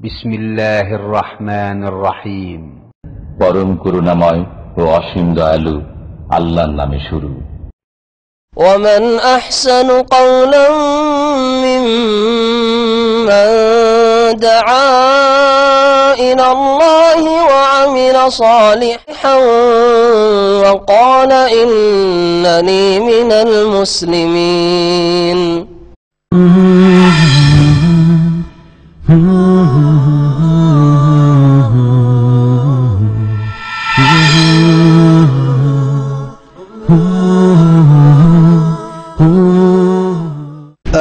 বিসমিল্লাহির রহমানির রহিম। পরম করুণাময় ও অসীম দয়ালু আল্লাহর নামে শুরু। ومن أحسن قولا ممن دعا إلى الله وعمل صالحا وقال إنني من المسلمين.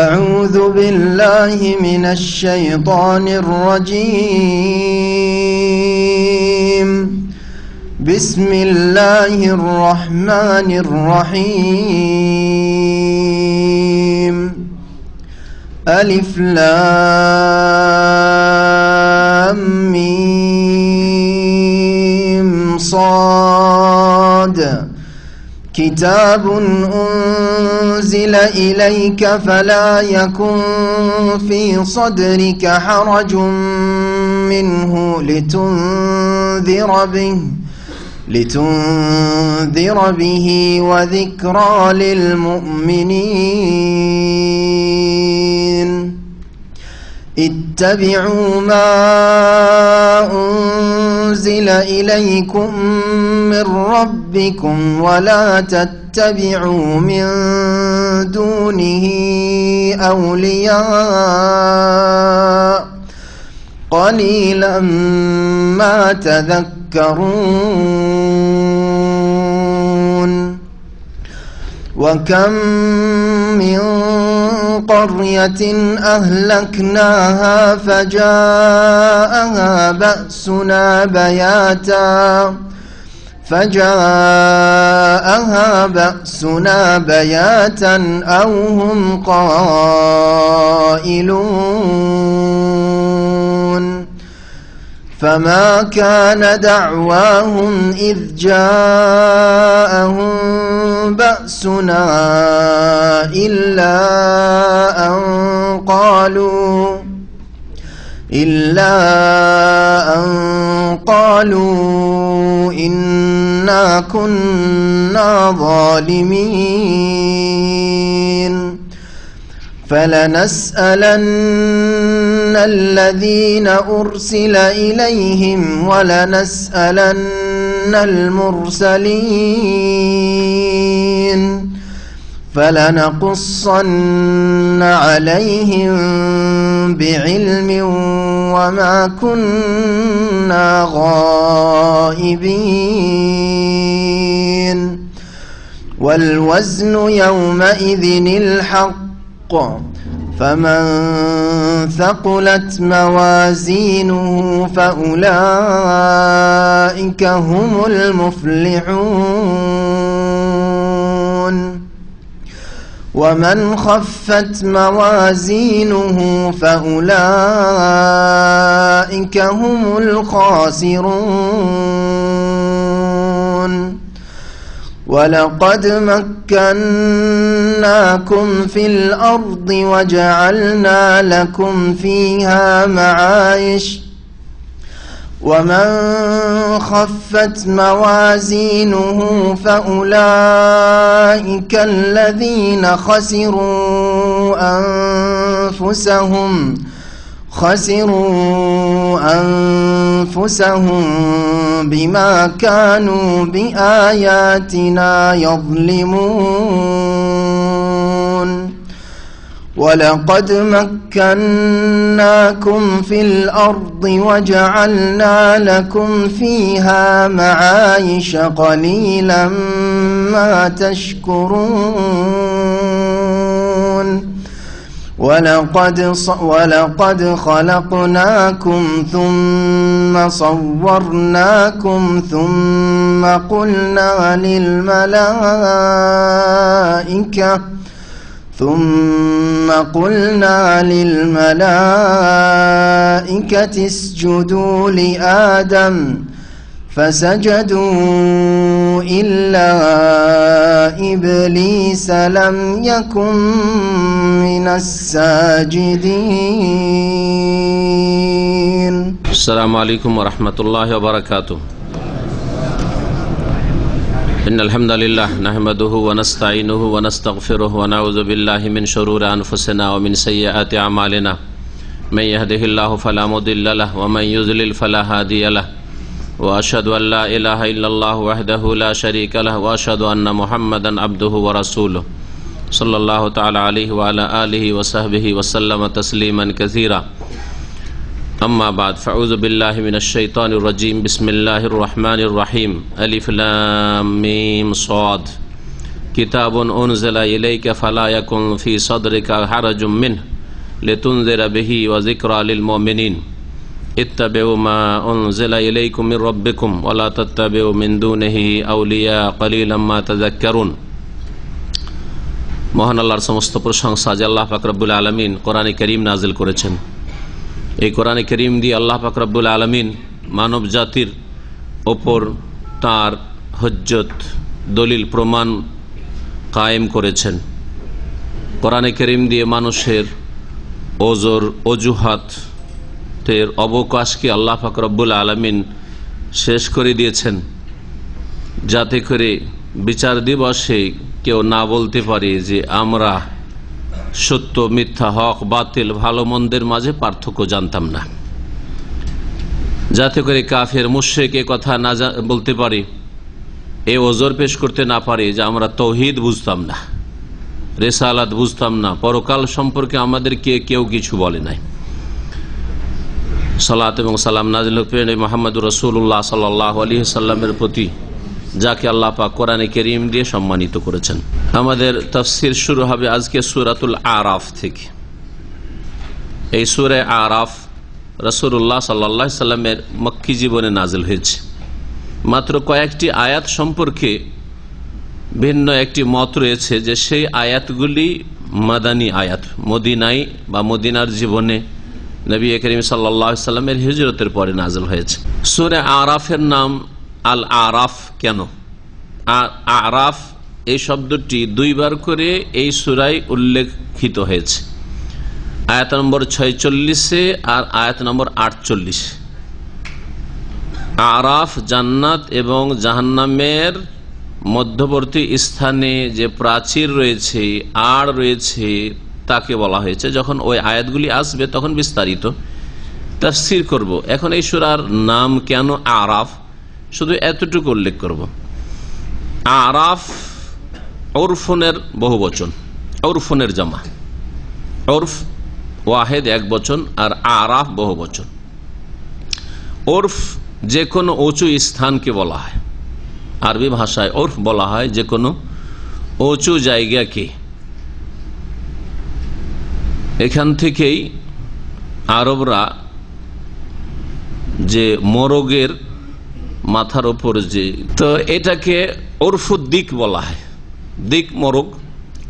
أعوذ بالله من الشيطان الرجيم. بسم الله الرحمن الرحيم. ألف لام ميم صاد. كتاب أنزل إليك فلا يكن في صدرك حرج منه لتنذر به وذكرى للمؤمنين. اتبعوا ما أنزل إليكم من ربكم ولا تتبعوا من دونه أولياء قليلا ما تذكرون. وكم من قرية أهلكناها فجاءها بأسنا بياتا أو هم قائلون. فما كان دعواهم إذ جاءهم بأسنا إلا أن قالوا إنا كنا ظالمين. فلنسألن الذين أرسل إليهم ولنسألن المرسلين. فلنقصن عليهم بعلم وما كنا غائبين. والوزن يومئذ الحق. فمن ثقلت موازينه فأولئك هم المفلحون. ومن خفت موازينه فأولئك هم الخاسرون. ولقد مكناكم في الأرض وجعلنا لكم فيها معايش. ومن خفت موازينه فأولئك الذين خسروا أنفسهم بما كانوا بآياتنا يظلمون. ولقد مكناكم في الأرض وجعلنا لكم فيها معايش قليلا ما تشكرون. ولقد خلقناكم ثم صورناكم ثم قلنا للملائكة اسجدوا لآدم فسجدوا إلا إبليس لم يكن من الساجدين. السلام عليكم ورحمة الله وبركاته. إن الحمد لله نحمده ونستعينه ونستغفره ونعوذ بالله من شرور أنفسنا ومن سيئات أعمالنا من يهده الله فلا مضل له ومن يضلل فلا هادي له وأشهد أن لا إله إلا الله وحده لا شريك له وأشهد أن محمدا عبده ورسوله صلى الله تعالى عليه وعلى آله وصحبه وسلم تسليما كثيرا. أما بعد فأعوذ بالله من الشيطان الرجيم. بسم الله الرحمن الرحيم. ألف لام ميم صاد كتاب أنزل إليك فلا يكن في صدرك حرج منه لتنذر به وذكرى للمؤمنين اتبعوا ما أنزل إليكم من ربكم ولا تتبعوا من دونه أولياء قليلا ما تذكرون. মহান আল্লাহর সমস্ত প্রশংসা যে আল্লাহ পাক রব্বুল আলামিন কোরআনে কারীম নাযিল করেছেন। এই কোরআনে কারীম দিয়ে আল্লাহ পাক রব্বুল আলামিন মানব জাতির ওপর তার হুজ্জত দলিল প্রমাণ কায়েম করেছেন। কোরআনে কারীম দিয়ে মানুষের ওজর অজুহাতের অবকাশকে আল্লাহ পাক রব্বুল আলামিন শেষ করে দিয়েছেন, যাতে করে বিচার দিবসে কেউ না বলতে পারে যে আমরা সত্য মিথ্যা হক বাতিল ভালো মন্দের মাঝে পার্থক্য জানতাম না, যাতে করে কাফের মুশরিক এ কথা না বলতে পারে, এ ওজর পেশ করতে না পারে যে আমরা তৌহিদ বুঝতাম না, রিসালাত বুঝতাম না, পরকাল সম্পর্কে আমাদের কেউ কিছু বলে নাই। সালাত এবং সালাম নাযিল হোক মুহাম্মদুর রাসূলুল্লাহ সাল্লাল্লাহু আলাইহি ওয়াসাল্লামের প্রতি, যাকে আল্লাহ পাক কোরআনে কারীম দিয়ে সম্মানিত করেছেন। আমাদের তাফসীর শুরু হবে আজকে সূরাতুল আরাফ থেকে। এই সূরা আরাফ রাসূলুল্লাহ সাল্লাল্লাহু আলাইহি সাল্লামের মক্কি জীবনে নাযিল হয়েছে। মাত্র কয়েকটি আয়াত সম্পর্কে ভিন্ন একটি মত রয়েছে যে সেই আয়াতগুলি মাদানী আয়াত, মদিনায় বা মদিনার জীবনে নবী করিম সাল্লাল্লাহু আলাইহি সাল্লামের হিজরতের পরে নাযিল হয়েছে। সূরা আরাফের নাম আল আরাফ কেন? আরাফ এই শব্দটি দুইবার করে এই সূরায় উল্লেখিত হয়েছে, আয়াত নম্বর 46 আর আয়াত নম্বর 48। আরাফ জান্নাত এবং জাহান্নামের মধ্যবর্তী স্থানে যে প্রাচীর রয়েছে, আড় রয়েছে, তাকে বলা হয়েছে। যখন ওই আয়াতগুলি আসবে তখন বিস্তারিত তাফসীর করব। এখন এই সূরার নাম কেন আরাফ, শুধু এতটুকু উল্লেখ করব। আরাফ উরফুনের বহু বচন, উরফুনের জামা। উরফ ওয়াহেদ এক বচন আর আরাফ বহু বচন। উরফ যে কোনো উঁচু স্থানকে বলা হয়, আরবি ভাষায় উরফ বলা হয় যে কোনো উঁচু জায়গাকে। এখান থেকেই আরবরা যে মোরগের মাথার ওপর যে, তো এটাকে ওরফুদ্দিক বলা হয়। দিক মোরগ,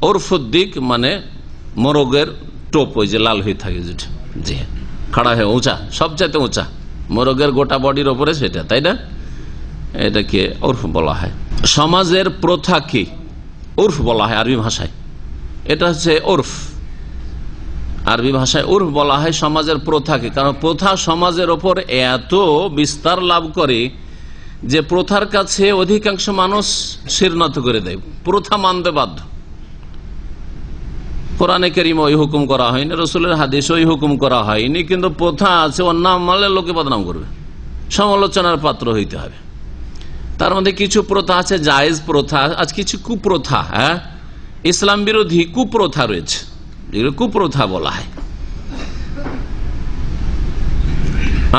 ওরফুদ্দিক মানে মোরগের টোপ, ওই যে লাল হয়ে থাকে যেটা, জি খাড়া হয়ে উঁচা, সবচাইতে উঁচা মোরগের গোটা বডির ওপরে সেটা, তাই না? এটাকে ওরফ বলা হয়। সমাজের প্রথাকে ওরফ বলা হয় আরবি ভাষায়। এটা হচ্ছে ওরফ, আরবি ভাষায় উরফ বলা হয় সমাজের প্রথাকে। কারণ প্রথা সমাজের ওপর এত বিস্তার লাভ করে যে প্রথার কাছে অধিকাংশ মানুষ শিরনত করে দেয়, প্রথা মানতে বাধ্য। কোরআনে কারীমে ওই হুকুম করা হয়নি, রাসূলের হাদিসে ওই হুকুম করা হয়নি, কিন্তু প্রথা আছে, ওর নাম মানলে লোকে বদনাম করবে, সমালোচনার পাত্র হইতে হবে। তার মধ্যে কিছু প্রথা আছে জায়েজ প্রথা, আজ কিছু কুপ্রথা, হ্যাঁ ইসলাম বিরোধী কুপ্রথা রয়েছে, যেগুলো কুপ্রথা বলা হয়।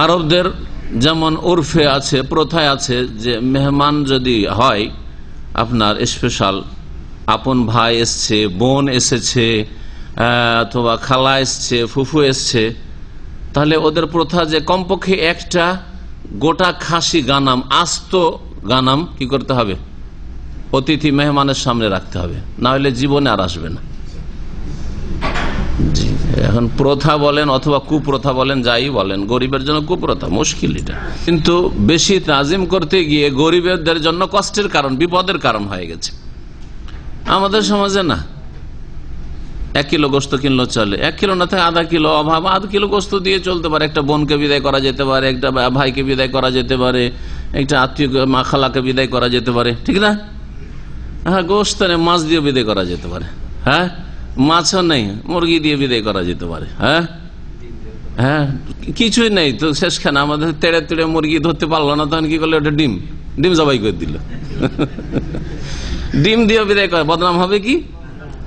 আরবদের যেমন উরফে আছে, প্রথায় আছে যে মেহমান যদি হয় আপনার স্পেশাল, আপন ভাই এসছে, বোন এসেছে, অথবা খালা এসছে, ফুফু এসছে, তাহলে ওদের প্রথা যে কমপক্ষে একটা গোটা খাসি গানাম, আস্ত গানাম কি করতে হবে, অতিথি মেহমানের সামনে রাখতে হবে, না হলে জীবনে আর আসবে না। এখন প্রথা বলেন অথবা কুপ্রথা বলেন, যাই বলেন, গরিবের জন্য কুপ্রথা মুশকিল এটা, কিন্তু বেশি তাজিম করতে গিয়ে গরিবদের জন্য কষ্টের কারণ, বিপদের কারণ হয়ে গেছে। আমাদের সমাজে না, 1 কিলো গোস্ত কিনলো চলে, 1 কিলো না থাকে আধা কিলো, অভাব আধা কিলো গোস্ত দিয়ে চলতে পারে। একটা বোনকে বিদায় করা যেতে পারে, একটা ভাইকে বিদায় করা যেতে পারে, একটা আত্মীয় মা খালাকে বিদায় করা যেতে পারে, ঠিক না? হ্যাঁ, গোস্ত নেই, মাছ দিয়ে বিদায় করা যেতে পারে। হ্যাঁ, মাছও নেই, মুরগি দিয়ে বিদায় করা যেতে পারে। হ্যাঁ হ্যাঁ, কিছুই নেই তো শেষখানে আমাদের তেড়ে তেড়ে মুরগি ধরতে পারলো না, তখন কি করলো? ওটা ডিম জবাই করে দিল। ডিম দিয়ে বিদায় করে বদনাম হবে কি?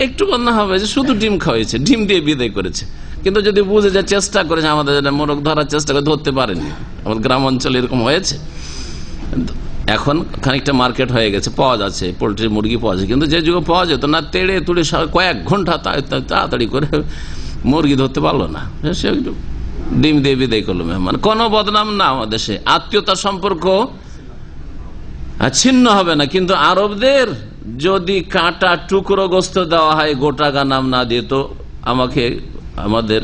একটু বদনাম হবে যে শুধু ডিম খাওয়াইছে, ডিম দিয়ে বিদায় করেছে। কিন্তু যদি বুঝে যে চেষ্টা করেছে, আমাদের মোরগ ধরার চেষ্টা করে ধরতে পারেনি, আমাদের গ্রাম অঞ্চলে এরকম হয়েছে। এখন খানিকটা মার্কেট হয়ে গেছে, পাওয়া যাচ্ছে, পোলট্রি মুরগি পাওয়া যায়। কিন্তু যে যুগে পাওয়া যেত না, তেড়ে তুড়ে কয়েক ঘন্টা তাড়াতাড়ি করে মুরগি ধরতে পারলো না, সে একটু ডিম দিয়ে বিদায় করলো মেহমান। কোনো বদনাম না, আমাদের দেশে আত্মীয়তার সম্পর্ক ছিন্ন হবে না। কিন্তু আরবদের যদি কাটা টুকরো গোস্ত দেওয়া হয় গোটা গানাম না দিয়ে, তো আমাদের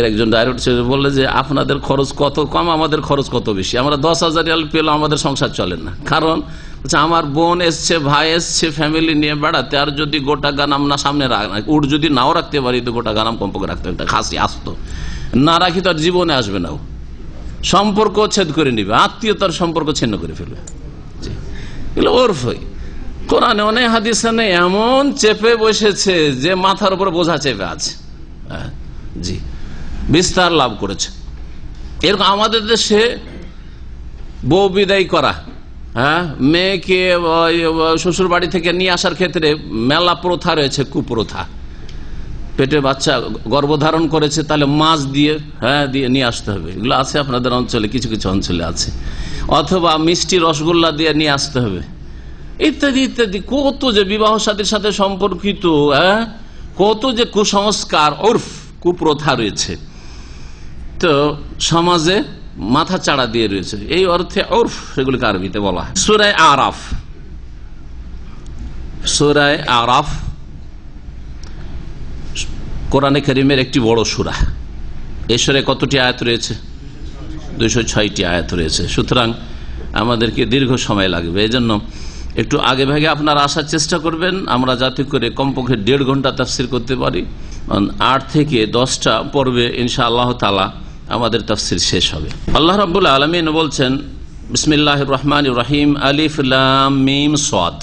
একজন ডাইরেক্টর বললে যে আপনাদের খরচ কত কম, আমাদের খরচ কত বেশি। আমরা 10,000 রিয়াল পেলে আমাদের সংসার চলে না। কারণ আমার বোন এসছে, ভাই এসছে, ফ্যামিলি নিয়ে বেড়াতে, আর যদি গোটা গানাম না সামনে উঠ যদি নাও রাখতে পারি, তো গোটা গানাম কমপক্ষে রাখতে একটা খাসি আসতো না, রাখি তো আর জীবনে আসবে না, সম্পর্ক ছেদ করে নিবে, আত্মীয়তার সম্পর্ক ছিন্ন করে ফেলবে। কোরআনে অনেক হাদিসে নেই, এমন চেপে বসেছে যে মাথার উপর বোঝা চেপে আছে। জি, বিস্তার লাভ করেছে। এরকম আমাদের দেশে বউ বিদায় করা, হ্যাঁ, মেয়েকে শ্বশুর বাড়ি থেকে নিয়ে আসার ক্ষেত্রে মেলা প্রথা রয়েছে, কুপ্রথা। পেটে বাচ্চা গর্ভধারণ করেছে, তাহলে মাছ দিয়ে দিয়ে নিয়ে আসতে হবে। এগুলো আছে আপনাদের অঞ্চলে, কিছু কিছু অঞ্চলে আছে। অথবা মিষ্টি রসগোল্লা দিয়ে নিয়ে আসতে হবে, ইত্যাদি ইত্যাদি। কত যে বিবাহ সাথীর সাথে সম্পর্কিত কত যে কুসংস্কার, ওরফ কুপ্রথা রয়েছে, তো সমাজে মাথা চাড়া দিয়ে রয়েছে। এই অর্থে ওরফ, সেগুলিকে আরবিতে বলা হয়। সূরা আরাফ, সূরা আরাফ কোরআনে কারীমের একটি বড় সূরা। এই সূরায় কতটি আয়াত রয়েছে? 206টি আয়াত রয়েছে। সুতরাং আমাদেরকে দীর্ঘ সময় লাগবে, এই জন্য একটু আগে ভাগে আপনারা আসার চেষ্টা করবেন, আমরা যাতে করে কমপক্ষে 1.5 ঘন্টা তাফসির করতে পারি। 8 থেকে 10টা পর্বে ইনশাআল্লাহ তাআলা আমাদের তাফসির শেষ হবে। আল্লাহ রাব্বুল আলামিন বলছেন, বিসমিল্লাহির রহমানির রহিম, আলিফ লাম মিম সাদ।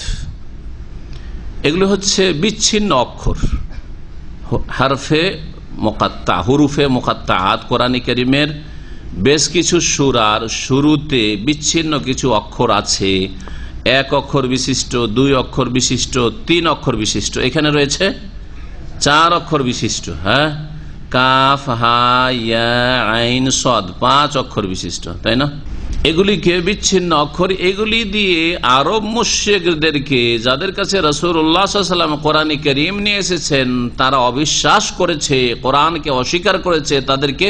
এগুলো হচ্ছে বিচ্ছিন্ন অক্ষর, হারফে মুকাত্তা, হুরুফে মুকাত্তাআত। কোরআন কারীমের বেশ কিছু সূরার শুরুতে বিচ্ছিন্ন কিছু অক্ষর আছে, 1 অক্ষর বিশিষ্ট, 2 অক্ষর বিশিষ্ট, 3 অক্ষর বিশিষ্ট। এখানে রয়েছে 4 অক্ষর বিশিষ্ট, হ্যাঁ, কাফ হা ইয়া আইন সদ, 5 অক্ষর বিশিষ্ট, তাই না? এগুলিকে বিচ্ছিন্ন অক্ষর, এগুলি দিয়ে আরব মুশরিকদেরকে, যাদের কাছে রাসূলুল্লাহ সাল্লাল্লাহু আলাইহি ওয়াসাল্লাম কোরআন কারীম নিয়ে এসেছেন, তারা অবিশ্বাস করেছে, কোরআনকে অস্বীকার করেছে, তাদেরকে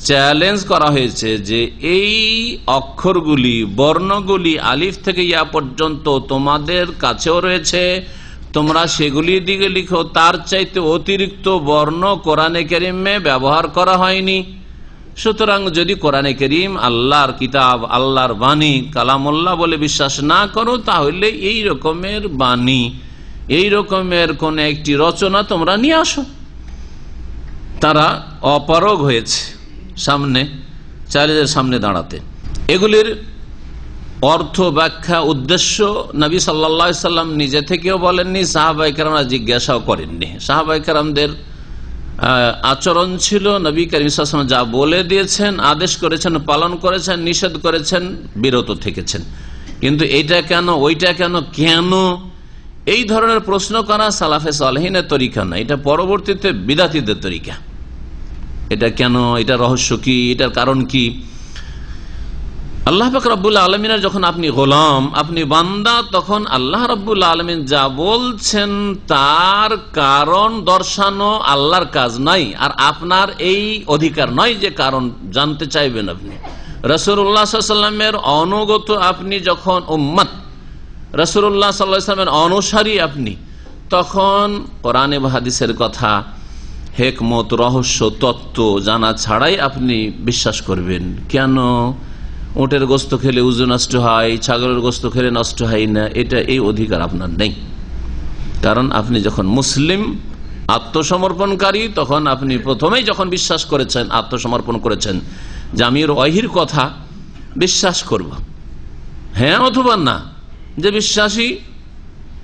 চ্যালেঞ্জ করা হয়েছে যে এই অক্ষরগুলি, বর্ণগুলি আলিফ থেকে ইয়া পর্যন্ত তোমাদের কাছেও রয়েছে, তোমরা সেগুলি দিকে লিখো। তার চাইতে অতিরিক্ত বর্ণ কোরআনে কারীমে ব্যবহার করা হয়নি। সুতরাং যদি কোরআনে কারীম আল্লাহর কিতাব, আল্লাহর বাণী, কালামুল্লাহ বলে বিশ্বাস না করো, তাহলে এই রকমের বাণী, এই রকমের কোন একটি রচনা তোমরা নিয়ে আসো। তারা অপারগ হয়েছে সামনে, চ্যালেঞ্জের সামনে দাঁড়াতে। এগুলির অর্থ, ব্যাখ্যা, উদ্দেশ্য নবী সাল্লাল্লাহু আলাইহি সাল্লাম নিজে থেকেও বলেননি, সাহাবায়ে কেরামরা জিজ্ঞাসাও করেননি। সাহাবায়ে কেরামদের আচরণ ছিল, নবী করিম সাল্লাল্লাহু আলাইহি ওয়াসাল্লাম যা বলে দিয়েছেন, আদেশ করেছেন, পালন করেছেন, নিষেধ করেছেন, বিরত থেকেছেন। কিন্তু এইটা কেন, ওইটা কেন, কেন, এই ধরনের প্রশ্ন করা সালাফে সালেহিনের তরিকা না, এটা পরবর্তীতে বিদাতীদের তরিকা। এটা কেন, এটা রহস্য কি, এটার কারণ কি? আল্লাহ পাক রব্বুল আলামিনের যখন আপনি গোলাম, আপনি বান্দা, তখন আল্লাহ রব্বুল আলামিন যা বলছেন তার কারণ দর্শানো আল্লাহর কাজ নাই, আর আপনার এই অধিকার নয় যে কারণ জানতে চাইবেন। আপনি রাসূলুল্লাহ সাল্লাল্লাহু আলাইহি ওয়াসাল্লামের অনুগত, আপনি যখন উম্মত, রাসূলুল্লাহ সাল্লাল্লাহু আলাইহি ওয়াসাল্লামের অনুসারী আপনি, তখন কোরআন এবং হাদিসের কথা, হিকমত, রহস্য, তত্ত্ব জানা ছাড়াই আপনি বিশ্বাস করবেন। কেন? উটের গোস্ত খেলে উযু নষ্ট হয়, ছাগলের গোস্ত খেলে নষ্ট হয় না, এটা এই অধিকার আপনার নেই। কারণ আপনি যখন মুসলিম, আত্মসমর্পণকারী, তখন আপনি প্রথমেই যখন বিশ্বাস করেছেন, আত্মসমর্পণ করেছেন যে আমি ওয়াহির কথা বিশ্বাস করব, হ্যাঁ অথবা না, যে বিশ্বাসী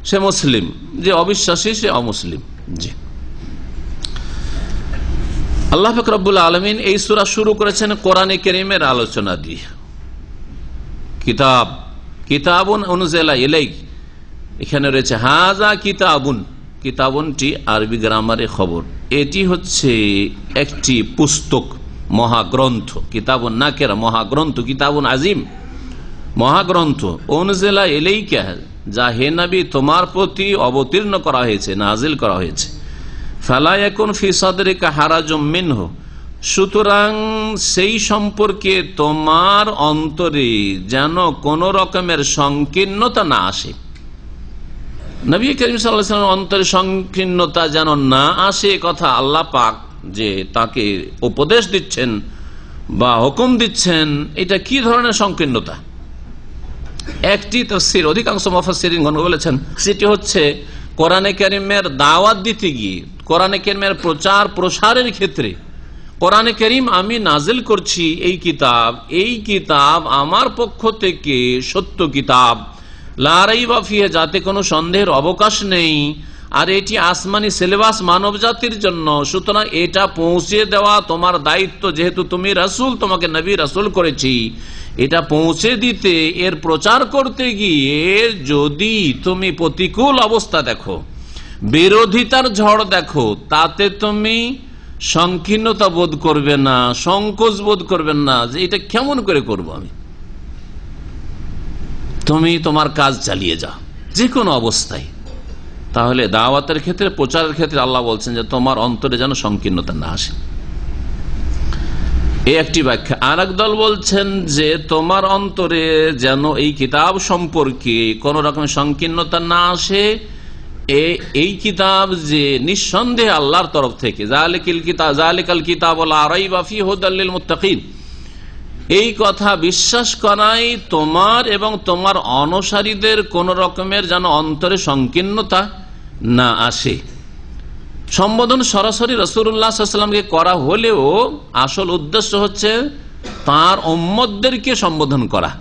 সে মুসলিম, যে অবিশ্বাসী সে অমুসলিম। জি, আল্লাহ পাক রব্বুল আলামিন এই সূরা শুরু করেছেন কোরআনে কারীমের আলোচনা দিয়ে। কিতাব, কিতাবুন উনজিলা ইলাইক, এখানে রয়েছে হাযা কিতাবুন। কিতাবুনটি আরবি গ্রামারে খবর, এটি হচ্ছে একটি পুস্তক, মহাগ্রন্থ। কিতাবুন নাকেরা, মহাগ্রন্থ, কিতাবুন আজিম, মহাগ্রন্থ। উনজিলা ইলাইকা, যা হে নবী তোমার প্রতি অবতীর্ণ করা হয়েছে, নাজিল করা হয়েছে। ফালা ইয়াকুন ফি সাদরিকা হারাজুম মিনহু, সুতরাং সেই সম্পর্কে তোমার অন্তরে যেন কোন রকমের সংকীর্ণতা না আসে। নবী করিম সাল্লাল্লাহু আলাইহি ওয়াসাল্লাম অন্তরে সংকীর্ণতা যেন না আসে, কথা আল্লাহ পাক যে তাকে উপদেশ দিচ্ছেন বা হুকুম দিচ্ছেন, এটা কি ধরনের সংকীর্ণতা? একটি তাফসীর, অধিকাংশ মুফাসসিরিনগণ বলেছেন সেটি হচ্ছে কোরআনে কারীমের দাওয়াত দিতে গিয়ে, কোরআনে কারীমের প্রচার প্রসারের ক্ষেত্রে, কোরআনে কারীম আমি নাজিল করছি এই কিতাব আমার পক্ষ থেকে সত্য কিতাব, লা রাইবা ফিহি, যাতে কোনো সন্দেহের অবকাশ নেই, আর এটি আসমানি সিলেবাস মানব জাতির জন্য, সুতরাং এটা পৌঁছে দেওয়া তোমার দায়িত্ব। যেহেতু তুমি রাসূল, তোমাকে নবী রাসূল করেছি, এটা পৌঁছে দিতে, এর প্রচার করতে গিয়ে যদি তুমি প্রতিকূল অবস্থা দেখো, বিরোধিতার ঝড় দেখো, তাতে তুমি সংকীর্ণতা বোধ করবে না, সংকোচ বোধ করবেন না যে এটা কেমন করে করব আমি। তুমি তোমার কাজ চালিয়ে যাও যে কোনো অবস্থায়। তাহলে দাওয়াতের ক্ষেত্রে, প্রচারের ক্ষেত্রে আল্লাহ বলছেন যে তোমার অন্তরে যেন সংকীর্ণতা না আসে। এই একটি ব্যাখ্যা। আর এক দল বলছেন যে তোমার অন্তরে যেন এই কিতাব সম্পর্কে কোন রকমের সংকীর্ণতা না আসে। এই কিতাব যে নিঃসন্দেহে আল্লাহর তরফ থেকে, যালিকাল কিতাব লা রাইবা ফিহি হুদাল লিল মুত্তাকিন, এই কথা বিশ্বাস করাই তোমার এবং তোমার অনুসারীদের কোন রকমের যেন অন্তরে সংকীর্ণতা না আসে। সম্বোধন সরাসরি রাসূলুল্লাহ সাল্লাল্লাহু আলাইহি ওয়াসাল্লামকে করা হলেও আসল উদ্দেশ্য হচ্ছে তার উম্মতদেরকে সম্বোধন করা।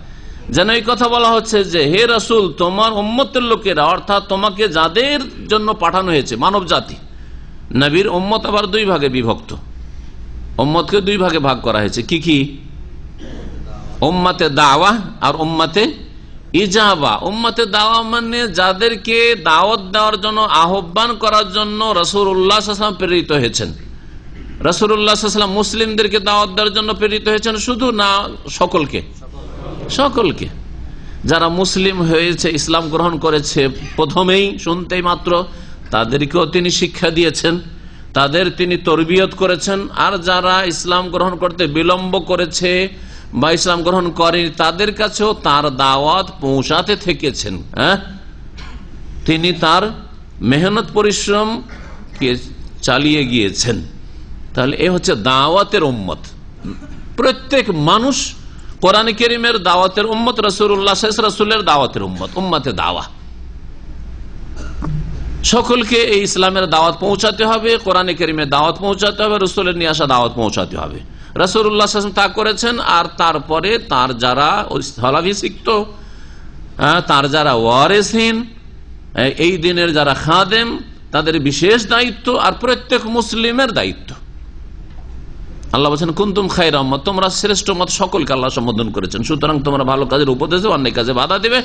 যেন এই কথা বলা হচ্ছে যে হে রাসূল, তোমার উম্মতের লোকেরা, অর্থাৎ তোমাকে যাদের জন্য পাঠানো হয়েছে, মানব জাতি। নবীর উম্মত আবার দুই ভাগে বিভক্ত, উম্মতকে দুই ভাগে ভাগ করা হয়েছে। কি কি? উম্মতে দাওয়া আর উম্মতে ইজাবা। উম্মতে দাওয়া মানে যাদেরকে দাওয়াত দেওয়ার জন্য, আহ্বান করার জন্য রাসূলুল্লাহ সাল্লাল্লাহু আলাইহি ওয়াসাল্লাম প্রেরিত হয়েছেন। রাসূলুল্লাহ সাল্লাল্লাহু আলাইহি ওয়াসাল্লাম মুসলিমদেরকে দাওয়াত দেওয়ার জন্য প্রেরিত হয়েছেন শুধু, না সকলকে? সকলকে। যারা মুসলিম হয়েছে, ইসলাম গ্রহণ করেছে প্রথমেই, শুনতেই মাত্র, তাদেরকেও তিনি শিক্ষা দিয়েছেন, তাদের তিনি তরবিয়ত করেছেন। আর যারা ইসলাম গ্রহণ করতে বিলম্ব করেছে বা ইসলাম গ্রহণ করেনি, তাদের কাছেও তার দাওয়াত পৌঁছাতে থেকেছেন। তিনি তার মেহনত পরিশ্রম চালিয়ে গিয়েছেন। তাহলে এ হচ্ছে দাওয়াতের উম্মত। প্রত্যেক মানুষ কোরআন কারীমের দাওয়াতের উম্মত, রাসূলুল্লাহ রাসূলের দাওয়াতের উম্মত, উম্মতে দাওয়া। সকলকে এই ইসলামের দাওয়াত পৌঁছাতে হবে, কোরআন কারীমের দাওয়াত পৌঁছাতে হবে, রাসূলের নিয়ে আসা দাওয়াত পৌঁছাতে হবে। রাসূলুল্লাহ সাল্লাল্লাহু আলাইহি ওয়াসাল্লাম তা করেছেন। আর তারপরে তার যারা স্থলাভিষিক্ত, তার যারা ওয়ারিসিন, এই দিনের যারা খাদেম, তাদের বিশেষ দায়িত্ব, আর প্রত্যেক মুসলিমের দায়িত্ব। আল্লাহ বলছেন কুনতুম খায়রা উম্মাহ, তোমরা শ্রেষ্ঠ উম্মত। সকলকে আল্লাহ সম্বোধন করেছেন। সুতরাং তোমরা ভালো কাজের উপদেশ দেবে, অন্যায় কাজে বাধা দেবে,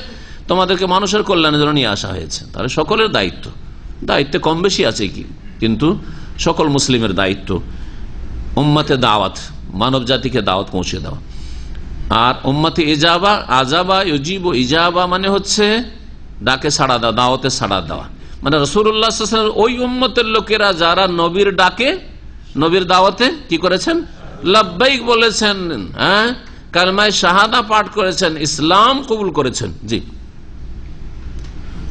তোমাদেরকে মানুষের কল্যাণের জন্য নিয়ে আসা হয়েছে। তাহলে সকলের দায়িত্ব, দায়িত্বে কম বেশি আছে কি, কিন্তু সকল মুসলিমের দায়িত্ব উম্মতে দাওয়াত, মানব জাতিকে দাওয়াত পৌঁছে দেওয়া। আর উম্মতে ইজাবা, আজাবা ইউজিবু, ইজাবা মানে হচ্ছে ডাকে সাড়া দেওয়া, দাওয়াতে সাড়া দেওয়া। মানে রাসূলুল্লাহ সাল্লাল্লাহু আলাইহি ওয়াসাল্লাম ওই উম্মতের লোকেরা যারা নবীর ডাকে, নবীর দাওয়াতে কি করেছেন? লাব্বাইক বলেছেন, কালেমায়ে শাহাদা পাঠ করেছেন, ইসলাম কবুল করেছেন। জি,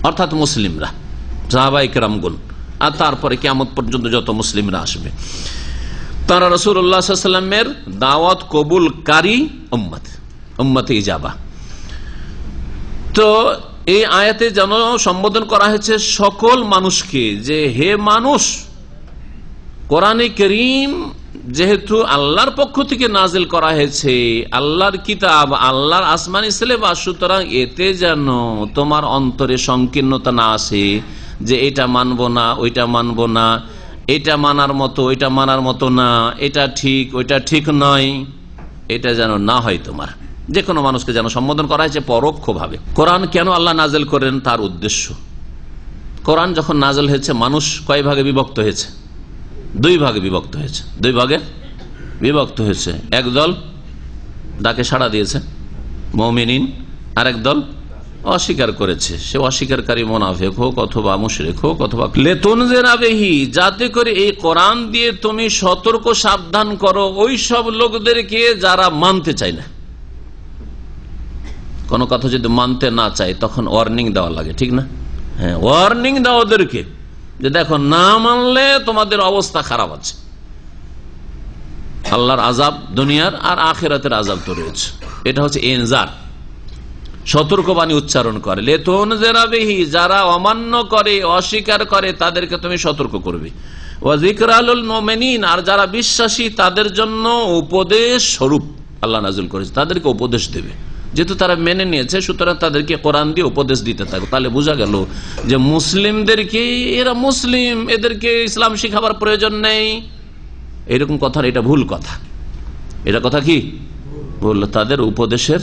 অর্থাৎ মুসলিমরা, সাহাবায়ে কেরামগণ, আর তারপরে কিয়ামত পর্যন্ত যত মুসলিমরা আসবে, তারা রাসূলুল্লাহ সাল্লাল্লাহু আলাইহি ওয়াসাল্লামের দাওয়াত কবুলকারী উম্মত, উম্মতে ইজাবা। তো এই আয়াতে যেন সম্বোধন করা হয়েছে সকল মানুষকে, যে হে মানুষ, কোরআনে কারীম যেহেতু আল্লাহর পক্ষ থেকে নাজিল করা হয়েছে, আল্লাহর কিতাব, আল্লাহর আসমানি সিলেবাস, সুতরাং এতে যেন তোমার অন্তরে সংকীর্ণতা না আসে যে এটা মানবো না, ওইটা মানবো না, এটা মানার মতো ওইটা মানার মতো না, এটা ঠিক ওইটা ঠিক নয়, এটা যেন না হয়। তোমার যে কোনো মানুষকে যেন সম্বোধন করা হয়েছে পরোক্ষভাবে। কোরআন কেন আল্লাহ নাজিল করেন তার উদ্দেশ্য, কোরআন যখন নাজিল হয়েছে মানুষ কয় ভাগে বিভক্ত হয়েছে? দুই ভাগে বিভক্ত হয়েছে। দুই ভাগে বিভক্ত হয়েছে। একদল ডাকে সাড়া দিয়েছে মুমিনিন, আর একদল অস্বীকার করেছে। সে অস্বীকারী মুনাফিক হোক অথবা মুশরিক হোক অথবা লিতুনজিরা বিহি, যাতে করে এই কোরআন দিয়ে তুমি সতর্ক সাবধান করো ওই সব লোকদেরকে যারা মানতে চায় না। কোন কথা যদি মানতে না চায় তখন ওয়ার্নিং দেওয়া লাগে, ঠিক না? হ্যাঁ, ওয়ার্নিং দাও ওদেরকে যে দেখো না মানলে তোমাদের অবস্থা খারাপ আছে, আল্লাহর আযাব দুনিয়ার আর আখিরাতের আযাব তো রয়েছে। এটা হচ্ছে ইনজার, সতর্কবাণী উচ্চারণ করে। লিতুনজিরা বিহি, যারা অমান্য করে অস্বীকার করে তাদেরকে তুমি সতর্ক করবে। ওয়া যিকরা লিল মুমিনিন, আর যারা বিশ্বাসী তাদের জন্য উপদেশ স্বরূপ আল্লাহ নাযিল করেছে, তাদেরকে উপদেশ দেবে। যেহেতু তারা মেনে নিয়েছে সুতরাং তাদেরকে কোরআন দিয়ে উপদেশ দিতে থাকে। তাহলে বোঝা গেল যে মুসলিমদেরকে, এরা মুসলিম, এদেরকে ইসলাম শিখাবার প্রয়োজন নেই, এরকম কথা, এটা ভুল কথা। এটা কথা কি বলল, তাদের উপদেশের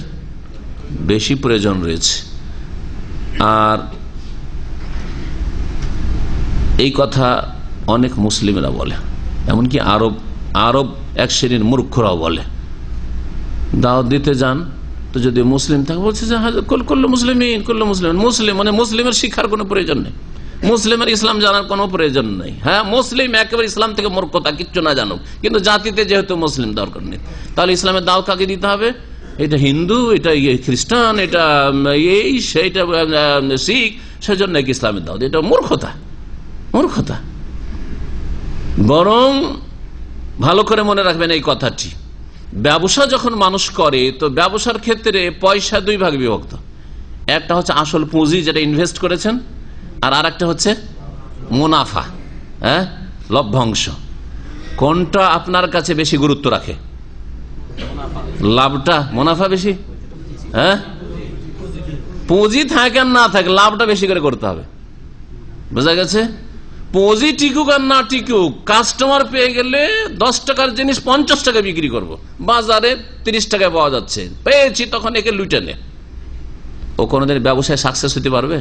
বেশি প্রয়োজন রয়েছে। আর এই কথা অনেক মুসলিমরা বলে, এমনকি আরব এক শ্রেণীর মূর্খরাও বলে। দাওয়াত দিতে যান তো যদি মুসলিম থাকে বলছে যে কুল্লু মুসলিমিন, কুল্লু মুসলিম, মুসলিম মানে মুসলিমের শিক্ষার কোনো প্রয়োজন নেই, মুসলিমের ইসলাম জানার কোনো প্রয়োজন নেই। হ্যাঁ, মুসলিম একেবারে ইসলাম থেকে মূর্খতা, কিচ্ছু না জানুক, কিন্তু জাতিতে যেহেতু মুসলিম দরকার নেই, তাহলে ইসলামের দাওয়াত কাকে দিতে হবে? এটা হিন্দু, এটা খ্রিস্টান, এটা এই সেইটা শিখ, সেজন্য নাকি ইসলামের দাওয়াত। এটা মূর্খতা, মূর্খতা। বরং ভালো করে মনে রাখবেন এই কথাটি, ব্যবসা যখন মানুষ করে তো ব্যবসার ক্ষেত্রে পয়সা দুই ভাগে বিভক্ত। একটা হচ্ছে আসল পুঁজি যেটা ইনভেস্ট করেছেন, আর আরেকটা হচ্ছে মুনাফা, হ্যাঁ, লভ্যাংশ। কোনটা আপনার কাছে বেশি গুরুত্ব রাখে? লাভটা, মুনাফা বেশি? হ্যাঁ, পুঁজি থাকে আর না থাকে লাভটা বেশি করে করতে হবে, বোঝা গেছে? পুঁজি টিকুক আর না টিকুক, কাস্টমার পেয়ে গেলে 10 টাকার জিনিস 50 টাকা বিক্রি করব, বাজারে 30 টাকায় পাওয়া যাচ্ছে, পেয়েছি তখন একে লুটে নে। ও কোনোদিন ব্যবসায় সাকসেস হতে পারবে?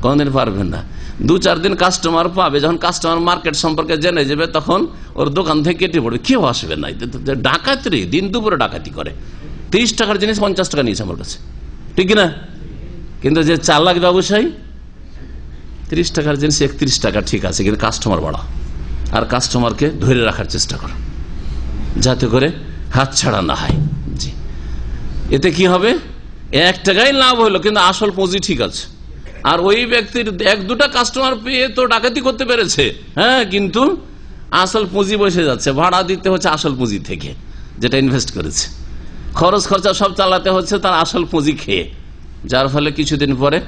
কোনোদিন পারবে না। 2-4 দিন কাস্টমার পাবে, যখন কাস্টমার মার্কেট সম্পর্কে জেনে যাবে তখন ওর দোকান থেকে কেটে পড়বে, কেউ আসবে না। ডাকাতি, দিন দুপুরে ডাকাতি করে, 30 টাকার জিনিস 50 টাকা নিয়েছে আমার কাছে, ঠিক না? কিন্তু যে চালাক ব্যবসায়ী 30 টাকার জিনিস 31 টাকা, ঠিক আছে, কিন্তু কাস্টমার বাড়া, আর কাস্টমারকে ধরে রাখার চেষ্টা করো যাতে করে হাত ছাড়া না হয়। জি, এতে কি হবে? 1 টাকাই লাভ হলো, কিন্তু আসল পুঁজি ঠিক আছে। আর ওই ব্যক্তির 1-2টা কাস্টমার পেয়ে তো ডাকাতি করতে পেরেছে, হ্যাঁ, কিন্তু আসল পুঁজি বসে যাচ্ছে, ভাড়া দিতে হচ্ছে আসল পুঁজি থেকে যেটা ইনভেস্ট করেছে, খরচ খরচা সব চালাতে হচ্ছে তার আসল পুঁজি খেয়ে, যার ফলে কিছুদিন পরে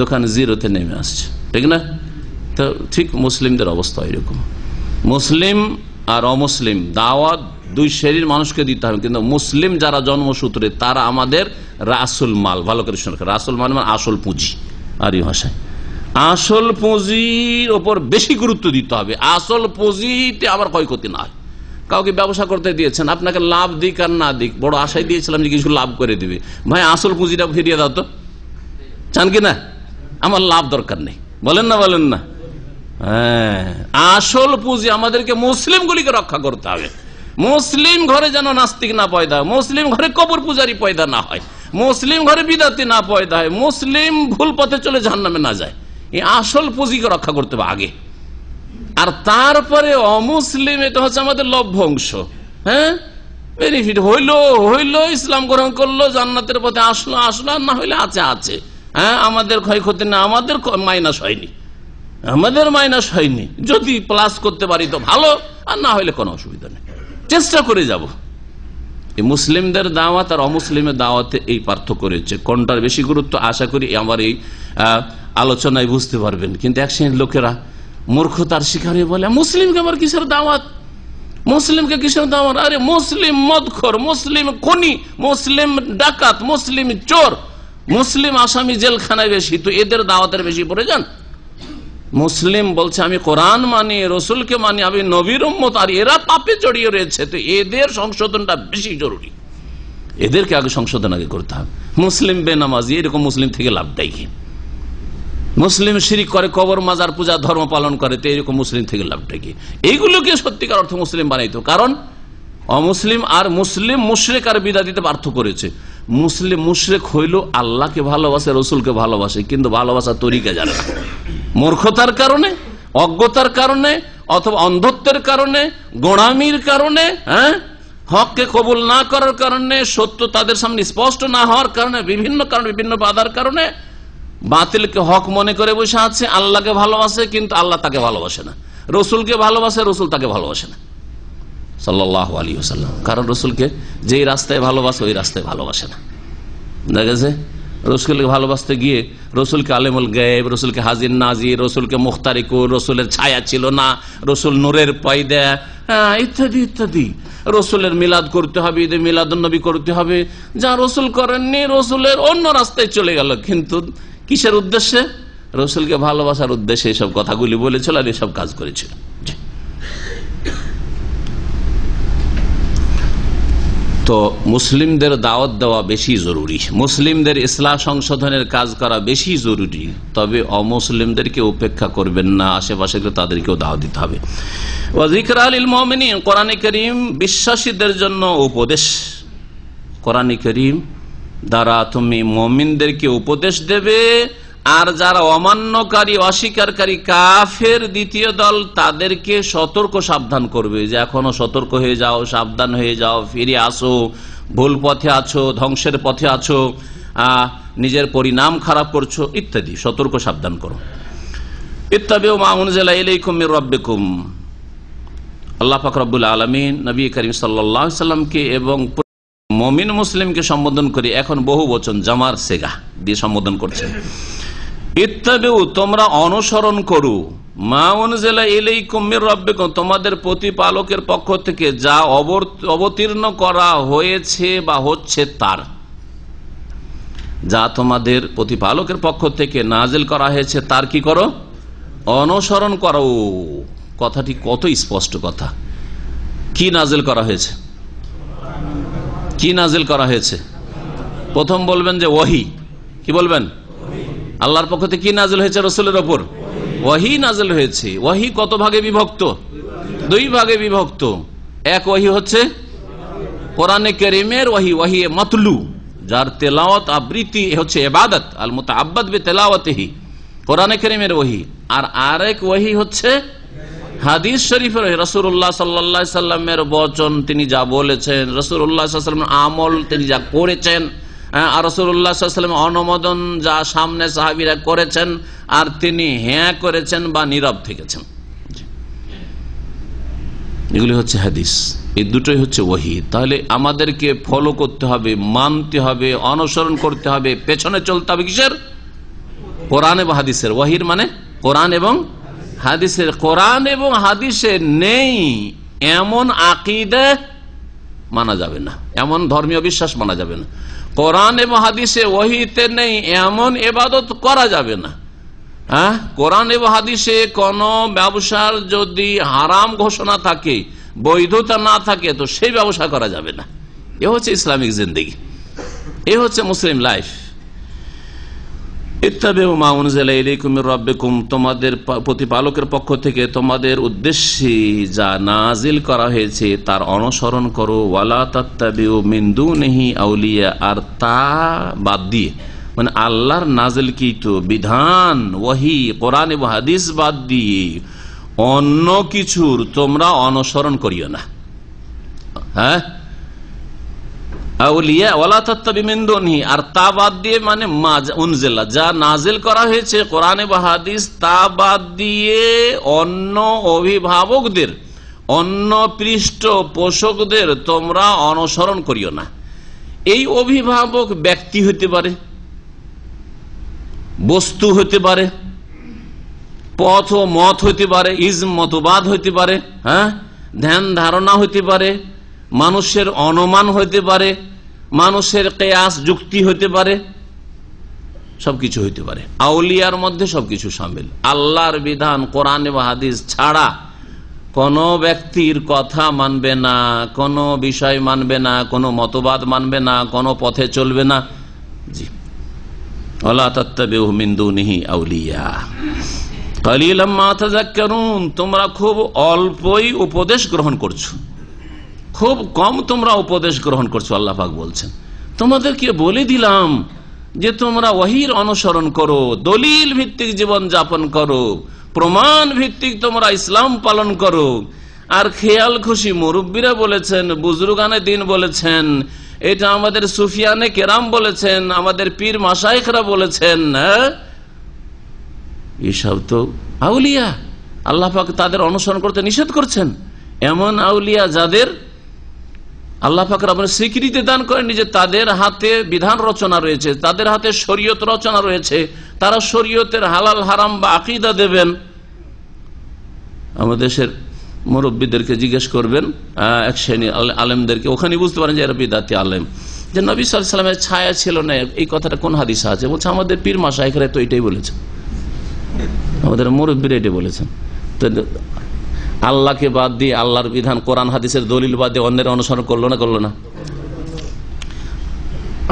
দোকান জিরোতে নেমে আসছে, ঠিক না? তো ঠিক মুসলিমদের অবস্থা এরকম। মুসলিম আর অমুসলিম দাওয়াত দুই শ্রেণীর মানুষকে দিতে হবে, কিন্তু মুসলিম যারা জন্মসূত্রে তারা আমাদের রাসুল মাল। ভালো করে শুনে, রাসুল মাল মানে আসল পুঁজি, আর এই ভাষায় আসল পুঁজির ওপর বেশি গুরুত্ব দিতে হবে। আসল পুঁজিতে আবার ক্ষয়ক্ষতি না হয়। কাউকে ব্যবসা করতে দিয়েছেন, আপনাকে লাভ দিক আর না দিক, বড় আশায় দিয়েছিলাম যে কিছু লাভ করে দিবে, ভাই আসল পুঁজিটা ফিরিয়ে দাও তো, চান কি না? আমার লাভ দরকার নেই, বলেন না, বলেন না? হ্যাঁ, আসল পুঁজি আমাদেরকে মুসলিমগুলিকে রক্ষা করতে হবে। মুসলিম ঘরে যেন নাস্তিক না পয়দা, মুসলিম ঘরে কবর পূজারি পয়দা না হয়, মুসলিম ঘরে বিদাতি না পয়দা হয়, মুসলিম ভুল পথে চলে জাহান্নামে না যায়। এই আসল পুঁজিকে রক্ষা করতে হবে আগে, আর তারপরে অমুসলিম, এটা হচ্ছে আমাদের লভ্যাংশ। হ্যাঁ, বেনিফিট হইলো ইসলাম গ্রহণ করলো, জান্নাতের পথে আসলো, আর না হইলে আছে। হ্যাঁ, আমাদের ক্ষয়ক্ষতি না, আমাদের মাইনাস হয়নি, যদি প্লাস করতে পারি তো ভালো, আর না হইলে কোনো অসুবিধা নেই, চেষ্টা করে যাব। এই মুসলিমদের দাওয়াত আর অমুসলিমের দাওয়াতে এই পার্থক্য রয়েছে। কোনটার বেশি গুরুত্ব আশা করি আমার এই আলোচনায় বুঝতে পারবেন। কিন্তু এক শ্রেণীর লোকেরা মূর্খতার শিকার হয়ে বলে মুসলিমকে আবার কিসের দাওয়াত, মুসলিমকে কিসের দাওয়াত? আরে মুসলিম মদখোর, মুসলিম খুনি, মুসলিম ডাকাত, মুসলিম চোর, মুসলিম আসামি জেলখানায় বেশি, তো এদের দাওয়াতের বেশি পড়ে যান। মুসলিম বলছে আমি কোরআন মানি, রসুলকে মানি, আমি নবীর উম্মত, আর এরা পাপে জড়িয়ে রয়েছে, তো এদের সংশোধনটা বেশি জরুরি, এদেরকে আগে সংশোধন আগে করতে হবে। মুসলিম বেনামাজি, এরকম মুসলিম থেকে লাভটাই কি? মুসলিম শিরিক করে, কবর মাজার পূজা ধর্ম পালন করে, তো এরকম মুসলিম থেকে লাভটা কি? এইগুলোকে সত্যিকার অর্থ মুসলিম বানাইতো। কারণ অমুসলিম আর মুসলিম, মুশরিক আর বিদাতিতে পার্থক্য করেছে। মুসলিম মুশরিক হইল আল্লাহকে ভালোবাসে, রসুলকে ভালোবাসে, কিন্তু ভালোবাসার তরিকা জানে না, মূর্খতার কারণে, অজ্ঞতার কারণে, অথবা অন্ধত্বের কারণে, গোঁড়ামির কারণে, হককে কবুল না করার কারণে, সত্য তাদের সামনে স্পষ্ট না হওয়ার কারণে, বিভিন্ন কারণে, বিভিন্ন বাধার কারণে বাতিলকে হক মনে করে বসে আছে। আল্লাহকে ভালোবাসে কিন্তু আল্লাহ তাকে ভালোবাসে না, রসুলকে ভালোবাসে, রসুল তাকে ভালোবাসে না সাল্লাল্লাহু আলাইহি ওয়াসাল্লাম। কারণ রসুলকে যেই রাস্তায় ভালোবাসে ওই রাস্তায় ভালোবাসে না। দেখেছে, রসুলকে ভালোবাসতে গিয়ে রসুলকে আলেমুল গায়েব, রসুলকে হাজির নাজির, রসুলকে মুখতারিকুর, রসুলের ছায়া ছিল না, রসুল নূরের পয়দা, ইত্যাদি ইত্যাদি। রসুলের মিলাদ করতে হবে, ঈদে মিলাদুন্নবী করতে হবে, যা রসুল করেননি, রসুলের অন্য রাস্তায় চলে গেল। কিন্তু কিসের উদ্দেশ্যে? রসুলকে ভালোবাসার উদ্দেশ্যে এইসব কথাগুলি বলেছিল আর এসব কাজ করেছিল। তো মুসলিমদের দাওয়াত দেওয়া বেশি জরুরি, মুসলিমদের ইসলাহ সংশোধনের কাজ করা বেশি জরুরি। তবে অমুসলিমদেরকে উপেক্ষা করবেন না, আশেপাশে তাদেরকেও দাওয়াত দিতে হবে। ওয়াজিকরা লিল মুমিনিন, কোরআনে কারীম বিশ্বাসীদের জন্য উপদেশ। কোরআনে কারীম দ্বারা তুমি মুমিনদেরকে উপদেশ দেবে, আর যারা অমান্যকারী, অস্বীকারী কাফের দ্বিতীয় দল, তাদেরকে সতর্ক সাবধান করবে যে এখনো সতর্ক হয়ে যাও, সাবধান হয়ে যাও, ফিরে আসো, ভুল পথে আছো, ধ্বংসের পথে আছো, নিজের পরিণাম খারাপ করছো ইত্যাদি, সতর্ক সাবধান করো। ইত্তাবিউ মা উনজিলা ইলাইকুম মির রাব্বিকুম, আল্লাহ পাক রব্বুল আলামিন নবী করিম সাল্লাল্লাহু আলাইহি ওয়াসাল্লামকে এবং মুমিন মুসলিমকে সম্বোধন করে এখন বহু বচন জামার সেগা দিয়ে সম্বোধন করছেন। ইত্তাবিউ, তোমরা অনুসরণ করো, মা উনজিলা ইলাইকুম মির রাব্বিকুম, তোমাদের প্রতিপালকের পক্ষ থেকে যা অবতীর্ণ করা হয়েছে বা হচ্ছে তার, যা তোমাদের প্রতিপালকের পক্ষ থেকে নাজিল করা হয়েছে তার কি করো? অনুসরণ করো। কথাটি কত স্পষ্ট কথা। কি নাজিল করা হয়েছে? কি নাজিল করা হয়েছে? প্রথম বলবেন যে ওহী। কি বলবেন? আল্লাহর পক্ষ থেকে কি নাজিল হয়েছে রসুলের ওপর? ওহী নাজিল হয়েছে। ওহী কত ভাগে বিভক্ত? দুই ভাগে বিভক্ত। এক ওহী হচ্ছে কোরআনে কারীমের ওহী, ওহী মাতলু, যার তেলাওয়াত আবৃত্তি হচ্ছে ইবাদত, আল মুতাআব্বাদ বিতিলাওয়াতিহি, কোরআনে কারীমের ওহী। আর আরেক ওহী হচ্ছে হাদিস শরীফের, রাসূলুল্লাহ সাল্লাল্লাহু আলাইহি সাল্লামের বচন, তিনি যা বলেছেন, রাসূলুল্লাহ সাল্লাল্লাহু আলাইহি সাল্লামের আমল তিনি যা করেছেন, আর রাসূলুল্লাহ সাল্লাল্লাহু আলাইহি সাল্লামের অনুমোদন যা সামনে সাহাবীরা করেছেন আর তিনি হ্যাঁ করেছেন বা নীরব থেকেছেন, এগুলি হচ্ছে হাদিস। এই দুটোই হচ্ছে ওহী। তাহলে আমাদেরকে ফলো করতে হবে, মানতে হবে, অনুসরণ করতে হবে, পেছনে চলতে হবে কিসের? কোরআন এবং হাদিসের। ওহীর মানে কোরআন এবং হাদিসের। কোরআন এবং হাদিসে নেই এমন আকীদা মানা যাবে না, এমন ধর্মীয় বিশ্বাস মানা যাবে না। কোরআন এবং হাদিসে ওহীতে নেই এমন ইবাদত করা যাবে না। কোরআন এবং হাদিসে কোন ব্যবসার যদি হারাম ঘোষণা থাকে, বৈধতা না থাকে, তো সেই ব্যবসা করা যাবে না। এ হচ্ছে ইসলামিক জিন্দেগি, এ হচ্ছে মুসলিম লাইফ। ইত্তাবিউ মা উনজিলা ইলাইকুম মির রাব্বিকুম, তোমাদের প্রতিপালকের পক্ষ থেকে তোমাদের উদ্দেশ্যে যা নাজিল করা হয়েছে তার অনুসরণ করো। ওয়ালা তাত্তাবিউ মিন দুনিহি আউলিয়া, আর তা বাদ দিয়ে, মানে আল্লাহর নাজিলকৃত বিধান, ওহী, কোরআন এবং হাদিস বাদ দিয়ে অন্য কিছুর তোমরা অনুসরণ করিও না। আউলিয়া ওয়ালা তাত্তাবি মিন দুনিহি, আর তা বাদ দিয়ে মানে মা উনজিলা, যা নাজিল করা হয়েছে কোরআন এবং হাদিস, তা বাদ দিয়ে অন্য অভিভাবকদের, অন্য পৃষ্ঠপোষকদের তোমরা অনুসরণ করিও না। এই অভিভাবক ব্যক্তি হতে পারে, বস্তু হতে পারে, পথ ও মত হইতে পারে, ইজম মতবাদ হইতে পারে, হ্যাঁ, ধ্যান ধারণা হইতে পারে, মানুষের অনুমান হইতে পারে, মানুষের কিয়াস যুক্তি হইতে পারে, সবকিছু হইতে পারে। আউলিয়ার মধ্যে সবকিছু শামিল। আল্লাহর বিধান কোরআন এবং হাদিস ছাড়া কোন ব্যক্তির কথা মানবে না, কোন বিষয় মানবে না, কোন মতবাদ মানবে না, কোন পথে চলবে না। জি, ওয়ালা তাত্তাবিউ মিন দুনিহি আউলিয়া কালিলাম মা তাযাক্কারুন। তোমরা খুব অল্পই উপদেশ গ্রহণ করছো, খুব কম তোমরা উপদেশ গ্রহণ করছো। আল্লাহ পাক বলছেন, তোমাদেরকে বলে দিলাম যে তোমরা ওহীর অনুসরণ করো, দলিল ভিত্তিক জীবন যাপন করো, প্রমাণ ভিত্তিক তোমরা ইসলাম পালন করো। আর খেয়াল খুশি মুরব্বীরা বলেছেন, বুজুর্গানে দিন বলেছেন, এটা আমাদের সুফিয়ানে কেরাম বলেছেন, আমাদের পীর মাশায়েখরা বলেছেন, এসব তো আউলিয়া। আল্লাহ পাক তাদের অনুসরণ করতে নিষেধ করছেন। এমন আউলিয়া যাদের আল্লাহ পাক রব্বুল স্বীকৃতি দান করেন যে তাদের হাতে বিধান রচনা রয়েছে, তাদের হাতে শরীয়ত রচনা রয়েছে, তারা শরীয়তের হালাল হারাম বা আকীদা দেবেন। আমাদের দেশের মুরব্বীদেরকে জিজ্ঞেস করবেন, এক শ্রেণী আলেমদেরকে, ওখানে বুঝতে পারেন যে এরা বিদাতি আলেম, যে নবী সাল্লাল্লাহু আলাইহি ওয়াসাল্লামের ছায়া ছিল না, এই কথাটা কোন হাদিসে আছে? বলছে আমাদের পীর মাশায়েখরা তো এটাই বলেছে, আমাদের মুরব্বীরা এটাই বলেছেন। তো আল্লাহকে বাদ দিয়ে, আল্লাহর বিধান কোরআন হাদিসের দলিল বাদ দিয়ে অন্যের অনুসরণ করলো না?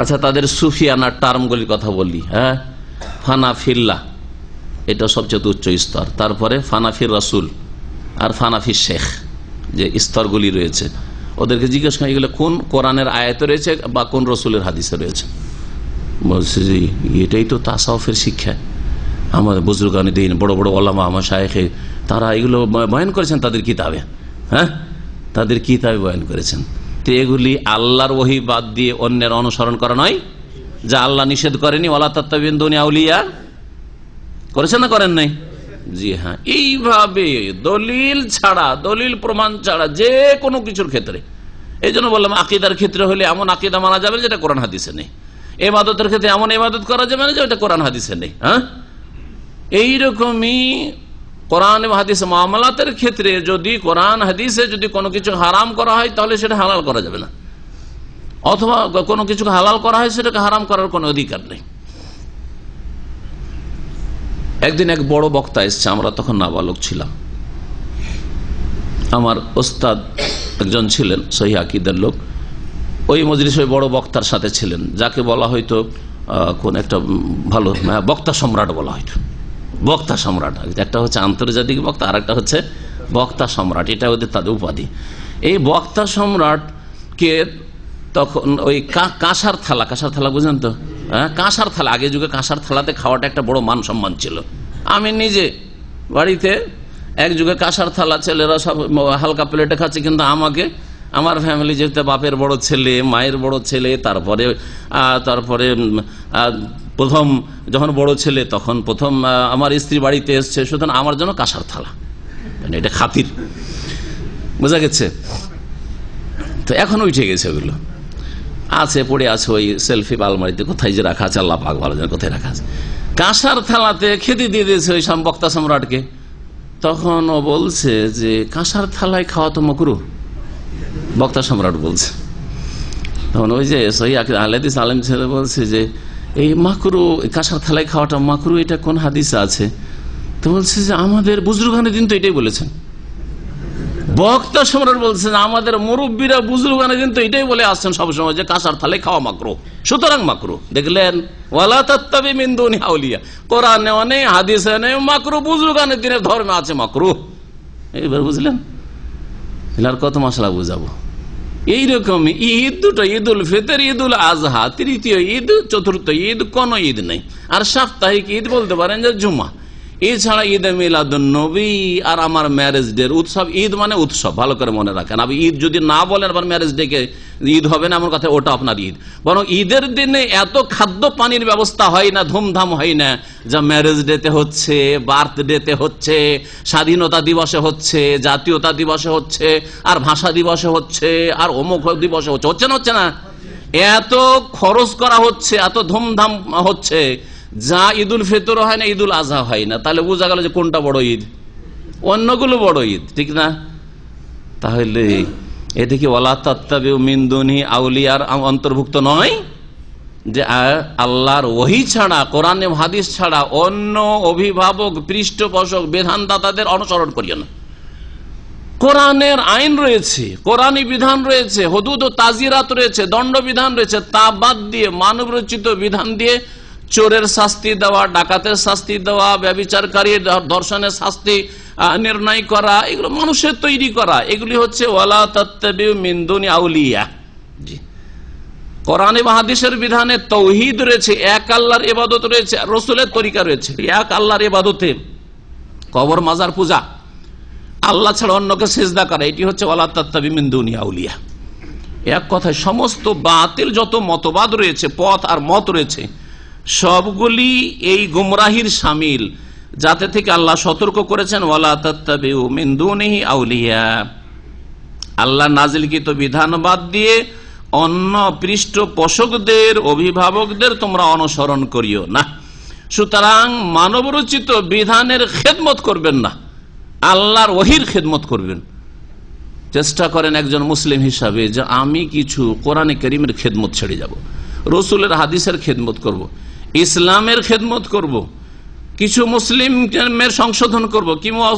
আচ্ছা, তাদের সুফিয়ানা টার্মগুলির কথা বলি। হ্যাঁ, ফানাফিল্লাহ এটা সবচেয়ে উচ্চ স্তর, তারপরে ফানাফির রাসূল আর ফানাফির শেখ, যে স্তরগুলি রয়েছে, ওদেরকে জিজ্ঞেস করি এগুলো কোন কোরআনের আয়াতে রয়েছে বা কোন রসুলের হাদিসে রয়েছে। বলছে যে এটাই তো তাসাউফের শিক্ষা। আমাদের বুজুর্গানে দিন, বড় বড় ওলামা, আমার শায়েখে, তারা এগুলো বয়ান করেছেন তাদের কিতাবে। হ্যাঁ, তাদের কিতাবে বয়ান করেছেন। তো এগুলি আল্লাহর ওহী বাদ দিয়ে অন্যের অনুসরণ করা নয়, যা আল্লাহ নিষেধ করেনি। ওয়ালা তাত্তাবিউ মিন দুনি আউলিয়া করেছেন না করেন নাই? জি হ্যাঁ, এইভাবে দলিল ছাড়া, দলিল প্রমাণ ছাড়া যে কোনো কিছুর ক্ষেত্রে, এই জন্য বললাম আকীদার ক্ষেত্রে হলে এমন আকীদা মানা যাবে যেটা কোরআন হাদিসে নেই, ইবাদতের ক্ষেত্রে এমন ইবাদত করা যাবে না যেটা কোরআন হাদিসে নেই। হ্যাঁ, এইরকমই কোরআন এবং হাদিস মামলাতের ক্ষেত্রে যদি কোরআন হাদিসে যদি কোনো কিছু হারাম করা হয় তাহলে সেটা হালাল করা যাবে না, অথবা কোনো কিছু হালাল করা হয় সেটাকে হারাম করার কোনো অধিকার নেই। একদিন এক বড় বক্তা এসছে, আমরা তখন নাবালক ছিলাম। আমার ওস্তাদ একজন ছিলেন সহিহ আকীদার লোক, ওই মজলিসে ওই বড় বক্তার সাথে ছিলেন, যাকে বলা হয়তো কোন একটা ভালো বক্তা সম্রাট বলা হয়তো। বক্তা সম্রাট, একটা হচ্ছে আন্তর্জাতিক বক্তা, আর একটা হচ্ছে বক্তা সম্রাট, এটা ওদের তাদের উপাধি। এই বক্তা সম্রাটকে তখন ওই কাঁসার থালা বুঝলেন তো, হ্যাঁ, কাঁসার থালা, আগে যুগে কাঁসার থালাতে খাওয়াটা একটা বড় মান সম্মান ছিল। আমি নিজে বাড়িতে এক যুগে কাঁসার থালা, ছেলেরা সব হালকা প্লেটে খাচ্ছে, কিন্তু আমাকে আমার ফ্যামিলি যেহেতু বাপের বড় ছেলে, মায়ের বড় ছেলে, তারপরে প্রথম যখন বড় ছেলে তখন প্রথম আমার স্ত্রী বাড়িতে এসছে, সুতরাং আমার জন্য কাঁসার থালা, এটা খাতির, বোঝা গেছে? তো এখন উঠে গেছে, ওগুলো আছে, পড়ে আছে ওই সেলফি আলমারিতে, কোথায় যে রাখা আছে আল্লাহ পাক ভালো জানে কোথায় রাখা আছে। কাঁসার থালাতে খেতে দিয়ে দিয়েছে ওই বক্তা সম্রাটকে। তখন ও বলছে যে কাঁসার থালায় খাওয়া তো মাকরুহ, বক্তা সম্রাট বলছে। তখন ওই যে সহিহ আহলাদিস আলেম ছেলে বলছে যে এই মাকরুহ, কাঁসার থালায় খাওয়াটা মাকরুহ, এটা কোন হাদিসে আছে? তো বলছে যে আমাদের বুজুর্গানে দিন তো এটাই বলেছেন। বক্তা সম্রাট বলছেন আমাদের মুরব্বীরা বুজুর্গানে দিন তো এটাই বলে আসছেন সবসময় যে কাঁসার থালায় খাওয়া মাকরুহ, সুতরাং মাকরুহ। দেখলেন, ওয়ালা তাত্তাবিউ মিন দুনি আউলিয়া, কোরআনেও নেই, হাদিসে নেই মাকরুহ, বুজুর্গানের দিনের ধর্মে আছে মাকরুহ। এইবার বুঝলেন? আর কত মশলা বুঝাবো? এইরকমই ঈদ দুটো, ঈদ উল ফিতর, ঈদ উল আজহা, তৃতীয় ঈদ, চতুর্থ ঈদ, কোন ঈদ নেই। আর সাপ্তাহিক ঈদ বলতে পারেন যে জুমা। এছাড়া ঈদে মিলাদুন নবী আর আমার ম্যারেজ ডে উৎসব। ঈদ মানে উৎসব, ভালো করে মনে রাখেন। আপনি ঈদ যদি না বলেন আবার ম্যারেজ ডে কে ঈদ হবে না এমন কথা, ওটা আপনার ঈদ। বরং ঈদের দিনে এত খাদ্য পানির ব্যবস্থা হয় না, ধুমধাম হয় না, যা ম্যারেজ ডেতে হচ্ছে, বার্থডেতে হচ্ছে, স্বাধীনতা দিবসে হচ্ছে, জাতীয়তা দিবসে হচ্ছে, আর ভাষা দিবসে হচ্ছে, আর অমুক দিবসে হচ্ছে। হচ্ছে না? এত খরচ করা হচ্ছে, এত ধুমধাম হচ্ছে যা ঈদুল ফিতর হয় না, ঈদুল আজহা হয় না, তাহলে বোঝা গেল যে কোনটা বড় ঈদ, অন্যগুলো বড় ঈদ, ঠিক না? তাহলে এতে কি ওয়ালা তাত্তাবিউ মিন দুনিহি আউলিয়ার অন্তর্ভুক্ত নয় যে আল্লাহর ওহী ছাড়া, কোরআন এবং হাদিস ছাড়া অন্য অভিভাবক, পৃষ্ঠপোষক, বিধানদাতাদের অনুসরণ করিও না। কোরআনের আইন রয়েছে, কোরআনী বিধান রয়েছে, হুদুদ ও তাজিরাত রয়েছে, দণ্ডবিধান রয়েছে, তা বাদ দিয়ে মানব রচিত বিধান দিয়ে চোরের শাস্তি দেওয়া, ডাকাতের শাস্তি দেওয়া, ব্যভিচারকারীর ধর্ষণের শাস্তি নির্ণয় করা, এগুলো মানুষের তৈরি করা, এগুলি হচ্ছে ওয়ালা তাত্তাবিউ মিন দুনি আউলিয়া। জি, কোরআন এবং হাদিসের বিধানে তাওহীদ রয়েছে, এক আল্লাহর ইবাদত রয়েছে, রাসূলের তরিকা রয়েছে এক আল্লাহর ইবাদতে। কবর মাজার পূজা, আল্লাহ ছাড়া অন্যকে সিজদা করা, এটি হচ্ছে ওয়ালা তাত্তাবিউ মিন দুনি আউলিয়া। এক কথায় সমস্ত বাতিল যত মতবাদ রয়েছে, পথ আর মত রয়েছে, সবগুলি এই গুমরাহির শামিল, যাতে থেকে আল্লাহ সতর্ক করেছেন ওয়ালা তাত্তাবিউ মিন দুনিহি আউলিয়া। আল্লাহ নাজিলকৃত বিধান বাদ দিয়ে অন্য পৃষ্ঠপোষকদের, অভিভাবকদের তোমরা অনুসরণ করিও না। সুতরাং মানবরচিত বিধানের খেদমত করবেন না, আল্লাহর ওহীর খেদমত করবেন। চেষ্টা করেন একজন মুসলিম হিসাবে যে আমি কিছু কোরআনে কারীমের খেদমত ছেড়ে যাব, রাসূলের হাদিসের খেদমত করব, ইসলামের খেদমত করব, কিছু মুসলিমের সংশোধন করব,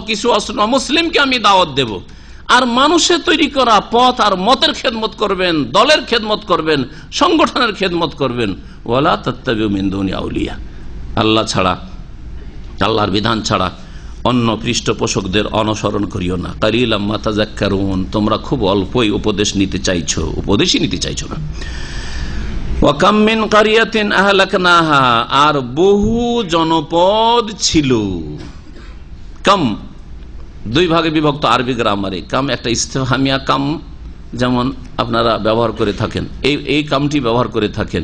কিছু মুসলিমকে আমি দাওয়াত দেব। আর মানুষের তৈরি করা পথ আর মতের খেদমত করবেন, দলের খেদমত করবেন, সংগঠনের খেদমত করবেন। ওয়ালা তাত্তাবিউ মিন দুনি আউলিয়া, আল্লাহ ছাড়া, আল্লাহর বিধান ছাড়া অন্য পৃষ্ঠপোষকদের অনুসরণ করিও না। কালিলাম মা তাযাক্কারুন, তোমরা খুব অল্পই উপদেশ নিতে চাইছো, উপদেশই নিতে চাইছো না। ওয়া কাম মিন কারিয়াতিন আহলাকনাহা, আর বহু জনপদ ছিল। কাম দুই ভাগে বিভক্ত আরবি গ্রামারে। কাম একটা ইস্তেফহামিয়া কাম, যেমন আপনারা ব্যবহার করে থাকেন, এই কামটি ব্যবহার করে থাকেন।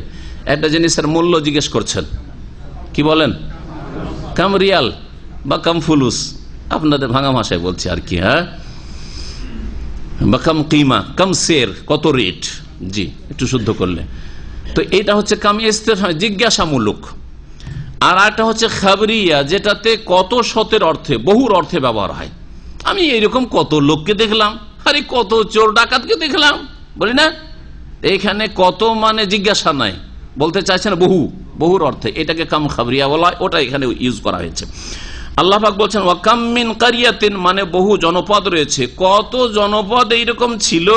একটা জিনিসের মূল্য জিজ্ঞেস করছেন, কি বলেন? কাম রিয়াল বা কাম ফুলুস, আপনাদের ভাঙা ভাষায় বলছি আর কি। হ্যাঁ, বা কাম কিমা, কাম সের, কত রেট। জি, একটু শুদ্ধ করলে তো এটা হচ্ছে কাম ইস্তেফহাম, জিজ্ঞাসামূলক। আর একটা হচ্ছে খাবরিয়া, যেটাতে কত শতের অর্থে, বহুর অর্থে ব্যবহার হয়। আমি এইরকম কত লোককে দেখলাম, আরে কত চোর ডাকাতকে দেখলাম, বলি না? এখানে কত মানে জিজ্ঞাসা নাই, বলতে চাইছে না বহু, বহুর অর্থে, এটাকে কাম খাবরিয়া বলা হয়, ওটা এখানে ইউজ করা হয়েছে। আল্লাহ পাক বলছেন ওয়া কাম মিন কারিয়াতিন, মানে বহু জনপদ রয়েছে। কত জনপদ এইরকম ছিল,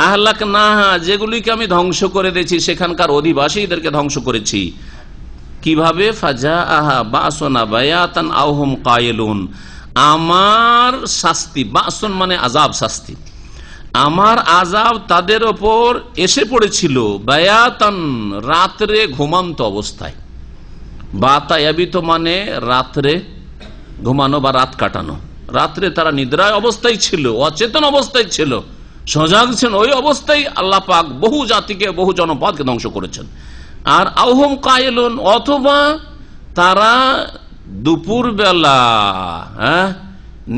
আহলাকনাহা, যেগুলিকে আমি ধ্বংস করে দিয়েছি, সেখানকার অধিবাসীদেরকে ধ্বংস করেছি। কিভাবে? ফাজাআহা বাসুনা বায়াতান আও হুম কায়িলুন, আমার শাস্তি, বাসুন মানে আযাব, শাস্তি, আমার আযাব তাদের ওপর এসে পড়েছিল, বায়াতান রাত্রে, ঘুমন্ত অবস্থায়। বাতা ইয়াবিত মানে রাত্রে ঘুমানো বা রাত কাটানো। রাত্রে তারা নিদ্রায় অবস্থায় ছিল, অচেতন অবস্থায় ছিল, সজাগ ছিল, ওই অবস্থায় আল্লাহ পাক বহু জাতিকে, বহু জনপদকে ধ্বংস করেছেন। আর আওহুম কায়িলুন, অথবা তারা দুপুর বেলা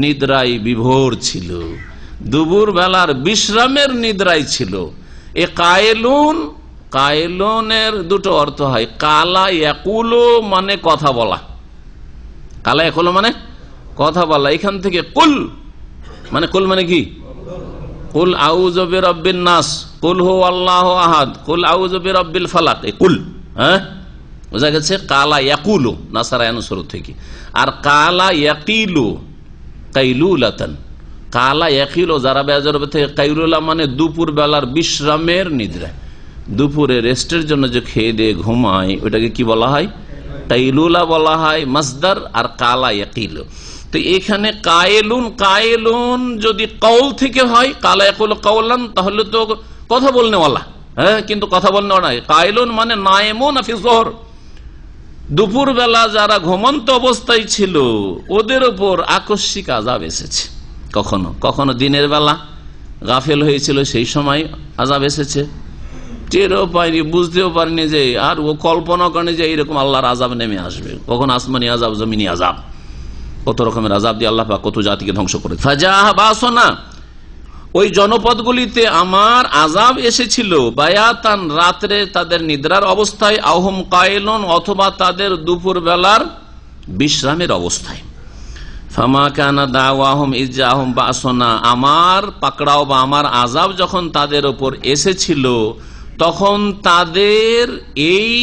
নিদ্রায় বিভোর ছিল, দুপুর বেলার বিশ্রামের নিদ্রায় ছিল। এ কায়িলুন, কায়িলুনের দুটো অর্থ হয়। কালা ইয়াকুলু মানে কথা বলা, কালা ইয়াকুলু মানে কথা বলা। এখান থেকে কুল মানে, কুল মানে কি? কুল আউযু বিরাব্বিন নাস, কুল হু আল্লাহু আহাদ, কুল আউযু বিরাব্বিল ফালাক, এই কুল। হ্যাঁ, বোঝা গেছে? কালা ইয়াকুলু নাসারায়ান শুরু থেকে। আর কালা ইয়াকিলু কাইলুলাতান, কালা ইয়াকিলু যারা বেজর থেকে কাইলুলা মানে দুপুর বেলার বিশ্রামের নিদ্রা, দুপুরে রেস্টের জন্য যে খেয়ে দিয়ে ঘুমায়, ওটাকে কি বলা হয়? কাইলুলা বলা হয় মাসদার। আর কালা ইয়াকিলু, তো এখানে কায়েলুন, কায়েলুন যদি কৌল থেকে হয়, কালা ইয়াকুলু কওলান, তাহলে তো কথা বলনেওয়ালা। হ্যাঁ, কিন্তু কথা বলনেওয়ালা নয়। কায়েলুন মানে নায়েমুন ফি যুহর, দুপুর বেলা যারা ঘুমন্ত অবস্থায় ছিল, ওদের উপর আকস্মিক আযাব এসেছে। কখনো কখনো দিনের বেলা গাফেল হয়েছিল, সেই সময় আযাব এসেছে, টেরও পায়নি, বুঝতেও পারেনি যে, আর ও কল্পনা করেনি যে এইরকম আল্লাহর আযাব নেমে আসবে। কখন আসমানি আযাব, জমিনি আযাব, কত রকমের আযাব দিয়ে আল্লাহ পাক কত জাতিকে ধ্বংস করে। ফাজাআহা বাসুনা, ওই জনপদগুলিতে আমার আযাব এসেছিল বায়াতান, রাত্রে তাদের নিদ্রার অবস্থায়, আহম কায়লন, অথবা তাদের দুপুর বেলার বিশ্রামের অবস্থায়। ফামা কানা দাওয়াহুম ইজ্জাহুম বাসনা, আমার পাকড়াও বা আমার আযাব যখন তাদের উপর এসেছিল তখন তাদের এই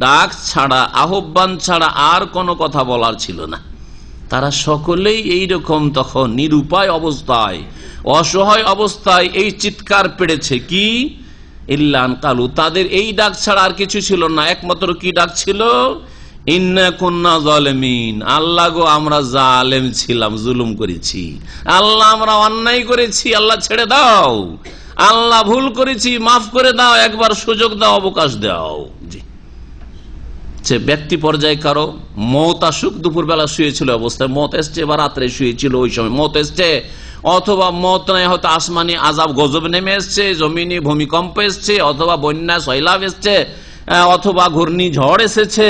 ডাক ছাড়া, আহ্বান ছাড়া আর কোনো কথা বলার ছিল না। তারা সকলেই এইরকম তখন নিরুপায় অবস্থায়, অসহায় অবস্থায় এই চিৎকার পেড়েছে। কি? ইল্লান কালু, তাদের এই ডাক ছাড়া আর কিছু ছিল না। একমাত্র কি ডাক ছিল? ইন্না কুন্না জালিমিন, আল্লাহ গো আমরা জালেম ছিলাম, জুলুম করেছি, আল্লাহ আমরা অন্যায় করেছি, আল্লাহ ছেড়ে দাও, আল্লাহ ভুল করেছি, মাফ করে দাও, একবার সুযোগ দাও, অবকাশ দাও। জি, সে ব্যক্তি পর্যায়ে কারো মত আসুক, দুপুর বেলা শুয়েছিল অবস্থায় মত এসছে, বা রাত্রে শুয়েছিল ওই সময় মত এসছে, অথবা মত নাই হয়তো আসমানি আযাব গজব নেমে এসছে, জমিনে ভূমিকম্প এসছে, অথবা বন্যা সয়লাভ এসছে, অথবা ঘূর্ণিঝড় এসেছে,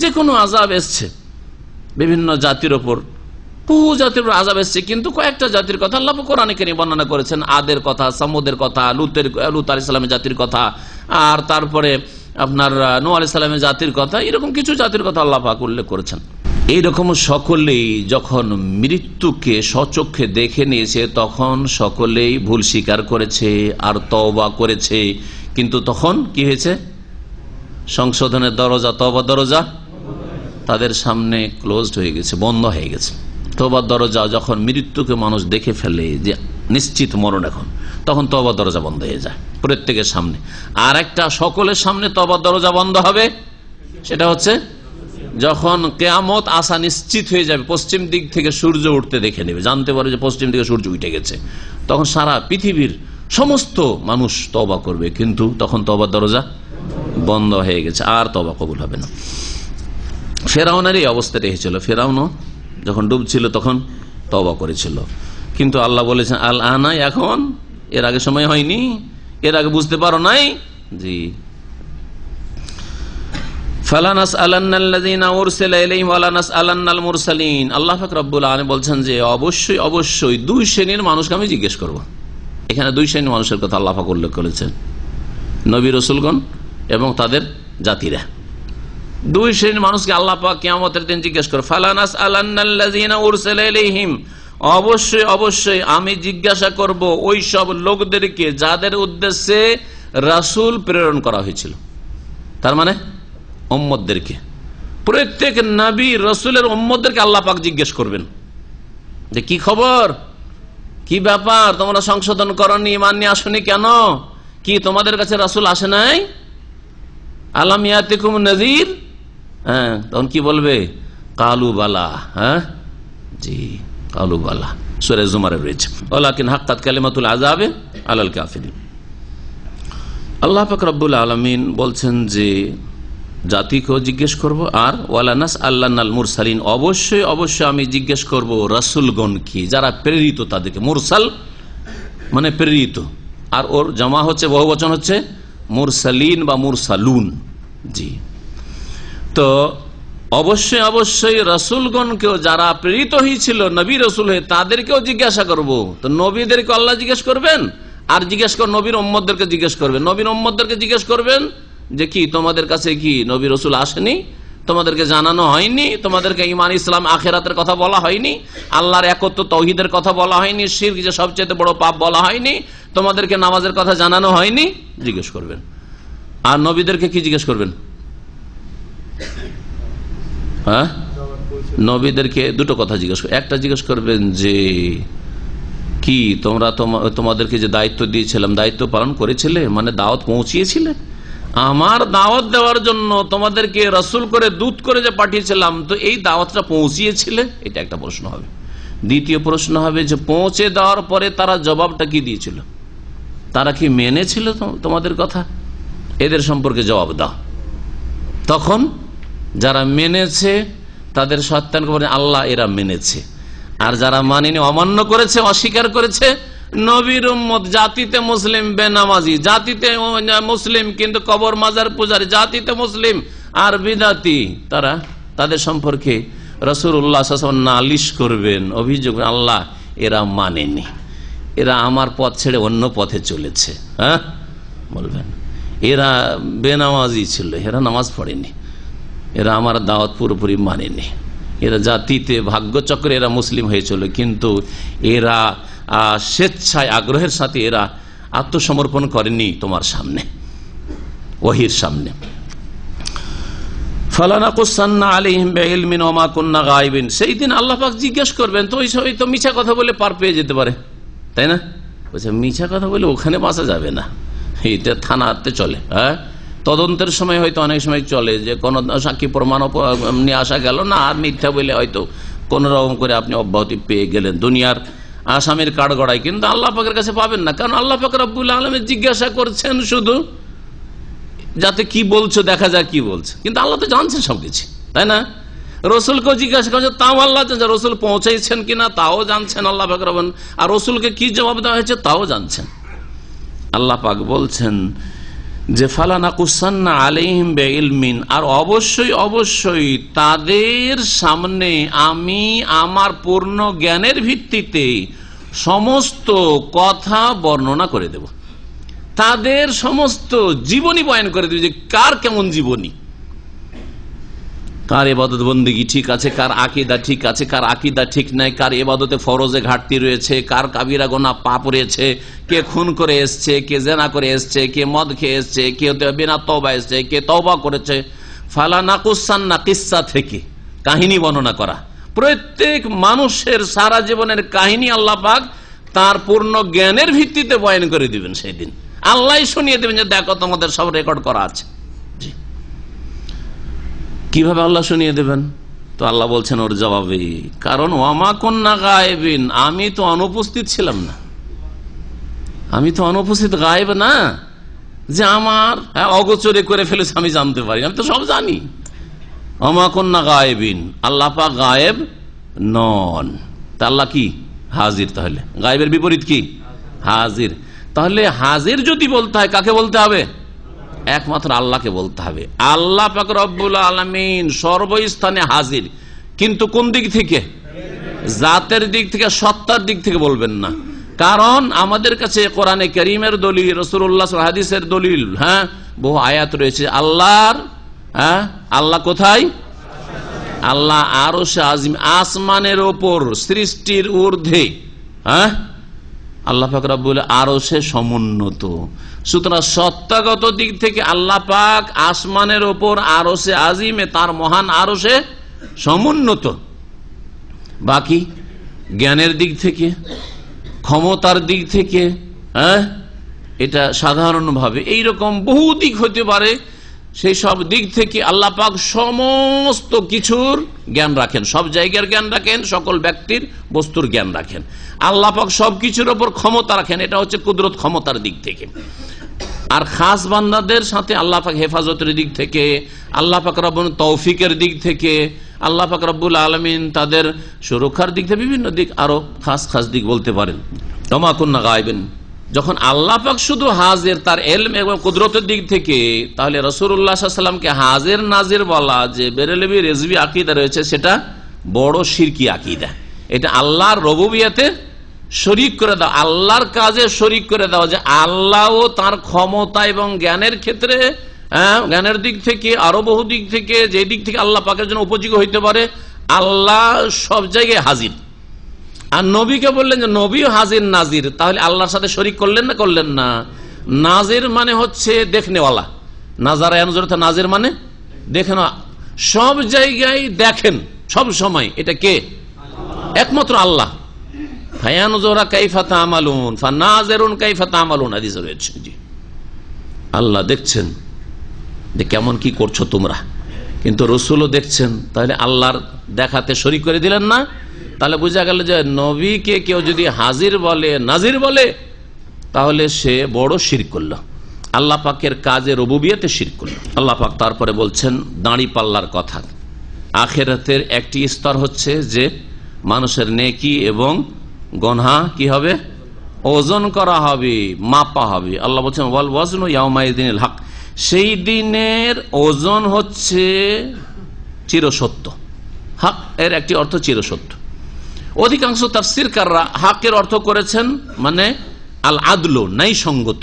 যে কোনো আযাব এসছে বিভিন্ন জাতির ওপর, বহু জাতির উপর আযাব এসছে। কিন্তু কয়েকটা জাতির কথা আল্লাহ কোরআনে কারীমে বর্ণনা করেছেন, আদের কথা, সামুদের কথা, লুত আলাইহিস সালামের জাতির কথা, আর তারপরে আপনার নূহ আলাইহিস সালামের জাতির কথা, এরকম কিছু জাতির কথা আল্লাহ পাক উল্লেখ করেছেন। এইরকম সকলেই যখন মৃত্যুকে স্বচক্ষে দেখে নিয়েছে তখন সকলেই ভুল স্বীকার করেছে আর তওবা করেছে। কিন্তু তখন কি হয়েছে? সংশোধনের দরজা, তওবার দরজা তাদের সামনে ক্লোজড হয়ে গেছে, বন্ধ হয়ে গেছে। তওবার দরজা যখন মৃত্যুকে মানুষ দেখে ফেলে যে নিশ্চিত মরণ এখন, তখন তওবার দরজা বন্ধ হয়ে যায় প্রত্যেকের সামনে। আর একটা সকলের সামনে তওবার দরজা বন্ধ হবে, সেটা হচ্ছে যখন কিয়ামত আসা নিশ্চিত হয়ে যাবে, পশ্চিম দিক থেকে সূর্য উঠতে দেখে নেবে, জানতে পারে যে পশ্চিম দিকে সূর্য উঠে গেছে, তখন সারা পৃথিবীর সমস্ত মানুষ তওবা করবে। কিন্তু তখন তওবার দরজা বন্ধ হয়ে গেছে, আর তওবা কবুল হবে না। ফেরাউনের এই অবস্থাটা হয়েছিল। ফেরাউনও যখন ডুবছিল তখন তওবা করেছিল, কিন্তু আল্লাহ বলেছেন আল আনা, এখন, এর আগে সময় হয়নি, এর আগে বুঝতে পারো নাই। জি, আল্লাহ পাক রব্বুল আলামিন বলছেন যে অবশ্যই অবশ্যই দুই শ্রেণীর মানুষকে আমি জিজ্ঞেস করব। এখানে দুই শ্রেণীর মানুষের কথা আল্লাহ পাক উল্লেখ করেছেন, নবী রাসূলগণ এবং তাদের জাতিরা। দুই শ্রেণীর মানুষকে আল্লাহ পাক কিয়ামতের দিন জিজ্ঞেস করবে। ফালানাসআলান্নাল্লাযীনা উরসিলা ইলাইহিম, অবশ্যই অবশ্যই আমি জিজ্ঞাসা করব ওই সব লোকদেরকে যাদের উদ্দেশ্যে রাসূল প্রেরণ করা হয়েছিল। তার মানে উম্মতদেরকে, প্রত্যেক নবী রাসূলের উম্মতদেরকে আল্লাহ পাক জিজ্ঞেস করবেন যে কি খবর, কি ব্যাপার, তোমরা সংশোধন করনি, ঈমান নিয়ে আসনি কেন? কি তোমাদের কাছে রাসূল আসে নাই? আলাম ইয়াতিকুম নাযীর? হ্যাঁ, তখন কি বলবে? কালু বালা। হ্যাঁ জি, কালু বালা, সূরা জুমারে রয়েছে, ওয়ালাকিন হাক্কাত কালিমাতুল আযাবে আলাল কাফিরিন। আল্লাহ পাক রব্বুল আলামিন বলছেন যে জাতিকেও জিজ্ঞেস করব, আর ওয়ালানাস আল্লাহনাল মুরসালিন, অবশ্যই অবশ্যই আমি জিজ্ঞেস করব রাসূলগণ কি, যারা প্রেরিত তাদেরকে। মুরসাল মানে প্রেরিত, আর ওর জমা হচ্ছে, বহুবচন হচ্ছে মুরসালিন বা মুরসালুন। জি, তো অবশ্যই অবশ্যই রাসূলগণকেও, যারা প্রেরিত হয়েছিল নবী রাসূল হয়ে, তাদেরকেও জিজ্ঞাসা করব। তো নবীদেরকে আল্লাহ জিজ্ঞেস করবেন, আর জিজ্ঞেস কর নবীর উম্মতদেরকে জিজ্ঞেস করবেন। নবীর উম্মতদেরকে জিজ্ঞেস করবেন যে কি তোমাদের কাছে কি নবী রাসূল আসেনি, তোমাদেরকে জানানো হয়নি, তোমাদেরকে ঈমান ইসলাম আখিরাতের কথা বলা হয়নি, আল্লাহর একত্ব তাওহীদের কথা বলা হয়নি, শিরক যে সবচেয়ে বড় পাপ বলা হয়নি, তোমাদেরকে নামাজের কথা জানানো হয়নি, জিজ্ঞেস করবেন। আর নবীদেরকে কি জিজ্ঞেস করবেন? হ্যাঁ, নবীদেরকে দুটো কথা জিজ্ঞেস করবেন। একটা জিজ্ঞেস করবেন যে কি তোমরা তোমাদেরকে যে দায়িত্ব দিয়েছিলাম, দায়িত্ব পালন করেছিলে, মানে দাওয়াত পৌঁছিয়েছিলে, আমার দাওয়াত দেওয়ার জন্য তোমাদেরকে রাসূল করে দূত করে যে পাঠিয়েছিলাম, তো এই দাওয়াতটা পৌঁছিয়েছিলে? এটা একটা প্রশ্ন হবে। দ্বিতীয় প্রশ্ন হবে যে পৌঁছে দেওয়ার পরে তারা জবাবটা কি দিয়েছিল, তারা কি মেনেছিল তোমাদের কথা, এদের সম্পর্কে জবাব দাও। তখন যারা মেনেছে তাদের সত্যায়ন করে আল্লাহ এরা মেনেছে, আর যারা মানেনি, অমান্য করেছে, অস্বীকার করেছে, নবীর উম্মত, জাতিতে মুসলিম বেনামাজি, জাতিতে মুসলিম কিন্তু কবর মাজার পূজারী, জাতিতে মুসলিম আর বিদাতি, তারা তাদের সম্পর্কে রাসূলুল্লাহ সাল্লাল্লাহু আলাইহি ওয়াসাল্লাম নালিশ করবেন, অভিযোগ, আল্লাহ এরা মানেনি, এরা আমার পথ ছেড়ে অন্য পথে চলেছে। হ্যাঁ বলবেন এরা বেনামাজি ছিল, এরা নামাজ পড়েনি, এরা আমার দাওয়াত পুরোপুরি মানেনি, এরা জাতিতে ভাগ্যচক্রে এরা মুসলিম হয়েছিল, কিন্তু এরা স্বেচ্ছায় আগ্রহের সাথে এরা আত্মসমর্পণ করেনি তোমার সামনে, ওহির সামনে। সেই দিন আল্লাহ পাক জিজ্ঞেস করবেন, তো ওই তো মিছা কথা বলে পার পেয়ে যেতে পারে, তাই না? বলছে মিছা কথা বলে ওখানে বাঁচা যাবে না, এটা থানাতে চলে। হ্যাঁ, তদন্তের সময় হয়তো অনেক সময় চলে যে কোনো সাক্ষী প্রমাণ নিয়ে আসা গেল না, আর মিথ্যা বলে হয়তো কোন রকম করে আপনি অব্যাহতি পেয়ে গেলেন দুনিয়ার আসামির কাঠ গড়ায়, কিন্তু আল্লাহ পাকের কাছে পাবেন না। কারণ আল্লাহ পাক রব্বুল আলামিন জিজ্ঞাসা করছেন শুধু যাতে কি বলছো দেখা যায় কি বলছে, কিন্তু আল্লাহ তো জানছেন সবকিছু, তাই না? রসুলকেও জিজ্ঞাসা করছে, তাও আল্লাহ রসুল পৌঁছাইছেন কিনা তাও জানছেন আল্লাহ পাক রব্বুল, আর রসুলকে কি জবাব দেওয়া হয়েছে তাও জানছেন। আল্লাহ পাক বলছেন যে ফালানাকুসান্না আলাইহিম বিইলমিন, আর অবশ্যই অবশ্যই তাদের সামনে আমি আমার পূর্ণ জ্ঞানের ভিত্তিতে সমস্ত কথা বর্ণনা করে দেব, তাদের সমস্ত জীবনী বয়ান করে দেবে, যে কার কেমন জীবনী, কার ইবাদত বন্দেগী ঠিক আছে, কার আকীদা ঠিক আছে, কার আকীদা ঠিক নাই, কার ইবাদতে ফরজে ঘাটতি রয়েছে, কার কাবিরা গুনাহ পাপ রয়েছে, কে খুন করে এসছে, কে জেনা করে এসছে, কে মদ খেয়ে এসছে, কে বিনা তওবা এসছে, কে তওবা করেছে। ফালানাকুসান্না কিসসা থেকে কাহিনী বর্ণনা করা, প্রত্যেক মানুষের সারা জীবনের কাহিনী আল্লাহ পাক তার পূর্ণ জ্ঞানের ভিত্তিতে বয়ান করে দিবেন। সেই দিন আল্লাহ শুনিয়ে দেবেন যে দেখো তোমাদের সব রেকর্ড করা আছে। কিভাবে আল্লাহ শুনিয়ে দেবেন? তো আল্লাহ বলছেন ওর জবাবে, কারণ ওয়ামা কুন্না গায়েবিন, আমি তো অনুপস্থিত ছিলাম না, আমি তো অনুপস্থিত গায়েব না যে আমার অগোচরে করে ফেলেছে আমি জানতে পারি, আমি তো সব জানি। ওয়ামা কুন্না গায়েবিন, আল্লাহ পাক গায়েব নন, তা আল্লাহ কি হাজির। তাহলে গায়েবের বিপরীত কি? হাজির। তাহলে হাজির যদি বলতে হয় কাকে বলতে হবে? একমাত্র আল্লাহকে বলতে হবে। আল্লাহ পাক রব্বুল আলামিন সর্বস্থানে হাজির, কিন্তু কোন দিক থেকে? জাতের দিক থেকে, সত্তার দিক থেকে বলবেন না। কারণ আমাদের কাছে কোরআনে কারীমের দলিল, রাসূলুল্লাহ হাদিসের দলিল, হ্যাঁ বহু আয়াত রয়েছে আল্লাহর। হ্যাঁ, আল্লাহ কোথায়? আল্লাহ আরশে আজিম, আসমানের ওপর, সৃষ্টির ঊর্ধ্বে। হ্যাঁ, আল্লাহ পাক রব্বুল আরশে সমুন্নত। সুতরাং সত্তাগত দিক থেকে আল্লাহ পাক আসমানের ওপর আরশে আজিমে, তার মহান আরশে সমুন্নত। বাকি জ্ঞানের দিক থেকে, ক্ষমতার দিক থেকে, হ্যাঁ এটা সাধারণভাবে এইরকম বহু দিক হতে পারে, সেই সব দিক থেকে আল্লাহ পাক সমস্ত কিছুর জ্ঞান রাখেন, সব জায়গার জ্ঞান রাখেন, সকল ব্যক্তির বস্তুর জ্ঞান রাখেন। আল্লাহ পাক সবকিছুর উপর ক্ষমতা রাখেন, এটা হচ্ছে কুদরত ক্ষমতার দিক থেকে। আর খাস বান্দাদের সাথে আল্লাহ পাক হেফাজতের দিক থেকে, আল্লাহ পাক রব্বুল তৌফিকের দিক থেকে, আল্লাহ পাক রব্বুল আলামিন তাদের সুরক্ষার দিক থেকে, বিভিন্ন দিক, আরো খাস খাস দিক বলতে পারেন। ওমা কুন্না গায়বিন, যখন আল্লাহ পাক শুধু হাজির তার ইলম এবং কুদরতের দিক থেকে, তাহলে রাসূলুল্লাহ সাল্লাল্লাহু আলাইহি ওয়াসাল্লামকে হাজির নাজির বলা যে বেরেলভি রেজভি আকীদা রয়েছে, সেটা বড় শিরকি আকীদা। এটা আল্লাহর রুবুবিয়তে শরীক করে দাও, আল্লাহর কাজে শরীক করে দাও, যে আল্লাহও তার ক্ষমতা এবং জ্ঞানের ক্ষেত্রে, জ্ঞানের দিক থেকে, আরো বহু দিক থেকে, যে দিক থেকে আল্লাহ পাকের জন্য উপযোগী হইতে পারে, আল্লাহ সব জায়গায় হাজির। আর নবীকে বললেন যে নবীও হাজির নাজির, তাহলে আল্লাহর সাথে শরীক করলেন না? করলেন না। নাজির মানে হচ্ছে দেখনেওয়ালা, নাজারা ইয়ানজুর, নাজির মানে দেখেন, সব জায়গায় দেখেন সব সময়। এটা কে? একমাত্র আল্লাহ। ফায়ানজুরা কাইফা তা'মালুন ফানাজিরুন কাইফা তা'মালুন, হাদিসে রয়েছে। জি, আল্লাহ দেখছেন যে কেমন কি করছো তোমরা, কিন্তু রাসূলও দেখছেন। তাহলে আল্লাহর দেখাতে শরীক করে দিলেন না। তাহলে বোঝা গেল যে নবীকে কেউ যদি হাজির বলে, নাজির বলে, তাহলে সে বড় শিরক করল, আল্লাহ পাকের কাজে রুবুবিয়তে শিরক করল। আল্লাহ পাক তারপরে বলছেন দাঁড়ি পাল্লার কথা। আখিরাতের একটি স্তর হচ্ছে যে মানুষের নেকি এবং গুনাহ কি হবে? ওজন করা হবে, মাপা হবে। আল্লাহ বলছেন ওয়াল ওয়াজনু ইয়াউমাইযিনিল হক, সেই দিনের ওজন হচ্ছে চিরসত্য। হক এর একটি অর্থ চিরসত্য। অধিকাংশ তাফসীরকাররা হকের অর্থ করেছেন মানে আল আদলু, ন্যায় সঙ্গত,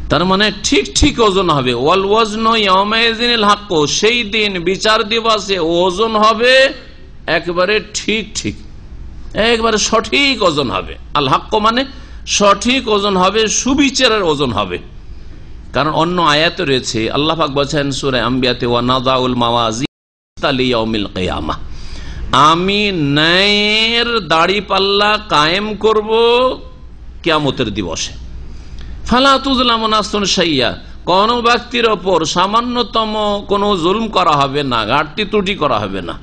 তার মানে ঠিক ঠিক ওজন হবে। ওয়াল ওয়াজনু ইয়াউমাইযিনিল হক, সেই দিন বিচার দিবসে ওজন হবে একবারে ঠিক ঠিক, একবারে সঠিক ওজন হবে। আল হক মানে সঠিক ওজন হবে, সুবিচারের ওজন হবে। কারণ অন্য আয়াতে রয়েছে, আল্লাহ পাক বলেছেন সূরা আম্বিয়াতে, ওয়া নাযাউল মাওয়াজিন লিয়াউমিল কিয়ামাহ, আমি ন্যায়ের দাড়ি পাল্লা কায়েম করব কিয়ামতের দিবসে। ফালা তুযলামু নাফসুন শাইয়্যা, কোন ব্যক্তির ওপর সামান্যতম কোনো জুলম করা হবে না, ঘাটতি ত্রুটি করা হবে না।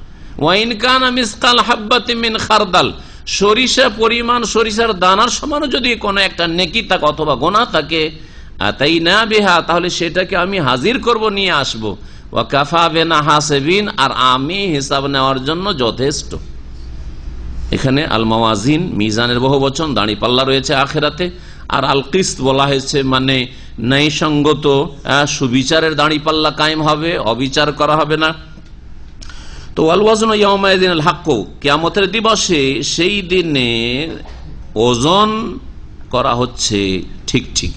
ওয়া ইন কানা মিসকাল হাববাতিন মিন খারদাল, সরিষা পরিমাণ, সরিষার দানার সমান যদি কোনো একটা নেকি থাকে অথবা গুনাহ থাকে, আতাইনা বিহা, তাহলে সেটাকে আমি হাজির করব, নিয়ে আসব। ওয়া কাফা বিনা হাসিবিন, আর আমি হিসাব নেওয়ার জন্য যথেষ্ট। এখানে আল মাওয়াজিন মিজানের বহুবচন, দাঁড়ি পাল্লা রয়েছে আখিরাতে। আর আল কিসত বলা হয়েছে মানে ন্যায়সঙ্গত সুবিচারের দাঁড়ি পাল্লা কায়েম হবে, অবিচার করা হবে না। তো ওয়াল ওয়াজনু ইয়াউমাইযিনিল হক, কিয়ামতের দিবসে সেই দিনে ওজন করা হচ্ছে ঠিক ঠিক,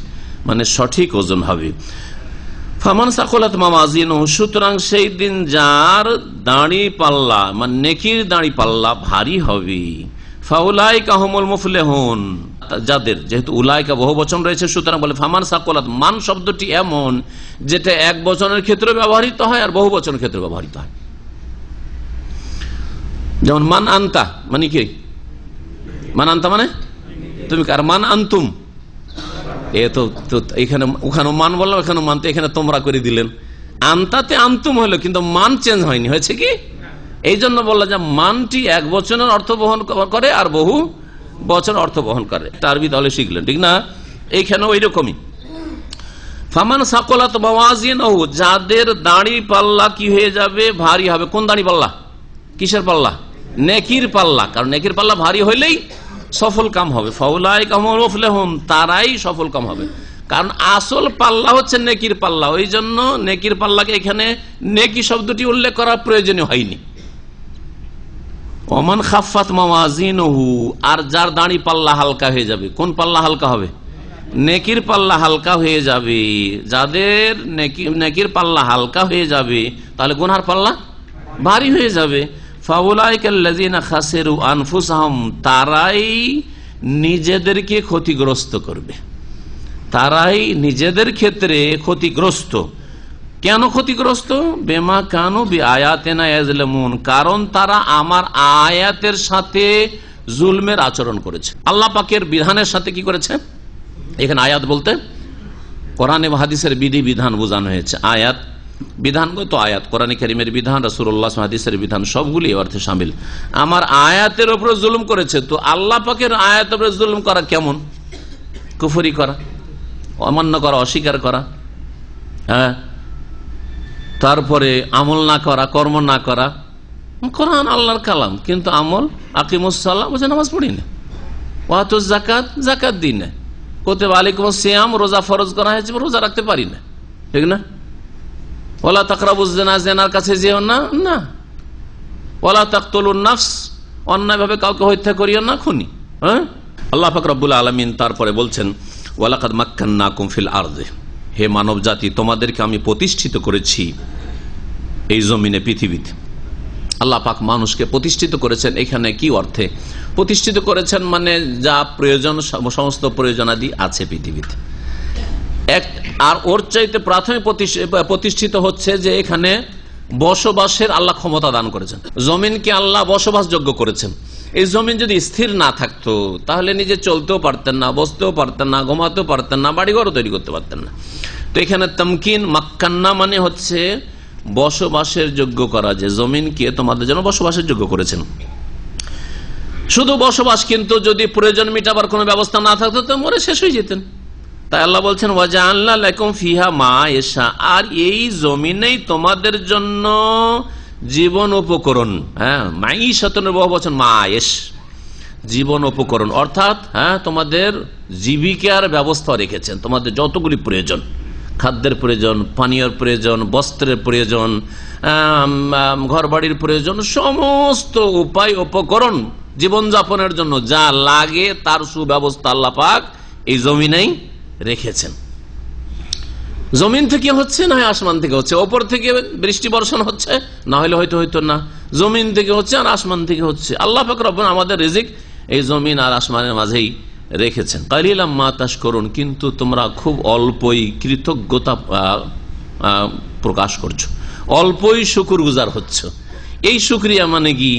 মানে সঠিক ওজন হবে। ফামান সাকুলাত মাওয়াজিনুহু, সুতরাং সেই দিন যার দাঁড়ি পাল্লা মানে নেকির দাঁড়ি পাল্লা ভারী হবে, ফাউলাইকা হুমুল মুফলিহুন, যাদের, যেহেতু উলাইকা বহু বচন রয়েছে সুতরাং বলে ফামান সাকুলাত, মান শব্দটি এমন যেটা এক বচনের ক্ষেত্রে ব্যবহৃত হয় আর বহু বচনের ক্ষেত্রে ব্যবহৃত হয়। যেমন মান আনতা মানে কি, মান আনতা মানে তুমি, আর মান আনতুম, এ তো এখানে ওখানে মান বললাম, এখানে মানতে, এখানে তোমরা করে দিলেন। আনতাতে আনতুম হলো, কিন্তু মান চেঞ্জ হয়নি, হয়েছে কি? এই জন্য বললাম যে মানটি এক বচনের অর্থ বহন করে আর বহু বচন অর্থ বহন করে। আরবি তাহলে শিখলেন, ঠিক না? এইখানে ওই রকমই। ফামান সাকুলাত মাওয়াজিনুহু, যাদের দাড়ি পাল্লা কি হয়ে যাবে, ভারী হবে। কোন দাড়ি পাল্লা? কিসের পাল্লা? নেকির পাল্লা। কারণ নেকির পাল্লা ভারী হইলেই সফল কাম হবে। ফাউলাইকা হুমুল মুফলিহুন, তারাই সফল কাম হবে। কারণ আসল পাল্লা হচ্ছে নেকির পাল্লা, ওই জন্য নেকির পাল্লাকে এখানে নেকি শব্দটি উল্লেখ করা প্রয়োজনীয় হয়নি। ওমান খাফাত মাওয়াজিনুহু, আর যার দাড়ি পাল্লা হালকা হয়ে যাবে। কোন পাল্লা হালকা হবে? নেকির পাল্লা হালকা হয়ে যাবে। যাদের নেকির পাল্লা হালকা হয়ে যাবে, তাহলে গুনহার পাল্লা ভারী হয়ে যাবে। ফাউলাইকাল্লাযিনা খাসিরু আনফুসাহুম, তারাই নিজেদেরকে ক্ষতিগ্রস্ত করবে, তারাই নিজেদের ক্ষেত্রে ক্ষতিগ্রস্ত। কেন ক্ষতিগ্রস্ত? বেমা কানু বিআয়াতিনা ইয়াজলামুন, কারণ তারা আমার আয়াতের সাথে জুলমের আচরণ করেছে। আল্লাহ পাকের বিধানের সাথে কি করেছে? এখানে আয়াত বলতে কোরআন এবং হাদিসের বিধি বিধান বোঝানো হয়েছে। আয়াত বিধানগত আয়াত, কোরআনে কারীমের বিধান, রাসূলুল্লাহ হাদিসের বিধান, সবগুলি এই অর্থে শামিল। আমার আয়াতের উপরে জুলুম করেছে, তো আল্লাহ পাকের আয়াতের উপরে জুলুম করা কেমন? কুফরি করা, অমান্য করা, অস্বীকার করা, হ্যাঁ, তারপরে আমল না করা, কর্ম না করা। কোরআন আল্লাহর কালাম, কিন্তু আমল, আকিমুস সালাহ বলছে নামাজ পড়ি না, ওয়াতুজ যাকাত, যাকাত দিই না, কুতিবা আলাইকুমুস সিয়াম, রোজা ফরজ করা হয়েছে, রোজা রাখতে পারি না, ঠিক না? ওয়ালা তাকরাবুজ জিনা, জিনার কাছে যেও না, না। ওয়ালা তাকতুলুন নাফস, অন্যায়ভাবে কাউকে হত্যা করিও না, খুনি। হ্যাঁ, আল্লাহ পাক রব্বুল আলামিন তারপরে বলছেন ওয়ালাকাদ মাক্কান্নাকুম ফিল আরদি, হে মানব জাতি, তোমাদেরকে আমি প্রতিষ্ঠিত করেছি এই জমিনে, পৃথিবীতে। আল্লাহ পাক মানুষকে প্রতিষ্ঠিত করেছেন। এখানে কি অর্থে প্রতিষ্ঠিত করেছেন? মানে যা প্রয়োজন, সমস্ত প্রয়োজনাদি আছে পৃথিবীতে। আর ওর চাইতে প্রাথমিক প্রতিষ্ঠিত হচ্ছে যে এখানে বসবাসের আল্লাহ ক্ষমতা দান করেছেন। জমিনকে আল্লাহ বসবাসযোগ্য করেছেন। এই জমিন যদি স্থির না থাকতো, তাহলে নিজে চলতেও পারতেন না, বসতেও পারতেন না, ঘুমাতেও পারতেন না, বাড়িঘরও তৈরি করতে পারতেন না। তো এখানে তামকিন, মাক্কান্না মানে হচ্ছে বসবাসের যোগ্য করা, যে জমিনকে তোমাদের জন্য বসবাসের যোগ্য করেছেন। শুধু বসবাস, কিন্তু যদি প্রয়োজন মিটাবার কোনো ব্যবস্থা না থাকতো তো মরে শেষ হয়ে যেতেন। তাই আল্লাহ বলছেন ওয়াজআলনা লাকুম ফিহা মাঈশা, আর এই জমিনেই তোমাদের জন্য জীবন উপকরণ, হ্যাঁ, মাঈশাতুন বহুবচন মাঈশ, জীবন উপকরণ, অর্থাৎ হ্যাঁ তোমাদের জীবিকার ব্যবস্থা রেখেছেন, তোমাদের যতগুলি প্রয়োজন খাদ্যের প্রয়োজন, পানীয়ের প্রয়োজন, বস্ত্রের প্রয়োজন, ঘর বাড়ির প্রয়োজন, সমস্ত উপায় উপকরণ জীবনযাপনের জন্য যা লাগে তার সুব্যবস্থা আল্লাহ পাক এই জমিনেই রেখেছেন। জমিন থেকে হচ্ছে না হয় আসমান থেকে হচ্ছে, ওপর থেকে বৃষ্টি বর্ষণ হচ্ছে, না হলে হয়তো না, জমিন থেকে হচ্ছে আর আসমান থেকে হচ্ছে। আল্লাহ পাক রব্বুল আমাদের রিজিক এই জমিন আর আসমানের মাঝেই রেখেছেন। কালিলাম মা তাশকুরুন, কিন্তু তোমরা খুব অল্পই কৃতজ্ঞতা প্রকাশ করছো, অল্পই শুকরগুজার হচ্ছ। এই শুকরিয়া মানে কি?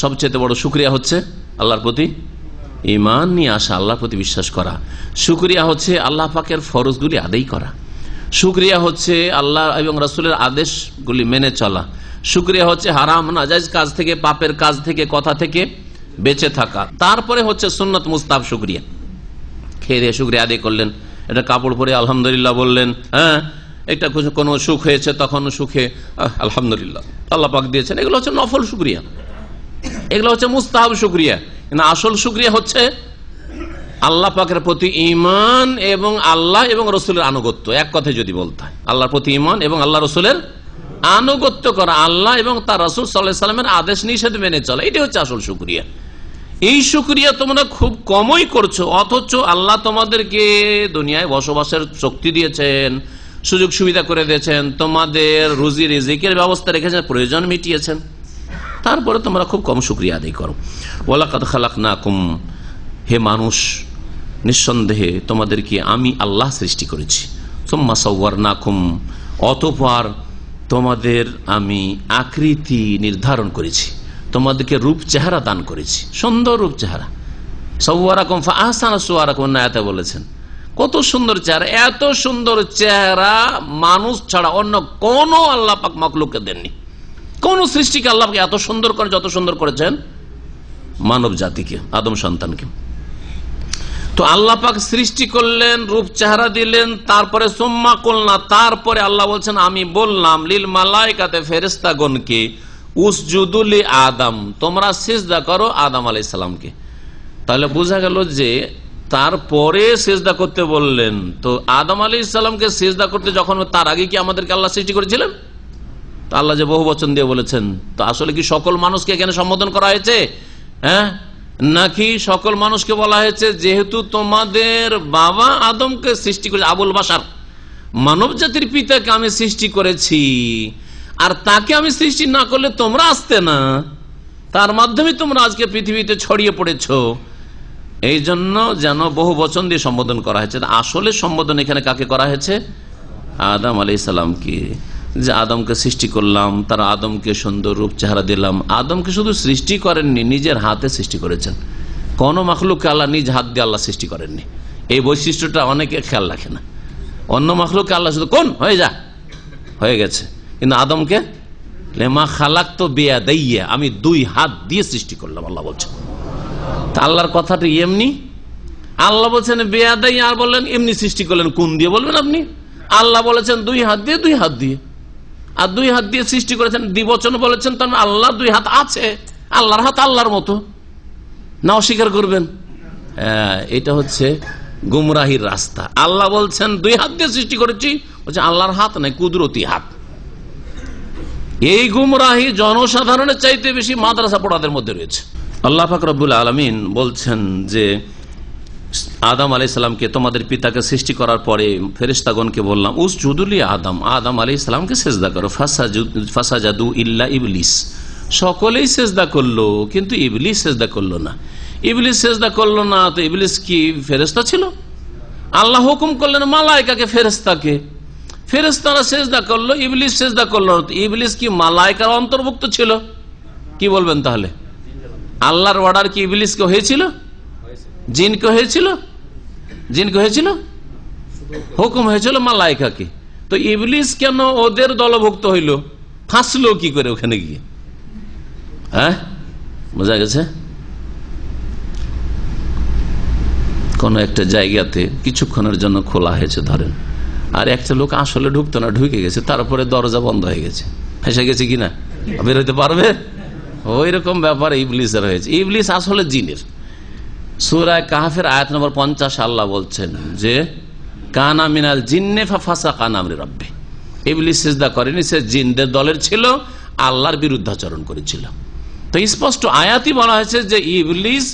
সবচেয়ে বড় শুকরিয়া হচ্ছে আল্লাহর প্রতি ঈমান নিয়ে আসা, আল্লাহর প্রতি বিশ্বাস করা। শুকরিয়া হচ্ছে আল্লাহ পাকের ফরজগুলি আদায় করা। শুকরিয়া হচ্ছে আল্লাহ এবং রাসূলের আদেশগুলি মেনে চলা। শুকরিয়া হচ্ছে হারাম নাজায়েজ কাজ থেকে, পাপের কাজ থেকে, কথা থেকে বেঁচে থাকা। তারপরে হচ্ছে সুন্নত মুস্তাহাব শুকরিয়া। খেয়ে দিয়ে শুকরিয়া আদায় করলেন, এটা কাপড় পরে আলহামদুলিল্লাহ বললেন, হ্যাঁ, এটা কোনো সুখ হয়েছে তখন সুখে আলহামদুলিল্লাহ আল্লাহ পাক দিয়েছেন, এগুলো হচ্ছে নফল শুকরিয়া, এগুলো হচ্ছে মুস্তাহাব শুকরিয়া। কিন্তু আসল শুকরিয়া হচ্ছে আল্লাহ পাকের প্রতি ঈমান এবং আল্লাহ এবং রসুলের আনুগত্য। এক কথায় যদি বলতে হয়, আল্লাহর প্রতি ঈমান এবং আল্লাহ রসুলের আনুগত্য করা, আল্লাহ এবং তার রাসূল সাল্লাল্লাহু আলাইহি সাল্লামের আদেশ নিষেধ মেনে চলা, এটাই হচ্ছে আসল শুকরিয়া। এই শুকরিয়া তোমরা খুব কমই করছো, অথচ আল্লাহ তোমাদেরকে দুনিয়ায় বসবাসের শক্তি দিয়েছেন, সুযোগ সুবিধা করে দিয়েছেন, তোমাদের রুজি রিজিকের ব্যবস্থা রেখেছেন, প্রয়োজন মিটিয়েছেন, তারপরে তোমরা খুব কম শুকরিয়া আদায় করো। ওয়ালাকাদ খালাকনাকুম, হে মানুষ, নিঃসন্দেহে তোমাদেরকে আমি আল্লাহ সৃষ্টি করেছি। সুম্মা সাওয়ারনাকুম, অতঃপর তোমাদের আমি আকৃতি নির্ধারণ করেছি, তোমাদেরকে রূপ চেহারা দান করেছি, সুন্দর রূপ চেহারা। সাওয়ারাকুম ফাআহসানা সুওয়ারাকুম, আয়াতে বলেছেন কত সুন্দর চেহারা। এত সুন্দর চেহারা মানুষ ছাড়া অন্য কোন আল্লাহ পাক মাখলুককে দেননি। কোন সৃষ্টিকে আল্লাহকে এত সুন্দর করে যত সুন্দর করেছেন মানব জাতিকে, আদম সন্তানকে। তো আল্লাহ পাক সৃষ্টি করলেন, রূপ চেহারা দিলেন, তারপরে সুম্মা কুলনা, তারপরে আল্লাহ বলছেন আমি বললাম, লিল মালাইকাতে, ফেরেশতাগণকে, উসজুদু লি আদম, তোমরা সিজদা করো আদম আলাইহিস সালামকে। তাহলে বোঝা গেল যে তারপরে সিজদা করতে বললেন। তো আদম আলাইহিস সালামকে সিজদা করতে যখন, তার আগে কি আমাদেরকে আল্লাহ সৃষ্টি করেছিলেন? তো আল্লাহ যে বহু বচন দিয়ে বলেছেন, তো আসলে কি সকল মানুষকে এখানে সম্বোধন করা হয়েছে? হ্যাঁ, নাকি সকল মানুষকে বলা হয়েছে যেহেতু তোমাদের বাবা আদমকে সৃষ্টি করেছে, আবুল বাশার, মানব জাতির পিতাকে আমি সৃষ্টি করেছি, আর তাকে আমি সৃষ্টি না করলে তোমরা আসতে না, তার মাধ্যমে তোমরা আজকে পৃথিবীতে ছড়িয়ে পড়েছ, এই জন্য যেন বহু বচন দিয়ে সম্বোধন করা হয়েছে। আসলে সম্বোধন এখানে কাকে করা হয়েছে? আদম আলাইহিস সালামকে। যে আদমকে সৃষ্টি করলাম, তারা আদমকে সুন্দর রূপ চেহারা দিলাম। আদমকে শুধু সৃষ্টি করেননি, নিজের হাতে সৃষ্টি করেছেন। কোন মাখলুককে আল্লাহ নিজ হাত দিয়ে আল্লাহ সৃষ্টি করেননি। এই বৈশিষ্ট্যটা অনেকে খেয়াল রাখে না। অন্য মাখলুককে আল্লাহ শুধু কোন হয়ে যা, হয়ে গেছে, কিন্তু আদমকে লেমা খালাক তো বিয়াদাইয়া, আমি দুই হাত দিয়ে সৃষ্টি করলাম আল্লাহ বলছেন। তা আল্লাহর কথাটা এমনি, আল্লাহ বলছেন বেয়াদাইয়া, আর বললেন এমনি সৃষ্টি করলেন, কোন দিয়ে বলবেন আপনি? আল্লাহ বলেছেন দুই হাত দিয়ে, দুই হাত দিয়ে, আর দুই হাত দিয়ে সৃষ্টি করেছেন, দ্বিবচন বলেছেন, তার আল্লাহ দুই হাত আছে, আল্লাহর হাত আল্লাহর মতো, না অস্বীকার করবেন? এটা হচ্ছে গুমরাহির রাস্তা। আল্লাহ বলছেন দুই হাত দিয়ে সৃষ্টি করেছি, বলছে আল্লাহর হাত নাই, কুদরতি হাত। এই গুমরাহি জনসাধারণের চাইতে বেশি মাদ্রাসা পড়াদের মধ্যে রয়েছে। আল্লাহ পাক রব্বুল আলামিন বলছেন যে আদম আলাইহিস সালামকে, তোমাদের পিতাকে সৃষ্টি করার পরে ফেরেশতাগণকে বললাম উসজুদু লি আদম, আদম আলাইহিস সালামকে সিজদা করো। ফাসাজাদু ইল্লা ইবলিস, সকলেই সিজদা করলো, কিন্তু ইবলিস সিজদা করলো না। ইবলিস সিজদা করলো না, তো ইবলিস কি ফেরেশতা ছিল? আল্লাহ হুকুম করলেন মালায়েকাকে, ফেরেশতাকে, ফেরেশতারা সিজদা করলো, ইবলিস সিজদা করলো। ইবলিস কি মালায়েকার অন্তর্ভুক্ত ছিল? কি বলবেন তাহলে? আল্লাহর অর্ডার কি ইবলিসকে হয়েছিল? জিনকে হয়েছিল? জিনকে হয়েছিল? হুকুম হয়েছিল মালায়েকাকে। তো ইবলিস কেন ওদের দলভুক্ত হইল? ফাঁসলো কি করে ওখানে গিয়ে? হ্যাঁ, বোঝা গেছে? কোন একটা জায়গাতে কিছুক্ষণের জন্য খোলা হয়েছে ধরেন, আর একটা লোক আসলে ঢুকতো না, ঢুকে গেছে, তারপরে দরজা বন্ধ হয়ে গেছে, ফেসে গেছে কিনা, বের হইতে পারবে? ওই রকম ব্যাপার ইবলিসের হয়েছে। ইবলিস আসলে জিনের। সূরা কাহফের আয়াত নম্বর 50 আল্লাহ বলছেন যে কানা মিনাল জিন্নে ফাসাকা আন আমরি রাব্বি। ইবলিস সিজদা করেনি, সে জিনদের দলের ছিল, আল্লাহর বিরুদ্ধাচরণ করেছিল। তো স্পষ্ট আয়াতই বলা হয়েছে যে ইবলিস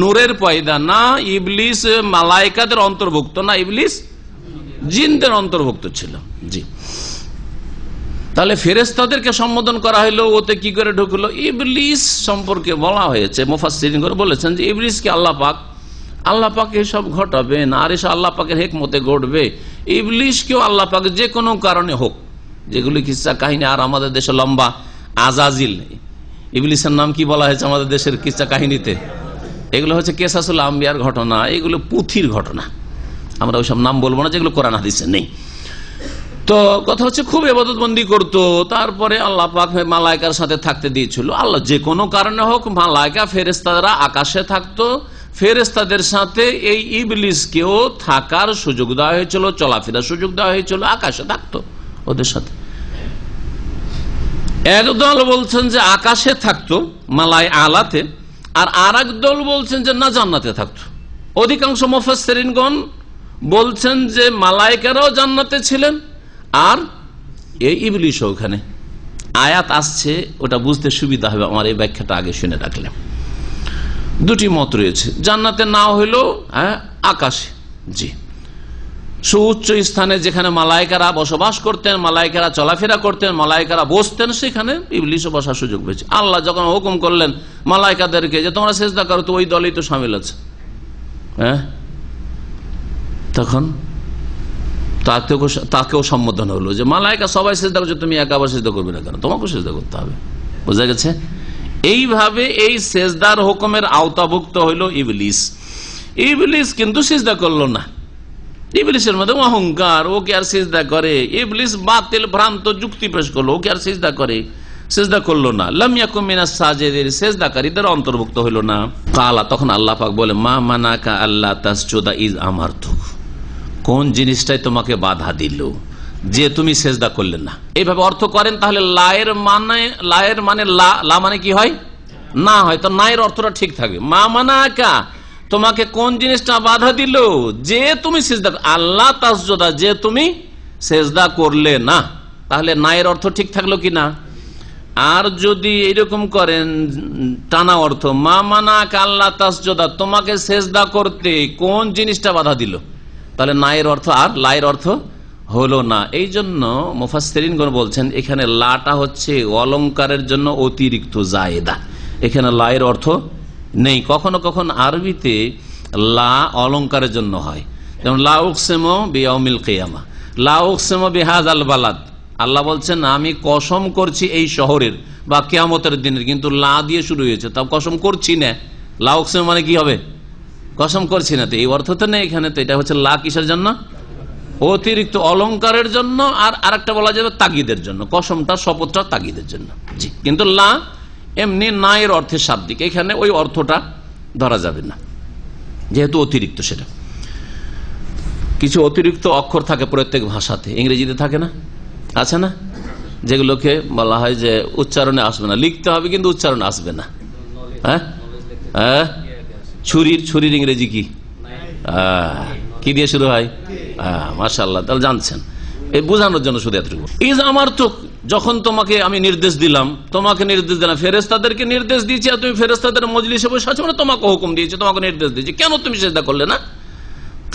নূরের পয়দা না, ইবলিস মালায়েকাদের অন্তর্ভুক্ত না, ইবলিস জিনদের অন্তর্ভুক্ত ছিল। জি, তাহলে ফেরেশতাদেরকে সম্বোধন করা হলো, ওতে কি করে ঢুকলো? ইবলিস সম্পর্কে বলা হয়েছে, মুফাসসিরিন করে বলেছেন যে ইবলিসকে আল্লাহ পাক এসব ঘটাবেন, আর এসব আল্লাহ পাকের হিকমতে ঘটবে। ইবলিসকেও আল্লাহ পাক যে কোনো কারণে হোক, যেগুলি কিসসা কাহিনী আর আমাদের দেশে লম্বা, আজাজিল, ইবলিসের নাম কি বলা হয়েছে আমাদের দেশের কিসসা কাহিনীতে? এগুলো হচ্ছে কেসাসুল আম্বিয়ার ঘটনা, এগুলো পুঁথির ঘটনা, আমরা ওইসব নাম বলবো না যেগুলো কোরআন হাদিসে নেই। তো কথা হচ্ছে খুব ইবাদতবন্দি করতো, তারপরে আল্লাহ পাক মালায়েকার সাথে থাকতে দিয়েছিল। আল্লাহ যে কোনো কারণে হোক, মালায়েকা ফেরেশতারা আকাশে থাকতো, ফেরেশতাদের সাথে এই ইবলিসকেও থাকার সুযোগ দেওয়া হয়েছিল, চলাফেরার সুযোগ দেওয়া হয়েছিল, আকাশে থাকতো ওদের সাথে। একদল বলছেন যে আকাশে থাকতো মালাই আলাতে, আর আরেক দল বলছেন যে না, জান্নাতে থাকতো। অধিকাংশ মুফাসসিরিনগণ বলছেন যে মালায়েকারাও জান্নাতে ছিলেন, আর এই ইবলিসও ওখানে। আয়াত আসছে, ওটা বুঝতে সুবিধা হবে, আমার এই ব্যাখ্যাটা আগে শুনে রাখলাম। দুটি মত রয়েছে, জান্নাতে না হইলেও আকাশে। জি, সুউচ্চ স্থানে যেখানে মালায়েকারা বসবাস করতেন, মালায়েকারা চলাফেরা করতেন, মালায়েকারা বসতেন, সেখানে ইবলিসও বসার সুযোগ পেয়েছে। আল্লাহ যখন হুকুম করলেন মালায়েকাদেরকে যে তোমরা সিজদা করো, তো ওই দলই তো শামিল আছে, তখন তাকেও সম্বোধন হলো যে মালায়েকা সবাই সিজদা করছে, তুমি একা আবার সিজদা করবে না কেন? তোমাকেও সিজদা করতে হবে। বোঝা গেছে? এইভাবে এই সিজদার হুকুমের আওতাভুক্ত হইল ইবলিস। ইবলিস কিন্তু সিজদা করলো না, ইবলিসের মধ্যে অহংকার, ও কি আর সিজদা করে? ইবলিস বাতিল ভ্রান্ত যুক্তি পেশ করলো, ও কি আর সিজদা করে? সিজদা করলো না। লাম ইয়াকুম মিনাস সাজিদিন, সিজদাকারীদের অন্তর্ভুক্ত হইল না। কালা, তখন আল্লাহ পাক বলে মা মানাকা আল্লাহ তাসজুদা ইজ আমারতুক, কোন জিনিসটাই তোমাকে বাধা দিল যে তুমি সিজদা করলে না? এইভাবে অর্থ করেন তাহলে লায়ের মানে লা মানে কি হয়? না হয়, তো নায়ের অর্থটা ঠিক থাকবে। মা মানাকা, তোমাকে কোন জিনিসটা বাধা দিল যে তুমি সিজদা, আল্লাহ তাসজুদা, যে তুমি সিজদা করলে না, তাহলে নায়ের অর্থ ঠিক থাকলো কি না? আর যদি এইরকম করেন টানা অর্থ, মা মানাকা আল্লাহ তাসজুদা, তোমাকে সিজদা করতে কোন জিনিসটা বাধা দিল, তাহলে নায়ের অর্থ আর লায়ের অর্থ হলো না। এই জন্য মুফাসসিরিনগণ বলছেন এখানে লাটা হচ্ছে অলংকারের জন্য অতিরিক্ত জায়েদা, এখানে লায়ের অর্থ নেই। কখনো কখনো আরবিতে লা অলংকারের জন্য হয়, যেমন লা উকসিমু বিয়াউমিল কিয়ামা, লা উকসিমু বিহাযাল বালাদ, আল্লাহ বলছেন আমি কসম করছি এই শহরের বা কিয়ামতের দিনের, কিন্তু লা দিয়ে শুরু হয়েছে, তাও কসম করছি না। লা উকসিমু মানে কি হবে? কসম করছি না, তো এই অর্থ তো নেই এখানে। তো এটা হচ্ছে লা কিসের জন্য? অতিরিক্ত অলংকারের জন্য। আর আরেকটা বলা যাবে তাগিদের জন্য, কসমটা শপথটা তাগিদের জন্য। জি, কিন্তু লা এমনি নায়ের অর্থের শাব্দিক, এখানে ওই অর্থটা ধরা যাবে না, যেহেতু অতিরিক্ত। সেটা কিছু অতিরিক্ত অক্ষর থাকে প্রত্যেক ভাষাতে, ইংরেজিতে থাকে না, আছে না, যেগুলোকে বলা হয় যে উচ্চারণে আসবে না, লিখতে হবে কিন্তু উচ্চারণে আসবে না। হ্যাঁ, ছুরির ইংরেজি কি দিয়ে শুরু হয়? মাশাআল্লাহ, তাহলে জানছেন। এই বোঝানোর জন্য শুধু এতটুকু। ইজ আমারতুক, যখন তোমাকে আমি নির্দেশ দিলাম, ফেরেশতাদেরকে নির্দেশ দিয়েছি, আর তুমি ফেরেশতাদের মজলিসে বসে আছো, মানে তোমাকে হুকুম দিয়েছে, তোমাকে নির্দেশ দিয়েছি, কেন তুমি সিজদা করলে না?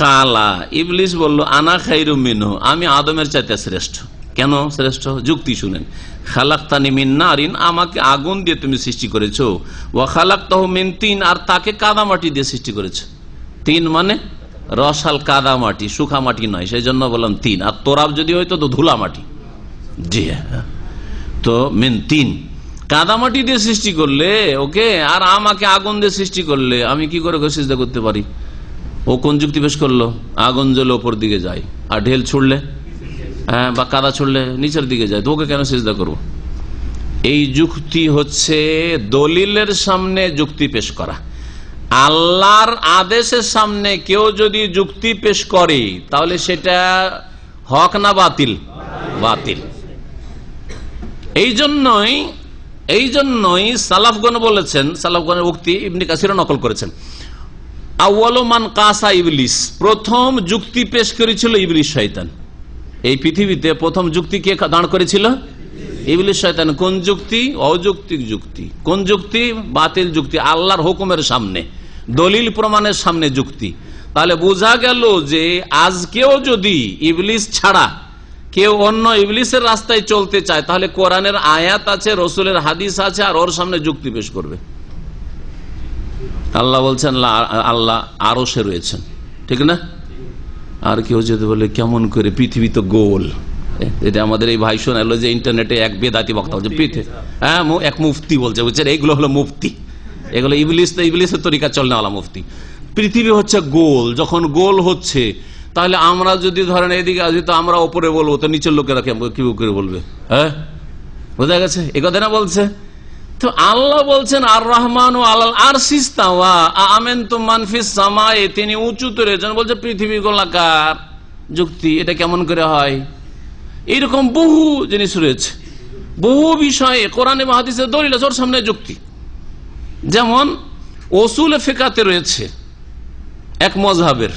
কালা, ইবলিস বলল আনা খায়রুম মিনহু, আমি আদমের চাইতে শ্রেষ্ঠ। কেন শ্রেষ্ঠ? যুক্তি শুনেন। খালাকতানি মিন নারিন, আমাকে আগুন দিয়ে তুমি সৃষ্টি করেছো, ওয়া খালাকতাহু মিন তিন, আর তাকে কাদামাটি দিয়ে সৃষ্টি করেছো। তিন মানে রসাল কাদা মাটি, শুখা মাটি নয়, সেই জন্য বললাম তিন। আর তোরাব যদি হয়তো তো ধুলা মাটি। জি হ্যাঁ, তো মিন তিন, কাদা মাটি দিয়ে সৃষ্টি করলে ওকে, আর আমাকে আগুন দিয়ে সৃষ্টি করলে, আমি কি করে সিজদা করতে পারি? ও কোন যুক্তি পেশ করলো? আগুন জ্বলে ওপর দিকে যায়, আর ঢেল ছুড়লে বা কাদা ছুড়লে নিচের দিকে যায়, তো ওকে কেন সিজদা করবো? এই যুক্তি হচ্ছে দলিলের সামনে যুক্তি পেশ করা। আল্লাহর আদেশের সামনে কেউ যদি যুক্তি পেশ করে তাহলে সেটা হক না বাতিল? বাতিল। এই জন্যই সালাফগণ বলেছেন, সালাফগণের উক্তি ইবনে কাসির নকল করেছেন, আউয়ালু মান কাসা ইবলিস, প্রথম যুক্তি পেশ করেছিল ইবলিস শয়তান। এই পৃথিবীতে প্রথম যুক্তি কে দাঁড় করেছিল? ইবলিস শয়তান। কোন যুক্তি? অযৌক্তিক যুক্তি। কোন যুক্তি? বাতিল যুক্তি, আল্লাহর হুকুমের সামনে, দলিল প্রমাণের সামনে যুক্তি। তাহলে বোঝা গেল যে আজকেও যদি ইবলিস ছাড়া কেউ অন্য ইবলিসের রাস্তায় চলতে চায়, তাহলে কোরআনের আয়াত আছে, রসুলের হাদিস আছে, আর ওর সামনে যুক্তি পেশ করবে। আল্লাহ বলছেন আল্লাহ আরশে রয়েছেন, ঠিক না? আর কেউ যদি বলে কেমন করে, পৃথিবী তো গোল। এটা আমাদের এই ভাই শোনালো যে ইন্টারনেটে এক বেদাতি বক্তা বলছে পৃথিবী, হ্যাঁ এক মুফতি বলছে, বুঝছেন, এইগুলো হলো মুফতি, এগুলো ইবলিসের তরিকা চলনেওয়ালা মুফতি। পৃথিবী হচ্ছে গোল, যখন গোল হচ্ছে তাহলে আমরা যদি ধরেন এদিকে আসি তো আমরা ওপরে বলবো, তো নিচের লোকেরা কি করে বলবে? হ্যাঁ, বোঝা গেছে এই কথা না বলছে? তো আল্লাহ বলছেন আর রহমান ও আলাল আরশি ইস্তাওয়া আ'আমিনতুম মান ফিস সামাই, তিনি উঁচুতে রয়েছেন। বলছে পৃথিবী গোলাকার, যুক্তি এটা কেমন করে হয়? এইরকম বহু জিনিস রয়েছে, বহু বিষয়ে কোরআনে বা হাদিসে দলিল আছে, ওর সামনে যুক্তি। যেমন উসুলে ফিকহে রয়েছে এক মযহাবের,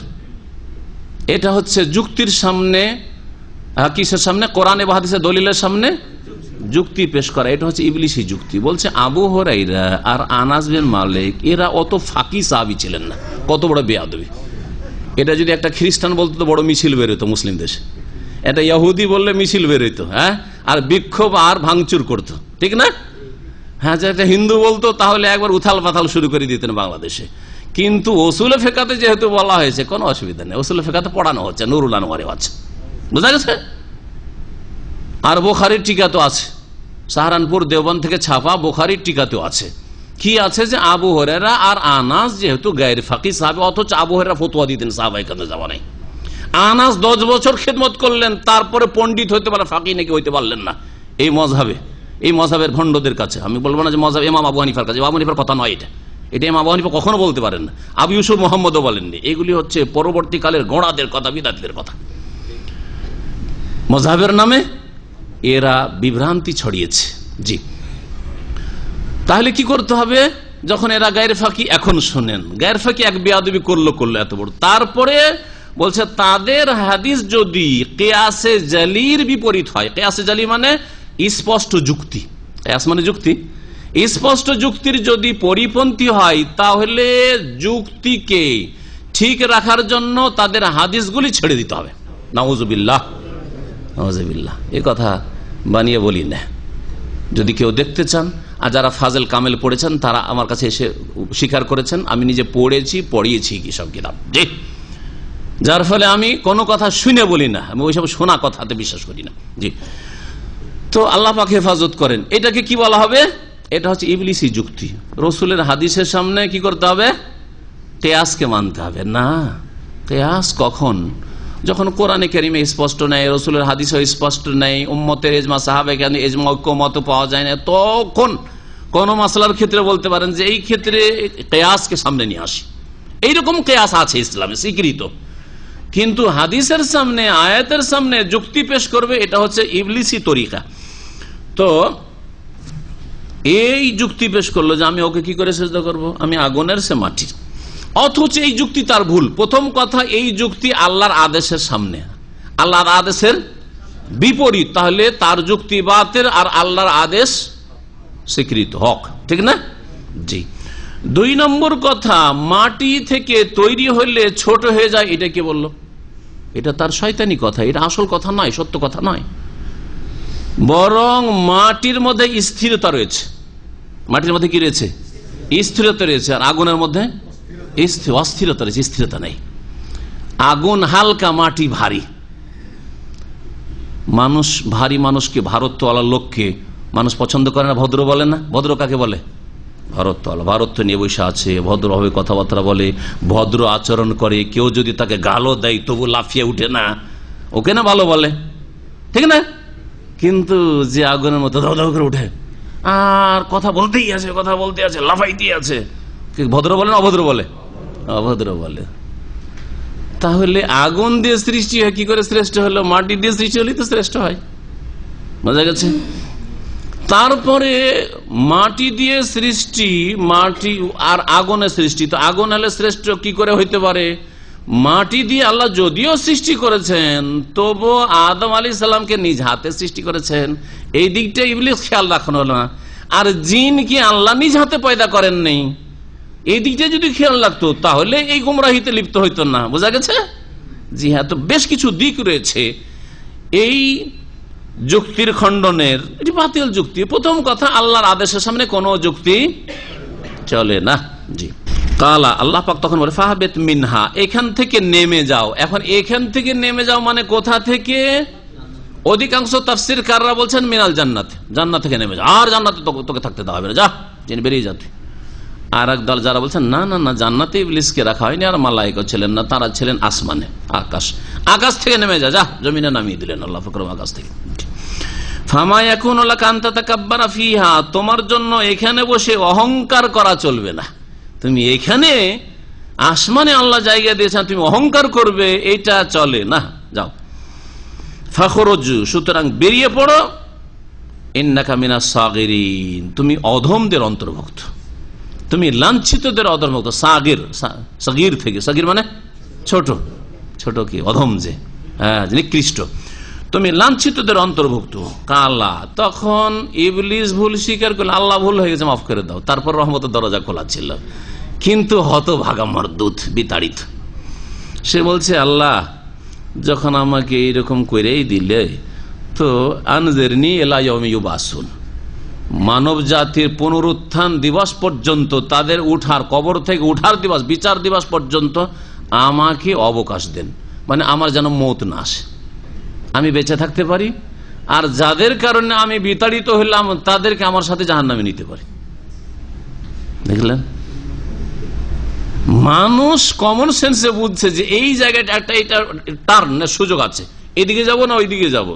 এটা হচ্ছে যুক্তির সামনে, কিসের সামনে? কোরআনে বা হাদিসে দলিলের সামনে যুক্তি পেশ করা। এটা হচ্ছে ইবলিসি যুক্তি। বলছে আবু হুরায়রা আর আনাস বিন মালিক এরা অত ফাঁকি সাহাবী ছিলেন না, কত বড় বেয়াদবি। এটা যদি একটা খ্রিস্টান বলতো তো বড় মিছিল বেরোতো মুসলিম দেশে, এটা ইহুদি বললে মিছিল বেরোতো, হ্যাঁ, আর বিক্ষোভ আর ভাঙচুর করতো, ঠিক না? হ্যাঁ, যে একটা হিন্দু বলতো তাহলে একবার উথাল পাথাল শুরু করে দিতেন বাংলাদেশে। কিন্তু উসুলে ফিকহে যেহেতু বলা হয়েছে কোনো অসুবিধা নেই, উসুলে ফিকহে পড়ানো হচ্ছে, নুরুল আনওয়ারে আছে, বুঝা গেছে? আর বুখারীর টিকা তো আছে, সাহারানপুর দেওবন্দ থেকে ছাপা বুখারীর টিকাতেও আছে। কি আছে? যে আবু হুরায়রা আর আনাস যেহেতু গায়র ফাকিহ সাহাবী, অথচ আবু হুরায়রা ফতোয়া দিতেন সাহাবায়ে কেরামের জামানায়। আনাস 10 বছর খেদমত করলেন, তারপরে পণ্ডিত হইতে পারে, ফাকিহ নাকি হইতে পারলেন না এই মযহাবে, এই মযহাবের ভণ্ডদের কাছে। আমি বলবো না যে মযহাব ইমাম আবু হানিফার কাছে, আবু হানিফার কথা নয় এটা, এটা ইমাম আবু হানিফা কখনো বলতে পারেন না, আবু ইউসুফ মুহাম্মদও বলেননি। এগুলি হচ্ছে পরবর্তীকালের গোঁড়াদের কথা, বিদআতদের কথা। মযহাবের নামে এরা বিভ্রান্তি ছড়িয়েছে। জি, তাহলে কি করতে হবে? যখন এরা গায়র ফাকি, এখন শোনেন, গায়র ফাকি এক বেয়াদবি করলো এত বড়, তারপরে বলছে তাদের হাদিস যদি কিয়াসে জালির বিপরীত হয়, কিয়াসে জালি মানে স্পষ্ট যুক্তি, কিয়াস মানে যুক্তি, স্পষ্ট যুক্তির যদি পরিপন্থী হয়, তাহলে যুক্তিকে ঠিক রাখার জন্য তাদের হাদিসগুলি ছেড়ে দিতে হবে। নাউজুবিল্লাহ, নাউজুবিল্লাহ, এই কথা বানিয়ে বলি না। যদি কেউ দেখতে চান, আর যারা ফাজেল কামেল পড়েছেন তারা আমার কাছে এসে স্বীকার করেছেন আমি নিজে পড়েছি, পড়িয়েছি কি সব কিতাব, জি, যার ফলে আমি কোনো কথা শুনে বলি না, আমি ওইসব শোনা কথাতে বিশ্বাস করি না। জি, তো আল্লাহ পাক হেফাজত করেন। এটাকে কি বলা হবে? এটা হচ্ছে ইবলিসি যুক্তি। রসুলের হাদিসের সামনে কি করতে হবে? কিয়াসকে মানতে হবে না। কিয়াস কখন? যখন কোরআনে কারিমে স্পষ্ট নেই, রসুলের হাদিসে স্পষ্ট নেই, উম্মতের ইজমা, সাহাবায়ে কেরামের ইজমা, ঐক্যমত পাওয়া যায় না, তখন কোন মাসলার ক্ষেত্রে বলতে পারেন যে এই ক্ষেত্রে কিয়াসকে সামনে নিয়ে আসি। এইরকম কিয়াস আছে ইসলামে স্বীকৃত, কিন্তু হাদিসের সামনে, আয়াতের সামনে যুক্তি পেশ করবে, এটা হচ্ছে ইবলিসি তরিকা। তো এই যুক্তি পেশ করলো যে আমি ওকে কি করে সিজদা করব, আমি আগুনের, সে মাটির, অথচ এই যুক্তি তার ভুল। প্রথম কথা, এই যুক্তি আল্লাহর আদেশের সামনে, আল্লাহর আদেশের বিপরীত, তাহলে তার যুক্তি বাতিল আর আল্লাহর আদেশ স্বীকৃত, হক, ঠিক না? জি। 2 নম্বর কথা, মাটি থেকে তৈরি হলে ছোট হয়ে যায়, এটা কে বললো? এটা তার শয়তানি কথা, এটা আসল কথা নয়, সত্য কথা নয়। বরং মাটির মধ্যে স্থিরতা রয়েছে, মাটির মধ্যে কি রয়েছে? স্থিরতা রয়েছে, আর আগুনের মধ্যে অস্থিরতা রয়েছে, স্থিরতা নেই। আগুন হালকা, মাটি ভারী। মানুষ ভারী মানুষকে, ভারতওয়ালা লোককে মানুষ পছন্দ করে না, ভদ্র বলে না? ভদ্র কাকে বলে? ভারতওয়ালা, ভারত নিয়ে বসে আছে, ভদ্রভাবে কথাবার্তা বলে, ভদ্র আচরণ করে, কেউ যদি তাকে গালও দেয় তবু লাফিয়ে উঠে না, ওকে না ভালো বলে, ঠিক না? কিন্তু যে আগুনের মতো দাও দাও করে উঠে আর কথা বলতেই আছে, কথা বলতে আছে, লাফাইতেই আছে, ভদ্র বলে না অভদ্র বলে? অভদ্র বলে। তাহলে আগুন দিয়ে সৃষ্টি হয়, কি করে শ্রেষ্ঠ হলো? মাটি দিয়ে সৃষ্টি হলেই তো শ্রেষ্ঠ হয়, বোঝা গেছে? তারপরে মাটি দিয়ে সৃষ্টি, মাটি আর আগুনের সৃষ্টি। তো আগুন হলে শ্রেষ্ঠ কি করে হইতে পারে? মাটি দিয়ে আল্লাহ যদিও সৃষ্টি করেছেন, তবু আদম আলাইহিস সালামকে নিজ হাতে সৃষ্টি করেছেন। এই দিকটা ইবলিস খেয়াল রাখলো না। আর জিন কি আল্লাহ নিজ হাতে পয়দা করেন নেই, এই দিকটা যদি খেয়াল রাখতো তাহলে এই গুমরাহিতে লিপ্ত হইতো না। বোঝা গেছে? জি হ্যাঁ। তো বেশ কিছু দিক রয়েছে এই যুক্তির খণ্ডনের। এটি বাতিল যুক্তি। প্রথম কথা, আল্লাহর আদেশের সামনে কোনো যুক্তি চলে না। জি। কালা, আল্লাহ পাক তখন বলে ফাহাবেত মিনহা, এখান থেকে নেমে যাও। এখন এখান থেকে নেমে যাও মানে কোথা থেকে? অধিকাংশ তাফসীর কাররা বলছেন মিনাল জান্নাত, জান্নাত থেকে নেমে যাও, আর জান্নাতে তোকে থাকতে দেওয়া হবে না, যা জেনে বেরিয়ে যা তুই। আর এক দল যারা বলছেন না না না, জান্নাতে ইবলিসকে রাখা হয়নি, আর মালায়েকা ছিলেন না, তারা ছিলেন আসমানে, আকাশ থেকে নেমে যা, যা জমিনে নামিয়ে দিলেন আল্লাহ পাক আকাশ থেকে। ফামা ইয়াকুনু লাকা আন তাতাকাব্বারা ফিহা, তোমার জন্য এখানে বসে অহংকার করা চলবে না। তুমি এখানে আসমানে আল্লাহ জায়গা দিয়েছেন, তুমি অহংকার করবে, এটা চলে না। যাও। ফাখরুজু, সুতরাং বেরিয়ে পড়ো। ইন্নাকা মিনাস সাগিরিন, তুমি অধমদের অন্তর্ভুক্ত, তুমি লাঞ্ছিতদের অন্তর্ভুক্ত। সাগির, সাগির থেকে, সাগির মানে ছোট, ছোট কি অধম, যে হ্যাঁ নিকৃষ্ট, তুমি লাঞ্ছিতদের অন্তর্ভুক্ত। কালা, তখন ইবলিস ভুল স্বীকার করলো, আল্লাহ ভুল হয়ে গেছে, মাফ করে দাও। তারপর রহমতের দরজা খোলা ছিল, কিন্তু হতভাগা মরদুদ, বিতাড়িত। সে বলছে আল্লাহ যখন আমাকে এইরকম করেই দিলে, তো আনজিরনি ইলা ইয়াউমি ইউবাসুন, মানব জাতির পুনরুত্থান দিবস পর্যন্ত, তাদের উঠার, কবর থেকে উঠার দিবস, বিচার দিবস পর্যন্ত আমাকে অবকাশ দেন। মানে আমার যেন মওত না আসে, আমি বেঁচে থাকতে পারি, আর যাদের কারণে আমি বিতাড়িত হইলাম তাদেরকে আমার সাথে জাহান্নামে নিতে পারি। দেখলেন, মানুষ কমন সেন্সে বুঝছে যে এই জায়গাটা একটা, এটা টার্ন, সুযোগ আছে, এদিকে যাব না ওইদিকে যাব।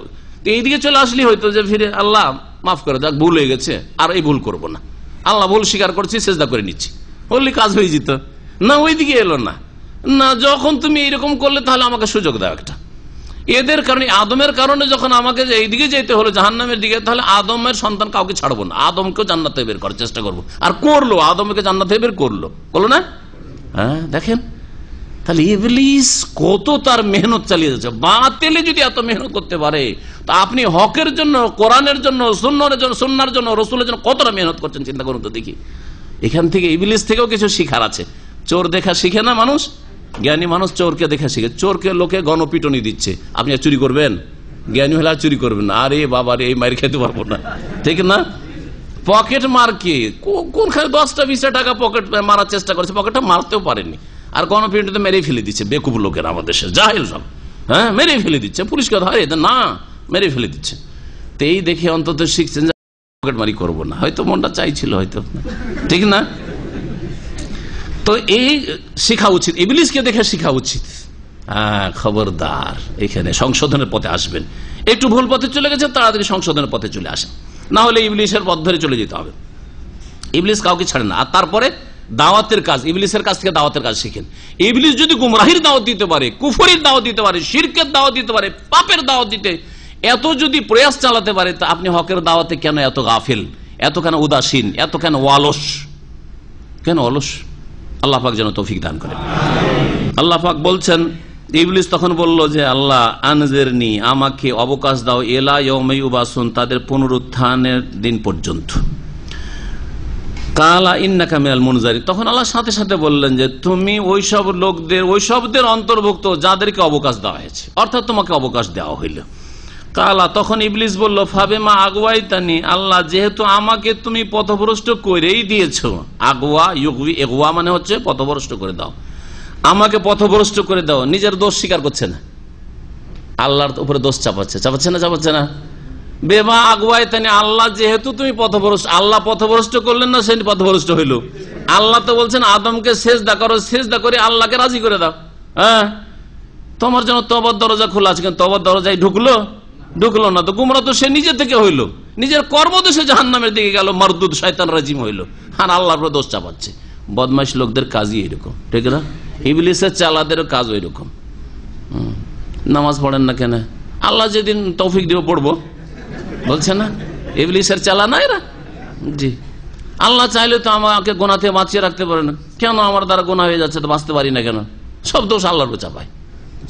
তো এইদিকে চলে আসলে হয়তো যে ফিরে আল্লাহ মাফ করে দেখ, ভুল হয়ে গেছে, আর এই ভুল করব না, আল্লাহ ভুল স্বীকার করছি, সেজদা করে নিচ্ছি, বললি কাজ হয়ে যেত না। ওইদিকে এলো না, না যখন তুমি এইরকম করলে তাহলে আমাকে সুযোগ দাও একটা। এদের কারণে, আদমের কারণে যখন আমাকে এইদিকে যেতে হলো জাহান্নামের দিকে, তাহলে আদমের সন্তান কাউকে ছাড়বো না, আদমকেও জান্নাতে বের করার চেষ্টা করবো। আর করলো, আদমকে জান্নাতে বের করলো না। হ্যাঁ দেখেন, তাহলে ইবলিস কত তার মেহনত চালিয়ে যাচ্ছে। বাতিলে যদি এত মেহনত করতে পারে, তা আপনি হকের জন্য, কোরআনের জন্য, সুন্নার জন্য, রসুলের জন্য কতটা মেহনত করছেন চিন্তা করুন তো দেখি। এখান থেকে ইবলিস থেকেও কিছু শিখার আছে। চোর দেখা শিখে না মানুষ, জ্ঞানী মানুষ চোরকে দেখা শিখে। চোরকে লোকে গণপিটনি দিচ্ছে, আপনি আর চুরি করবেন? জ্ঞানী হলে আর চুরি করবেন না। আরে বাবা রে, এই মার খেতে পারবো না, ঠিক না? পকেট মারকে কোনখানে 10-20 টাকা পকেট মারার চেষ্টা করেছে, পকেটটা মারতেও পারেনি, আর গণপিটনিতে মেরেই ফেলে দিচ্ছে। বেকুব লোকের আমাদের দেশে, জাহেল সব, হ্যাঁ মেরেই ফেলে দিচ্ছে। পুলিশকে ধরে না, মেরে ফেলে দিচ্ছে। তো এই দেখে অন্তত শিখছেন যে পকেট মারি করবো না, হয়তো মনটা চাইছিল, হয়তো, ঠিক না? তো এই শেখা উচিত, ইবলিসকে দেখে শেখা উচিত। খবরদার, এখানে সংশোধনের পথে আসবেন। একটু ভুল পথে চলে গেছে, তাড়াতাড়ি সংশোধনের পথে চলে আসেন, না হলে ইবলিসের পথ ধরে চলে যেতে হবে। ইবলিস কাউকে ছাড়ে না। আর তারপরে দাওয়াতের কাজ, ইবলিসের কাছ থেকে দাওয়াতের কাজ শিখেন। ইবলিস যদি গুমরাহির দাওয়াত দিতে পারে, কুফরির দাওয়াত দিতে পারে, শিরকের দাওয়াত দিতে পারে, পাপের দাওয়াত দিতে এত যদি প্রয়াস চালাতে পারে, তা আপনি হকের দাওয়াতে কেন এত গাফিল, এত কেন উদাসীন, এত কেন অলস, কেন অলস? আল্লাহ পাক যেন তৌফিক দান করেন। আল্লাহ পাক বলছেন, ইবলিস তখন বলল যে আল্লাহ আনজিরনি, আমাকে অবকাশ দাও, ইলা ইয়াউমি ইউবাসুন, তাদের পুনরুত্থানের দিন পর্যন্ত। কালা ইন্নাকা মিনাল মুনজারিন, তখন আল্লাহ সাথে সাথে বললেন যে তুমি ওইসব লোকদের, ওইসবদের অন্তর্ভুক্ত যাদেরকে অবকাশ দেওয়া হয়েছে, অর্থাৎ তোমাকে অবকাশ দেওয়া হইল। কালা, তখন ইবলিস বলল ফাবেমা আগুয়াইতানি, আল্লাহ যেহেতু আমাকে তুমি পথভ্রষ্ট করেই দিয়েছো। আগুয়া, ইউগবি, এগুয়া মানে হচ্ছে পথভ্রষ্ট করে দাও, আমাকে পথভ্রষ্ট করে দাও। নিজের দোষ স্বীকার করছে না, আল্লাহর উপরে দোষ চাপাচ্ছে না। বেমা আগুয়াইতানি, আল্লাহ যেহেতু তুমি পথভ্রষ্ট, আল্লাহ পথভ্রষ্ট করলেন না, সে পথভ্রষ্ট হইল। আল্লাহ তো বলছেন আদমকে সেজদা করো, সেজদা করে আল্লাহকে রাজি করে দাও। হ্যাঁ, তোমার জন্য তওবার দরজা খোলা আছে, কিন্তু তওবার দরজায় ঢুকলো না, তো গুমরা তো সে নিজে থেকে হইল, নিজের কর্মদোষে জাহান্নামের দিকে গেল, মারদুদ শয়তান রাজিম হইল, আর আল্লাহর উপর দোষ চাপাচ্ছে। বদমাইশ লোকদের কাজই এরকম, ঠিক না? ইবলিসের চালাদের কাজ ওই রকম। নামাজ পড়েন না কেন? আল্লাহ যেদিন তৌফিক দিব পড়বো, বলছে না? ইবলিসের চালা না এরা। জি, আল্লাহ চাইলে তো আমাকে গোনাতে বাঁচিয়ে রাখতে পারে না, কেন আমার দ্বারা গোনা হয়ে যাচ্ছে তো বাঁচতে পারি না কেন? সব দোষ আল্লাহর উপর চাপায়।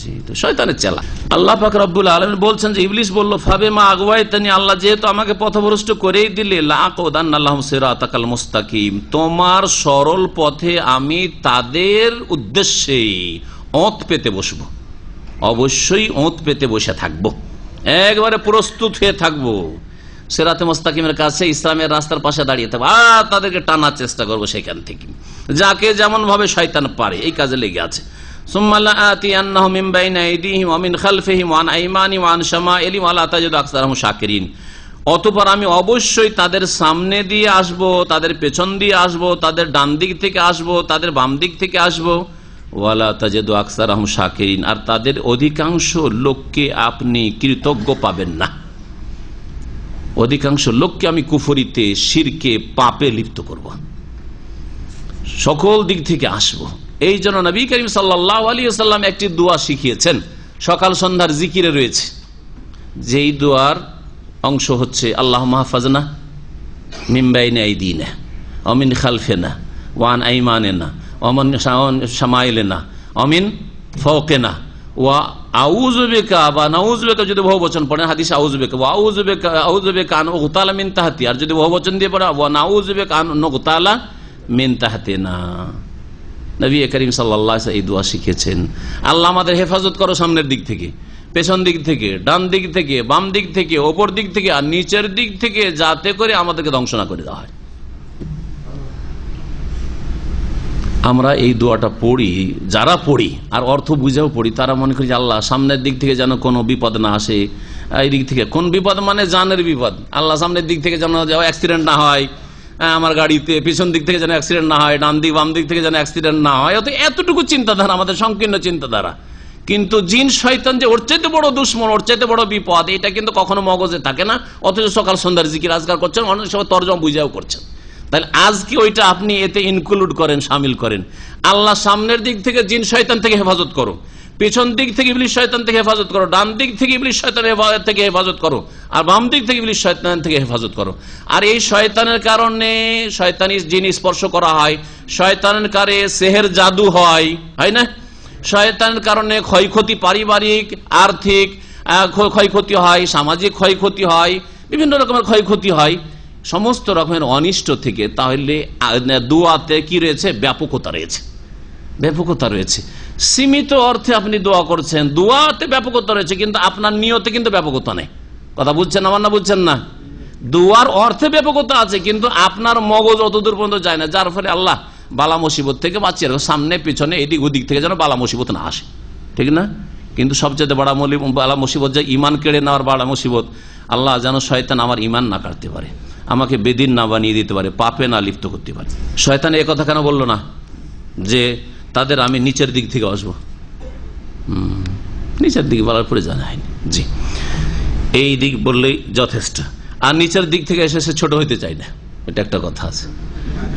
জি, তো শয়তানের চালা। আল্লাহ পাক রব্বুল আলামিন বলছেন যে ইবলিস বলল, ফাবে মা আগওয়াইতানি, আল্লাহ যেহেতু আমাকে পথভ্রষ্ট করেই দিলে, লাআকুদান্না লাহুম সিরাতাকাল মুস্তাকিম, তোমার সরল পথে আমি তাদের উদ্দেশ্যে ওঁত পেতে বসবো, অবশ্যই ওঁত পেতে বসে থাকবো, একবারে প্রস্তুত হয়ে থাকবো। সিরাতে মুস্তাকিমের কাছে ইসলামের রাস্তার পাশে দাঁড়িয়ে থাকবো, আর তাদেরকে টানার চেষ্টা করবো সেখান থেকে, যাকে যেমন ভাবে শয়তান পারে এই কাজে লেগে আছে। সুম্মা লাআতিয়ান্নাহুম মিন বাইনি আইদিহিম ওয়া মিন খালফিহিম ওয়া আন আইমানিহিম ওয়া আন শামাইলিহিম ওয়া লা তাজিদু আকসারাহুম শাকিরিন, অতঃপর আমি অবশ্যই তাদের সামনে দিয়ে আসব, তাদের পেছন দিয়ে আসব, তাদের ডান দিক থেকে আসব, তাদের বাম দিক থেকে আসব, ওয়া লা তাজিদু আকসারাহুম শাকিরিন, আর তাদের অধিকাংশ লোককে আপনি কৃতজ্ঞ পাবেন না। অধিকাংশ লোককে আমি কুফরিতে, শিরকে, পাপে লিপ্ত করব, সকল দিক থেকে আসব। এই জন্য নবী করিম সাল্লাল্লাহু আলাইহি ওয়াসাল্লাম একটি দোয়া শিখিয়েছেন, সকাল সন্ধ্যার জিকিরে রয়েছে, যেই দোয়ার অংশ হচ্ছে আল্লাহুম্মা হাফাজনা মিন বাইনি আইদিনা ওয়া মিন খালফিনা ওয়া আন আইমানিনা ওয়া মিন শামাইলিনা ওয়া মিন ফাওকিনা ওয়া আউযু বিকা, বা নাউযু বিকা যদি বহুবচন পড়েন হাদিসে আউযু বিকা, ওয়া আউযু বিকা আন উগতালা মিন তাহতি, আর যদি বহুবচন দিয়ে পড়ে ওয়া নাউযু বিকা আন নুগতালা মিন তাহতিনা। নবী করিম সাল্লাল্লাহু আলাইহি ওয়াসাল্লাম এই দোয়া শিখেছেন, আল্লাহ আমাদের হেফাজত করো সামনের দিক থেকে, পেছন দিক থেকে, ডান দিক থেকে, বাম দিক থেকে, ওপর দিক থেকে আর নিচের দিক থেকে, যাতে করে আমাদেরকে ধ্বংস না করে দেওয়া হয়। আমরা এই দোয়াটা পড়ি, যারা পড়ি আর অর্থ বুঝেও পড়ি, তারা মনে করি যে আল্লাহ সামনের দিক থেকে যেন কোনো বিপদ না আসে, এই দিক থেকে কোন বিপদ মানে জানের বিপদ, আল্লাহ সামনের দিক থেকে যেন অ্যাক্সিডেন্ট না হয় আমার গাড়িতে, পিছন দিক থেকে যেন অ্যাক্সিডেন্ট না হয়, ডান দিক বাম দিক থেকে যেন অ্যাক্সিডেন্ট না হয়, এতটুকু চিন্তাধারা আমাদের সংকীর্ণ চিন্তাধারা। কিন্তু জিন শয়তান যে ওর চাইতে বড় দুশ্মন, ওর চাইতে বড় বিপদ, এটা কিন্তু কখনো মগজে থাকে না, অথচ সকাল সন্ধ্যার জিকির আজকার করছেন, অনেক সময় তরজমা বুঝাও করছেন। তাহলে আজকে ওইটা আপনি এতে ইনক্লুড করেন, শামিল করেন। আল্লাহ সামনের দিক থেকে জিন শয়তান থেকে হেফাজত করো, পেছন দিক থেকে ইবলিস শয়তান থেকে হেফাজত করো, ডান দিক থেকে ইবলিস শয়তান থেকে হেফাজত করো, আর বাম দিক থেকে ইবলিস শয়তান থেকে হেফাজত করো। আর এই শয়তানের কারণে শয়তানি জিন স্পর্শ করা হয়, শয়তানের কারণে সেহের জাদু হয়, হয় না? শয়তানের কারণে ক্ষয়ক্ষতি, পারিবারিক আর্থিক ক্ষয়ক্ষতি হয়, সামাজিক ক্ষয়ক্ষতি হয়, বিভিন্ন রকমের ক্ষয়ক্ষতি হয়, সমস্ত রকমের অনিষ্ট থেকে। তাহলে দোয়াতে কি রয়েছে? ব্যাপকতা রয়েছে, ব্যাপকতা রয়েছে। সীমিত অর্থে আপনি দোয়া করছেন, দোয়াতে ব্যাপকতা রয়েছে, কিন্তু আপনার নিয়তে কিন্তু ব্যাপকতা নেই। কথা বুঝছেন আমার না বুঝছেন না? দোয়ার অর্থে ব্যাপকতা আছে, কিন্তু আপনার মগজ অতদূর পর্যন্ত যায় না, যার ফলে আল্লাহ বালা মুসিবত থেকে বাঁচিয়ে রাখো, সামনে পিছনে এদিক ওদিক থেকে যেন বালা মুসিবত না আসে, ঠিক না? কিন্তু সবচেয়ে বড় বালা মুসিবত যে ইমান কেড়ে নেওয়ার বালা মুসিবত, আল্লাহ যেন শয়তান আমার ইমান না কাটতে পারে, আমাকে বেদিন না বানিয়ে দিতে পারে, পাপে না লিপ্ত করতে পারে। শয়তান এই কথা কেন বললো না যে তাদের আমি নিচের দিক থেকে আসবো? নিচের দিকে বলার পরে জানা হয়নি। জি, এই দিক বললেই যথেষ্ট। আর নিচের দিক থেকে এসে সে ছোট হইতে চাই না, এটা একটা কথা আছে।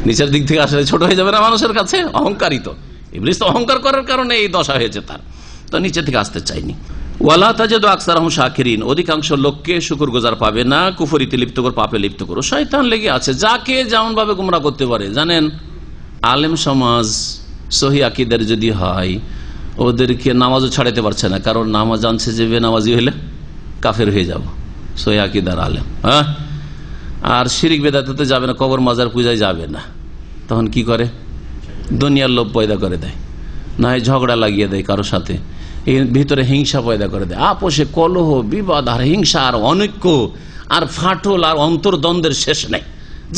নিচের দিক থেকে আসলে ছোট হয়ে যাবে না মানুষের কাছে, অহংকারিত। ইবলিস তো অহংকার করার কারণে এই দশা হয়েছে তার, তো নিচে থেকে আসতে চাইনি। ওয়ালা তাজিদু আকসারাহুম শাকিরিন, অধিকাংশ লোককে শুকরগুজার পাবে না, কুফরিতে লিপ্ত করো, পাপে লিপ্ত করো। শয়তান লেগে আছে, যাকে যেমন ভাবে গুমরা করতে পারে। জানেন, আলেম সমাজ সহি আকীদার যদি হয়, ওদেরকে নামাজও ছাড়াতে পারছে না, কারণ নামাজ জানছে যে বেনামাজি হইলে কাফের হয়ে যাব, সহি আকীদার আলেম। হ্যাঁ, আর শিরিক বেদাতে যাবে না, কবর মাজার পূজায় যাবে না। তখন কি করে? দুনিয়ার লোভ পয়দা করে দেয়, না হয় ঝগড়া লাগিয়ে দেয় কারোর সাথে, এর ভিতরে হিংসা পয়দা করে দেয়, আপোষে কলহ, বিবাদ আর হিংসা আর অনৈক্য আর ফাটল আর অন্তর্দ্বন্দ্বের শেষ নেই।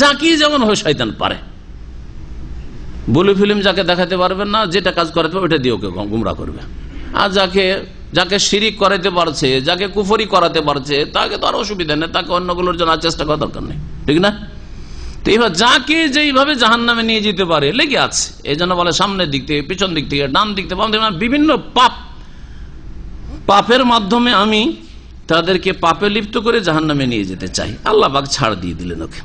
যা কি যেমন হয় শয়তান পারে। বলি ফিল্ম যাকে দেখাতে পারবেন না, যেটা কাজ করাতে পারবে ওটা দিয়ে ওকে গুমরা করবে। আর যাকে শিরিক করাতে পারছে, যাকে কুফরি করাতে পারছে, তাকে তো আর অসুবিধা নেই, তাকে অন্যগুলোর জন্য চেষ্টা করার দরকার নেই, ঠিক না? তো এবার যাকে যেইভাবে জাহান্নামে নিয়ে যেতে পারে লেগে আছে। এই জন্য বলে সামনের দিক থেকে, পিছন দিক থেকে, ডান দিক থেকে, বাম দিক থেকে, বিভিন্ন পাপের মাধ্যমে আমি তাদেরকে পাপে লিপ্ত করে জাহান্নামে নিয়ে যেতে চাই। আল্লাহ পাক ছাড় দিয়ে দিলেন ওকে।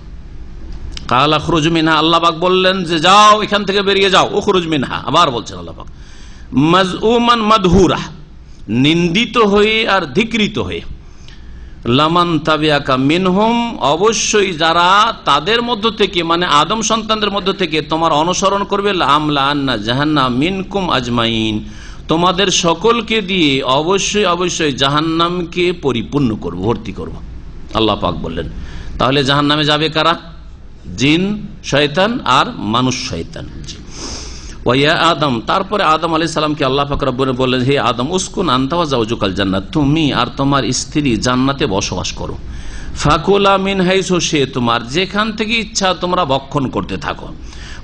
কালা খুরুজ মিনহা, আল্লাহ পাক বললেন যে যাও এখান থেকে বেরিয়ে যাও। ও খুরুজ মিনহা, আবার বলছেন আল্লাহ পাক, মাজউমান মাদহুরা, নিন্দিত হয়ে আর ধিকৃত হয়ে। লামান তাবিআকা মিনহুম, অবশ্যই যারা তাদের মধ্য থেকে মানে আদম সন্তানদের মধ্য থেকে তোমার অনুসরণ করবে, লামলা আন্না জাহান্নাম মিনকুম আজমাইন, তোমাদের সকলকে দিয়ে অবশ্যই অবশ্যই জাহান্নামকে পরিপূর্ণ করব, ভর্তি করব। আল্লাহ পাক বললেন তাহলে জাহান্নামে যাবে কারা? জিন শয়তান আর মানুষ শয়তান। ওয়া আদম, তারপরে আদম আলাইহিস সালামকে আল্লাহ পাক রব্বুল বললেন, হে আদম উসকুন আনতা ওয়া যাওজুকাল জান্নাত, তুমি আর তোমার স্ত্রী জান্নাতে বসবাস করো। ফাকুলা মিন হাইসু শি'তুম, যেখান থেকে ইচ্ছা তোমরা ভক্ষণ করতে থাকো।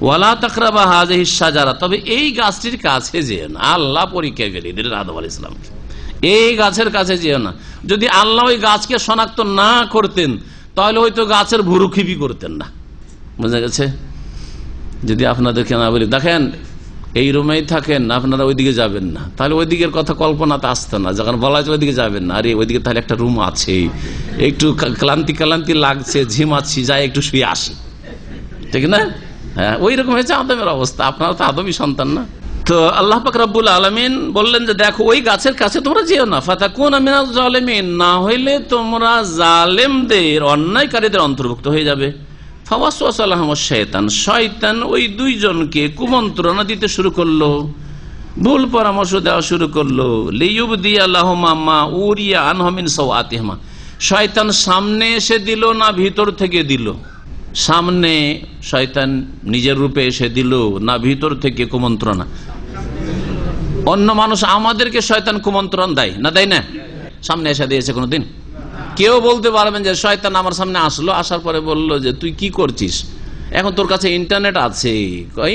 ওয়ালা তাকরাবা হাযিহিশ শাজারা, তবে এই গাছটির কাছে যেও না। আল্লাহ পরীক্ষা ফেলে দিলেন আদম আলাইহিস সালামকে, এই গাছের কাছে যেও না। যদি আল্লাহ ওই গাছকে শনাক্ত না করতেন তাহলে হয়তো গাছের ভুরুক্ষেপই করতেন না। বুঝা গেছে? যদি আপনাদেরকে না বলি দেখেন এই রুমেই থাকেন, আপনারা ওইদিকে যাবেন না, তাহলে ওই দিকের কথা কল্পনাতে আসতো না। যখন বলা হয়েছে ওইদিকে যাবেন না, আরে ওইদিকে তাহলে একটা রুম আছে, একটু ক্লান্তি লাগছে, ঝিমাচ্ছি, যাই একটু শুয়ে আসি, ঠিক না? হ্যাঁ, ওই রকম হয়েছে আদমের অবস্থা। আপনারা তো আদমই সন্তান না? তো আল্লাহ পাক রব্বুল আলামিন বললেন যে দেখো ওই গাছের কাছে তোমরা যেও না, ফাতাকুনা মিনাজ জালিমিন, না হইলে তোমরা জালেমদের, অন্যায়কারীদের অন্তর্ভুক্ত হয়ে যাবে। ফাওয়াসওয়াসা লাহুমুশ শাইতান, শয়তান ওই দুইজনকে কুমন্ত্রণা দিতে শুরু করলো, ভুল পরামর্শ দেওয়া শুরু করলো। লিইউবদিয়া লাহুমা মা উরিয়া আনহুম মিন সাওআতিহিমা, শয়তান সামনে এসে দিল না ভিতর থেকে দিল? সামনে শয়তান নিজের রূপে এসে দিল না ভিতর থেকে কুমন্ত্রণা? অন্য মানুষ আমাদেরকে শয়তান কুমন্ত্রণ দেয় না, দেয় না? সামনে এসে দিয়েছে কোনোদিন? কেউ বলতে পারবেন যে শয়তান আমার সামনে আসলো, আসার পরে বললো যে তুই কি করছিস, এখন তোর কাছে ইন্টারনেট আছে,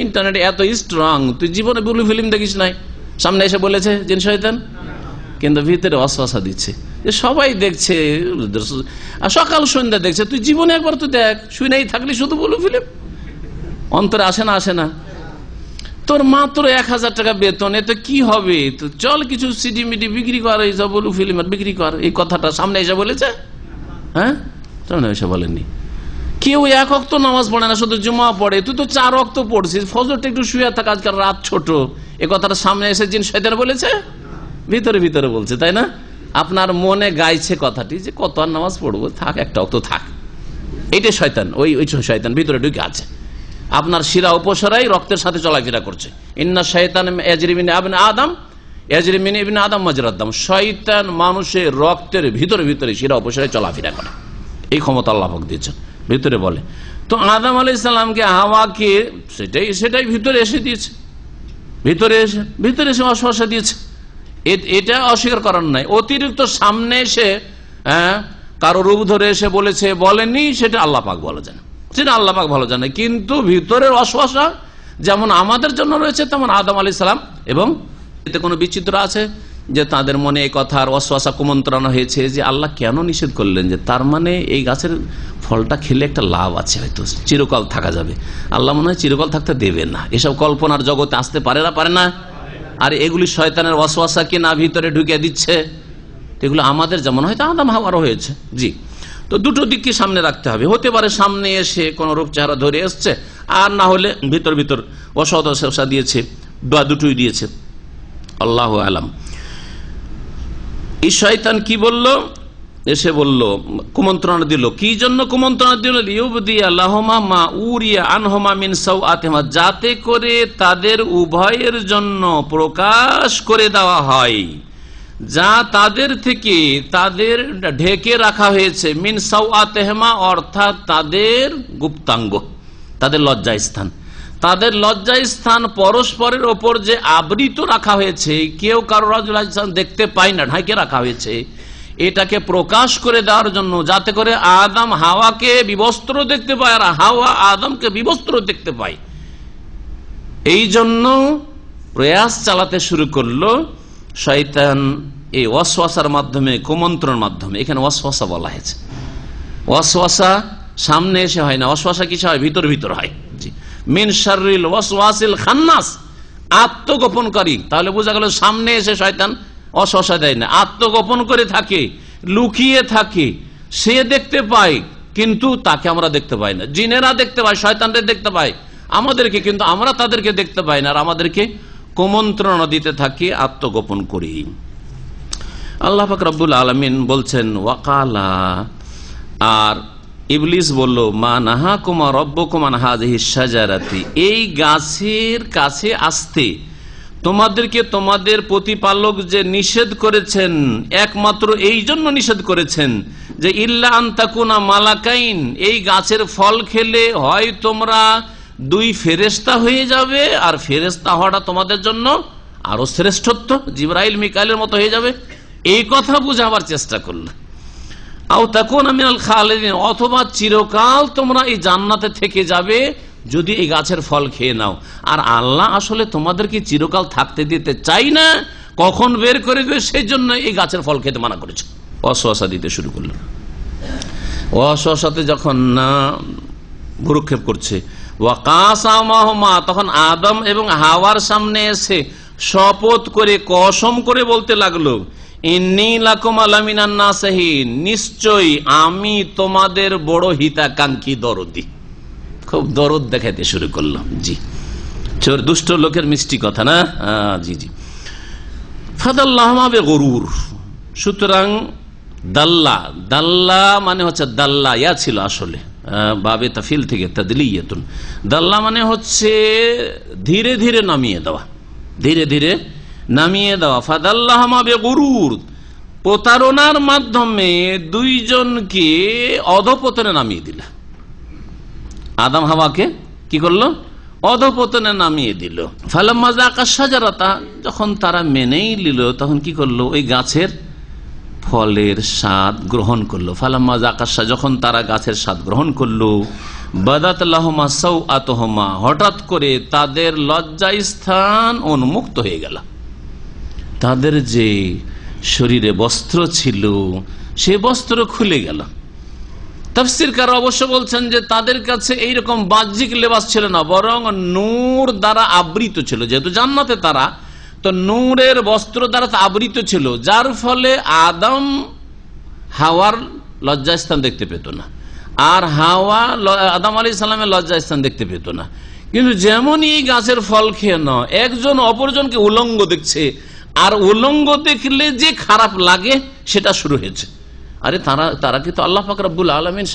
ইন্টারনেট এত স্ট্রং, তুই জীবনে ব্লু ফিল্ম দেখিস নাই? সামনে এসে বলেছে জিন শয়তান? কিন্তু ভিতরে ওয়াসওয়াসা দিচ্ছে যে সবাই দেখছে, সকাল সন্ধ্যা দেখছে, তুই জীবনে একবার তুই দেখ, শুনেই থাকলি শুধু ব্লু ফিল্ম, অন্তরে আসে না? আসে না? তোর মাত্র 1000 টাকা বেতন, এতে কি হবে, তো চল কিছু সিডি মিডি বিক্রি কর, এইসব ব্লু ফিল্ম বিক্রি কর। এই কথাটা সামনে এসে বলেছে? হ্যাঁ, সামনে এসে বলেননি। কেউ 1 ওয়াক্ত নামাজ পড়ে না, শুধু জুমা পড়ে, তুই তো 4 ওয়াক্ত পড়ছিস, ফজরটা একটু শুয়ে থাক, আজকাল রাত ছোট, এই কথাটা সামনে এসে জিন শয়তান বলেছে? ভিতরে ভিতরে বলছে, তাই না? আপনার মনে গাইছে কথাটি যে কত আর নামাজ পড়বো, থাক, একটা ওয়াক্ত থাক। এইটাই শয়তান, ওই শয়তান ভিতরে ঢুকে আছে, আপনার শিরা উপসরাই রক্তের সাথে চলাফেরা করছে। ইন্না শাইতান ইয়াজরি মিন ইবনে আদম ইয়াজরি মিন ইবনে আদম মাজরাদ দাম, শয়তান মানুষের রক্তের ভিতরে ভিতরে শিরা উপসরাই চলাফেরা করে, এই ক্ষমতা আল্লাহ পাক দিয়েছেন, ভিতরে বলে। তো আদম আলাইহিস সালামকে হাওয়াকে সেটাই ভিতরে এসে দিয়েছে, ভিতরে এসে ওয়াসওয়াসা দিয়েছে, এটা অস্বীকার করার নাই। অতিরিক্ত সামনে এসে কারো রূপ ধরে এসে বলেছে বলেনি, সেটা আল্লাহ পাক ভালো জানে, সেটা আল্লাহ পাক ভালো জানে। কিন্তু ভিতরের ওয়াসওয়াসা যেমন আমাদের জন্য রয়েছে তেমন আদম আলাইহিস সালাম, এবং এতে কোনো বিচিত্র আছে যে তাদের মনে এই কথার ওয়াসওয়াসা কুমন্ত্রণা হয়েছে যে আল্লাহ কেন নিষেধ করলেন, যে তার মানে এই গাছের ফলটা খেলে একটা লাভ আছে, হয়তো চিরকাল থাকা যাবে, আল্লাহ মনে হয় চিরকাল থাকতে দেবেন না। এসব কল্পনার জগতে আসতে পারে না? আর এগুলি শয়তানের ওয়াসওয়াসা কি না ভিতরে ঢুকে দিচ্ছে, এগুলো আমাদের যেমন হয়তো আদম হাওয়ারও হয়েছে। জি, তো দুটো দিককে সামনে রাখতে হবে। হতে পারে সামনে এসে কোন রূপ চেহারা ধরে এসছে, আর না হলে ভিতর ওয়াসওয়াসা দিয়েছে, বা দুটোই দিয়েছে, আল্লাহু আলাম। এই শয়তান কি বলল? এসে বলল, কুমন্ত্রণা দিল। কি জন্য কুমন্ত্রণা দিল? লিউবদিয়া লাহুমা মা উরিয়া আনহুমা মিন সাওআতিহিমা, যাতে করে তাদের উভয়ের জন্য প্রকাশ করে দেওয়া হয় যা তাদের থেকে তাদের ঢেকে রাখা হয়েছে, মিন সাওআতিহিমা অর্থাৎ তাদের গুপ্তাঙ্গ, তাদের লজ্জাস্থান, তাদের লজ্জাস্থান পরস্পরের ওপর যে আবৃত রাখা হয়েছে, কেউ কারো লজ্জাস্থান দেখতে পায় না, ঢাকে রাখা হয়েছে, এটাকে প্রকাশ করে দেওয়ার জন্য, যাতে করে আদম হাওয়াকে বিবস্ত্র দেখতে পায় আর হাওয়া আদমকে বিবস্ত্র দেখতে পায়। এই জন্য প্রয়াস চালাতে শুরু করলো শয়তান এই ওয়াসওয়াসার মাধ্যমে, কুমন্ত্রণের মাধ্যমে। এখানে ওয়াসওয়াসা বলা হয়েছে, ওয়াসওয়াসা সামনে এসে হয় না, ওয়াসওয়াসা কিছু হয় ভিতর ভিতর হয়। জি, মিন শাররিল ওয়াসওয়াসিল খান্নাস, আত্মগোপনকারী। তাহলে বোঝা গেল সামনে এসে শয়তান ওয়াসওয়াসা দেয় না, আত্মগোপন করে থাকে, লুকিয়ে থাকে, সে দেখতে পায় কিন্তু তাকে আমরা দেখতে পাই না। জিনেরা দেখতে পায়, শয়তানদের দেখতে পায় আমাদেরকে, কিন্তু আমরা তাদেরকে দেখতে পাই না, আর আমাদেরকে কুমন্ত্রণা দিতে থাকি আত্মগোপন করি। আল্লাহ পাক রব্বুল আলামিন বলছেন ওয়াকালা, আর ইবলিস বলল, মা নাহাকুমা রব্বুকুমা আন হাযিহিশ শাজারাতি, এই গাছের কাছে আসতে তোমাদেরকে তোমাদের প্রতিপালক যে নিষেধ করেছেন, একমাত্র এই জন্য নিষেধ করেছেন যে ইল্লা আন তাকুনা মালাকাইন, এই গাছের ফল খেলে হয় তোমরা দুই ফেরেশতা হয়ে যাবে, আর ফেরেশতা হওয়াটা তোমাদের জন্য আরো শ্রেষ্ঠত্ব, জিবরাইল মিকাইলের মতো হয়ে যাবে, এই কথা বুঝাবার চেষ্টা করল। আও তাকুনা মিনাল খালিদিন, অথবা চিরকাল তোমরা এই জান্নাতে থেকে যাবে যদি এই গাছের ফল খেয়ে নাও। আর আল্লাহ আসলে তোমাদেরকে চিরকাল থাকতে দিতে চাই না, কখন বের করে দেবে সেই জন্য এই গাছের ফল খেতে মানা করেছে। অসহসা দিতে শুরু করল। অসহসাতে যখন না ভুরুক্ষেপ করছে, ওয়াকাসামাহুমা, তখন আদম এবং হাওয়ার সামনে এসে শপথ করে কসম করে বলতে লাগলো, ইন্নী লাকুম আলামিনান নাসিহিন, নিশ্চয়ই আমি তোমাদের বড় হিতাকাঙ্ক্ষী দরদি। খুব দরদ দেখাইতে শুরু করলো। জি, চোর দুষ্ট লোকের মিষ্টি কথা না। জি জি। ফাদাল্লাহুমা বিগুরুর, সুতরাং দাল্লা, দাল্লা মানে হচ্ছে দাল্লা, ইয়া ছিল আসলে বাবে তাফিল থেকে তাদলিয়াতুন, দাল্লা মানে হচ্ছে ধীরে ধীরে নামিয়ে দেওয়া, ধীরে ধীরে নামিয়ে দেওয়া। ফাদাল্লাহুমা বিগুরুর, প্রতারণার মাধ্যমে দুইজনকে অধপতনে নামিয়ে দিল। আদম হাওয়াকে কি করলো? অধপতনে নামিয়ে দিল। ফালাম্মা যাকা শাজারাতা, যখন তারা মেনেই নিল তখন কি করলো? ওই গাছের ফলের স্বাদ গ্রহণ করলো। ফালাম্মা যাকা, যখন তারা গাছের স্বাদ গ্রহণ করলো, বাদাত লাহুমা সাওআতুহুমা, হঠাৎ করে তাদের লজ্জাস্থান উন্মুক্ত হয়ে গেল। তাদের যে শরীরে বস্ত্র ছিল সে বস্ত্র খুলে গেল। তাফসীরকার অবশ্য বলছেন যে তাদের কাছে এইরকম বাহ্যিক লেবাস ছিল না, বরং নূর দ্বারা আবৃত ছিল। যেহেতু জান্নাতে তারা, তো নূরের বস্ত্র দ্বারা আবৃত ছিল, যার ফলে আদম হাওয়ার লজ্জাস্থান দেখতে পেত না, আর হাওয়া আদম আলাইহিস সালামের লজ্জাস্থান দেখতে পেত না। কিন্তু যেমনই এই গাছের ফল খেয়ে না, একজন অপরজনকে উলঙ্গ দেখছে, আর উলঙ্গ দেখলে যে খারাপ লাগে সেটা শুরু হয়েছে। আরে তারা কিন্তু আল্লাহ পাক রব্বুল আলামিন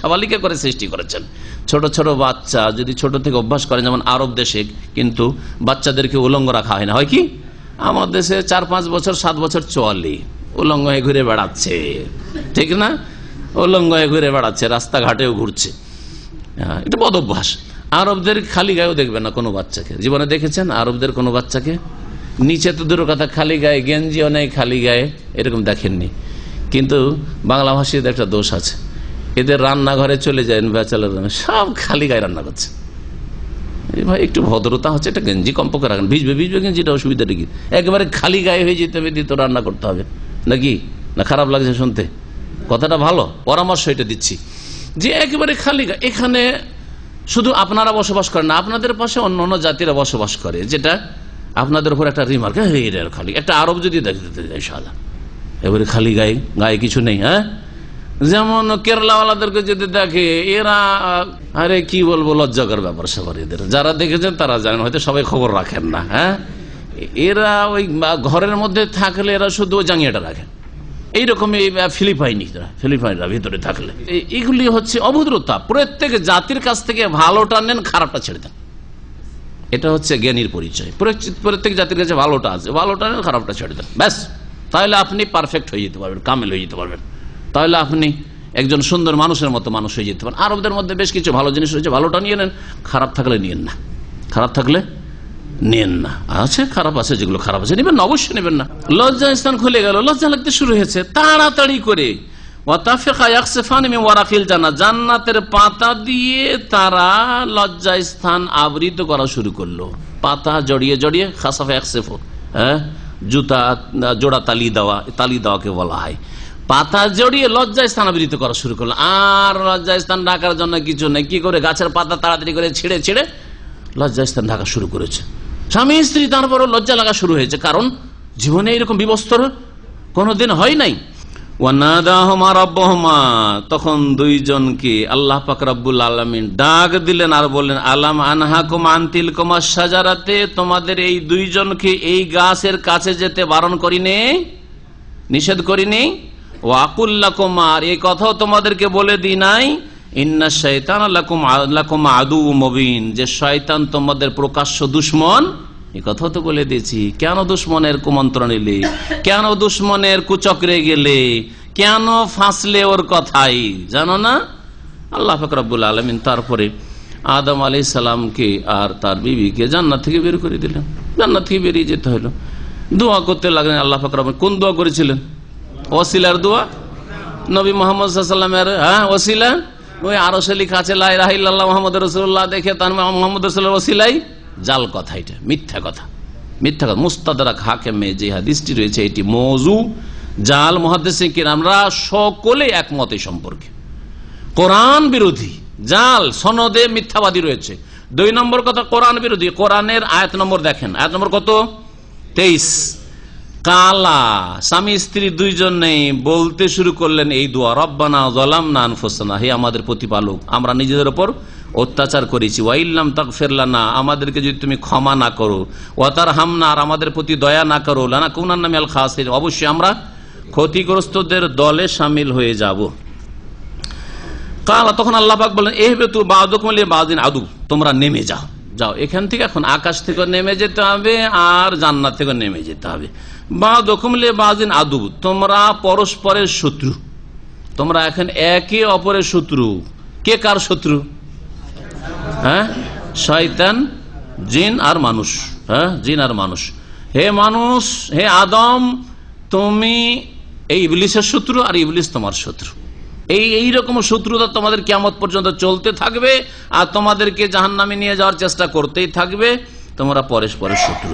সাবালিকা করে সৃষ্টি করেছেন। ছোট ছোট বাচ্চা যদি ছোট থেকে অভ্যাস করে, যেমন আরব দেশে কিন্তু বাচ্চাদেরকে উলঙ্গ রাখা হয় না, হয় কি? আমার দেশে 4-5 বছর 7 বছর চলে, উলঙ্গ হয়ে ঘুরে বেড়াচ্ছে, ঠিক না? উলঙ্গ হয়ে ঘুরে বেড়াচ্ছে, রাস্তাঘাটেও ঘুরছে, এটা বদ অভ্যাস। আরবদের খালি গায়েও দেখবেন না কোনো বাচ্চাকে। জীবনে দেখেছেন আরবদের কোনো বাচ্চাকে? নিচে তো দূরের কথা, খালি গায়ে, গেঞ্জিও নেই, খালি গায়ে, এরকম দেখেননি। কিন্তু বাংলা ভাষীদের একটা দোষ আছে, এদের রান্নাঘরে চলে যায় ব্যাচেলার, সব খালি গায়ে রান্না করছে। ভাই একটু ভদ্রতা হচ্ছে, একটা গেঞ্জি কমপক্ষে রাখেন, ভিজবে গেঞ্জিটা, অসুবিধা কি? একেবারে খালি গায়ে হয়ে যেতে হবে, তো রান্না করতে হবে নাকি? না খারাপ লাগছে শুনতে? কথাটা ভালো, পরামর্শ এটা দিচ্ছি যে একেবারে খালি গায়ে। এখানে শুধু আপনারা বসবাস করেন না, আপনাদের পাশে অন্য অন্য জাতিরা বসবাস করে, যেটা আপনাদের উপর একটা রিমার্ক, খালি একটা আরব যদি দেখতে যায় শালা এবারে খালি গায়ে কিছু নেই। হ্যাঁ, যেমন কেরালাওয়ালাদেরকে যদি দেখে, এরা আরে কি বলবো, লজ্জাকর ব্যাপার স্যাপার এদের। যারা দেখেছেন তারা জানেন, হয়তো সবাই খবর রাখেন না। হ্যাঁ, এরা ওই ঘরের মধ্যে থাকলে এরা শুধু জাঙ্গিয়াটা রাখেন, এইরকম ফিলিপাইনরা ভিতরে থাকলে। এগুলি হচ্ছে অভদ্রতা। প্রত্যেক জাতির কাছ থেকে ভালোটা নেন, খারাপটা ছেড়ে দেন, এটা হচ্ছে জ্ঞানীর পরিচয়। প্রত্যেক জাতির কাছে ভালোটা আছে, ভালোটা নেন, খারাপটা ছেড়ে দেন, ব্যাস। তাহলে আপনি পারফেক্ট হয়ে যেতে পারবেন, কামেল হয়ে যেতে পারবেন, তাহলে আপনি একজন সুন্দর মানুষের মতো মানুষ হয়ে যেতে পারেন। আরবদের মধ্যে বেশ কিছু ভালো জিনিস রয়েছে, ভালোটা নিয়ে নেন, খারাপ থাকলে নিয়েন না, খারাপ থাকলে নেন না। আছে খারাপ আছে, যেগুলো খারাপ আছে নেবেন না, অবশ্যই নেবেন না। লজ্জা স্থান খুলে গেল, লজ্জা লাগতে শুরু হয়েছে, তাড়াতাড়ি করে জান্নাতের পাতা দিয়ে তারা লজ্জা স্থান আবৃত করা শুরু করলো। পাতা জড়িয়ে জড়িয়ে, খাসাফা একসেফো, হ্যাঁ, জুতা জোড়া তালি দেওয়াকে বলা হয়। পাতা জড়িয়ে লজ্জা স্থান আবৃত করা শুরু করলো। আর লজ্জা স্থান ঢাকার জন্য কিছু নেই, কি করে? গাছের পাতা তাড়াতাড়ি করে ছিঁড়ে ছিঁড়ে লজ্জা স্থান ঢাকা শুরু করেছে। স্বামী স্ত্রী তারপরও লজ্জা লাগা শুরু হয়েছে, কারণ জীবনে এরকম বিবস্ত্র কোনোদিন হয় নাই। ওয়ানাদাহুমা রাব্বুহুমা, তখন দুইজনকে আল্লাহ পাক রব্বুল আলামিন ডাক দিলেন আর বললেন, আলাম আনহাকুম আন তিলকুমা শাজারাতে, তোমাদের এই দুইজনকে এই গাছের কাছে যেতে বারণ করিনে? নিষেধ করিনি। ওয়াকুল লাকুম, আর এই কথাও তোমাদেরকে বলে দিই নাই, ইন্না শাইতান লাকুম আদুউম মুবিন, যে শয়তান তোমাদের প্রকাশ্য দুশমন। এই কথাও তো বলে দিয়েছি। কেন দুশমনের কুমন্ত্রণ নিলে, কেন দুশমনের কুচক্রে গেলে, কেন ফাঁসলে ওর কথাই জানো না? আল্লাহ পাক রব্বুল আলামিন তারপরে আদম আলাইহিস সালামকে আর তার বিবিকে জান্নাত থেকে বের করে দিলেন। জান্নাত থেকে বেরিয়ে যেতে হলো। দোয়া করতে লাগলেন আল্লাহ পাক রব্বুল। কোন দোয়া করেছিলেন? ওসিলার দোয়া, নবী মুহাম্মদ সাল্লাল্লাহু আলাইহি ওয়াসাল্লামের ওসিলা। ওই আরশে লেখা আছে লা ইলাহা ইল্লাল্লাহ মুহাম্মাদুর রাসূলুল্লাহ, দেখে তার মুহাম্মদ রাসূলুল্লাহ ওসিলাই জাল কথা, এটা মিথ্যা কথা, মিথ্যা কথা। মুস্তাদরাক হাকিমে যে হাদিসটি রয়েছে এটি মওযু, জাল। মুহাদ্দিসিন কিরামরা সকলে একমত এই সম্পর্কে। কোরআন বিরোধী, জাল, সনদে মিথ্যাবাদী রয়েছে। 2 নম্বর কথা কোরআন বিরোধী। কোরআনের আয়াত নম্বর দেখেন, আয়াত নম্বর কত? 23। কালা, স্বামী স্ত্রী দুইজনেই বলতে শুরু করলেন এই দোয়া, রব্বানা যালামনা আনফুসানা, হে আমাদের প্রতিপালক, আমরা নিজেদের উপর অত্যাচার করেছি, ওয়াইল্লাম তাগফির লানা, আমাদেরকে যদি তুমি ক্ষমা না করো, ওয়া তারহামনা, আর আমাদের প্রতি দয়া না করো, লানাকুনান্না মিনাল খাসিরিন, অবশ্যই আমরা ক্ষতিগ্রস্তদের দলে শামিল হয়ে যাব। কালা, তখন আল্লাহ পাক বলেন ইহবিতু বা'দুকুম লিবা'দিন আদু, তোমরা নেমে যাও, যাও এখান থেকে। এখন আকাশ থেকে নেমে যেতে হবে আর জান্নাত থেকে নেমে যেতে হবে। বা'দুকুম লিবা'দিন আদু, তোমরা পরস্পরের শত্রু, তোমরা এখন একে অপরের শত্রু। কে কার শত্রু? হ্যাঁ, শয়তান, জিন আর মানুষ। হ্যাঁ, জিন আর মানুষ। হে মানুষ, হে আদম, তুমি এই ইবলিসের শত্রু আর ইবলিস তোমার শত্রু। এইরকম শত্রুতা তোমাদের কিয়ামত পর্যন্ত চলতে থাকবে আর তোমাদেরকে জাহান্নামে নিয়ে যাওয়ার চেষ্টা করতেই থাকবে। তোমরা পরস্পরের শত্রু।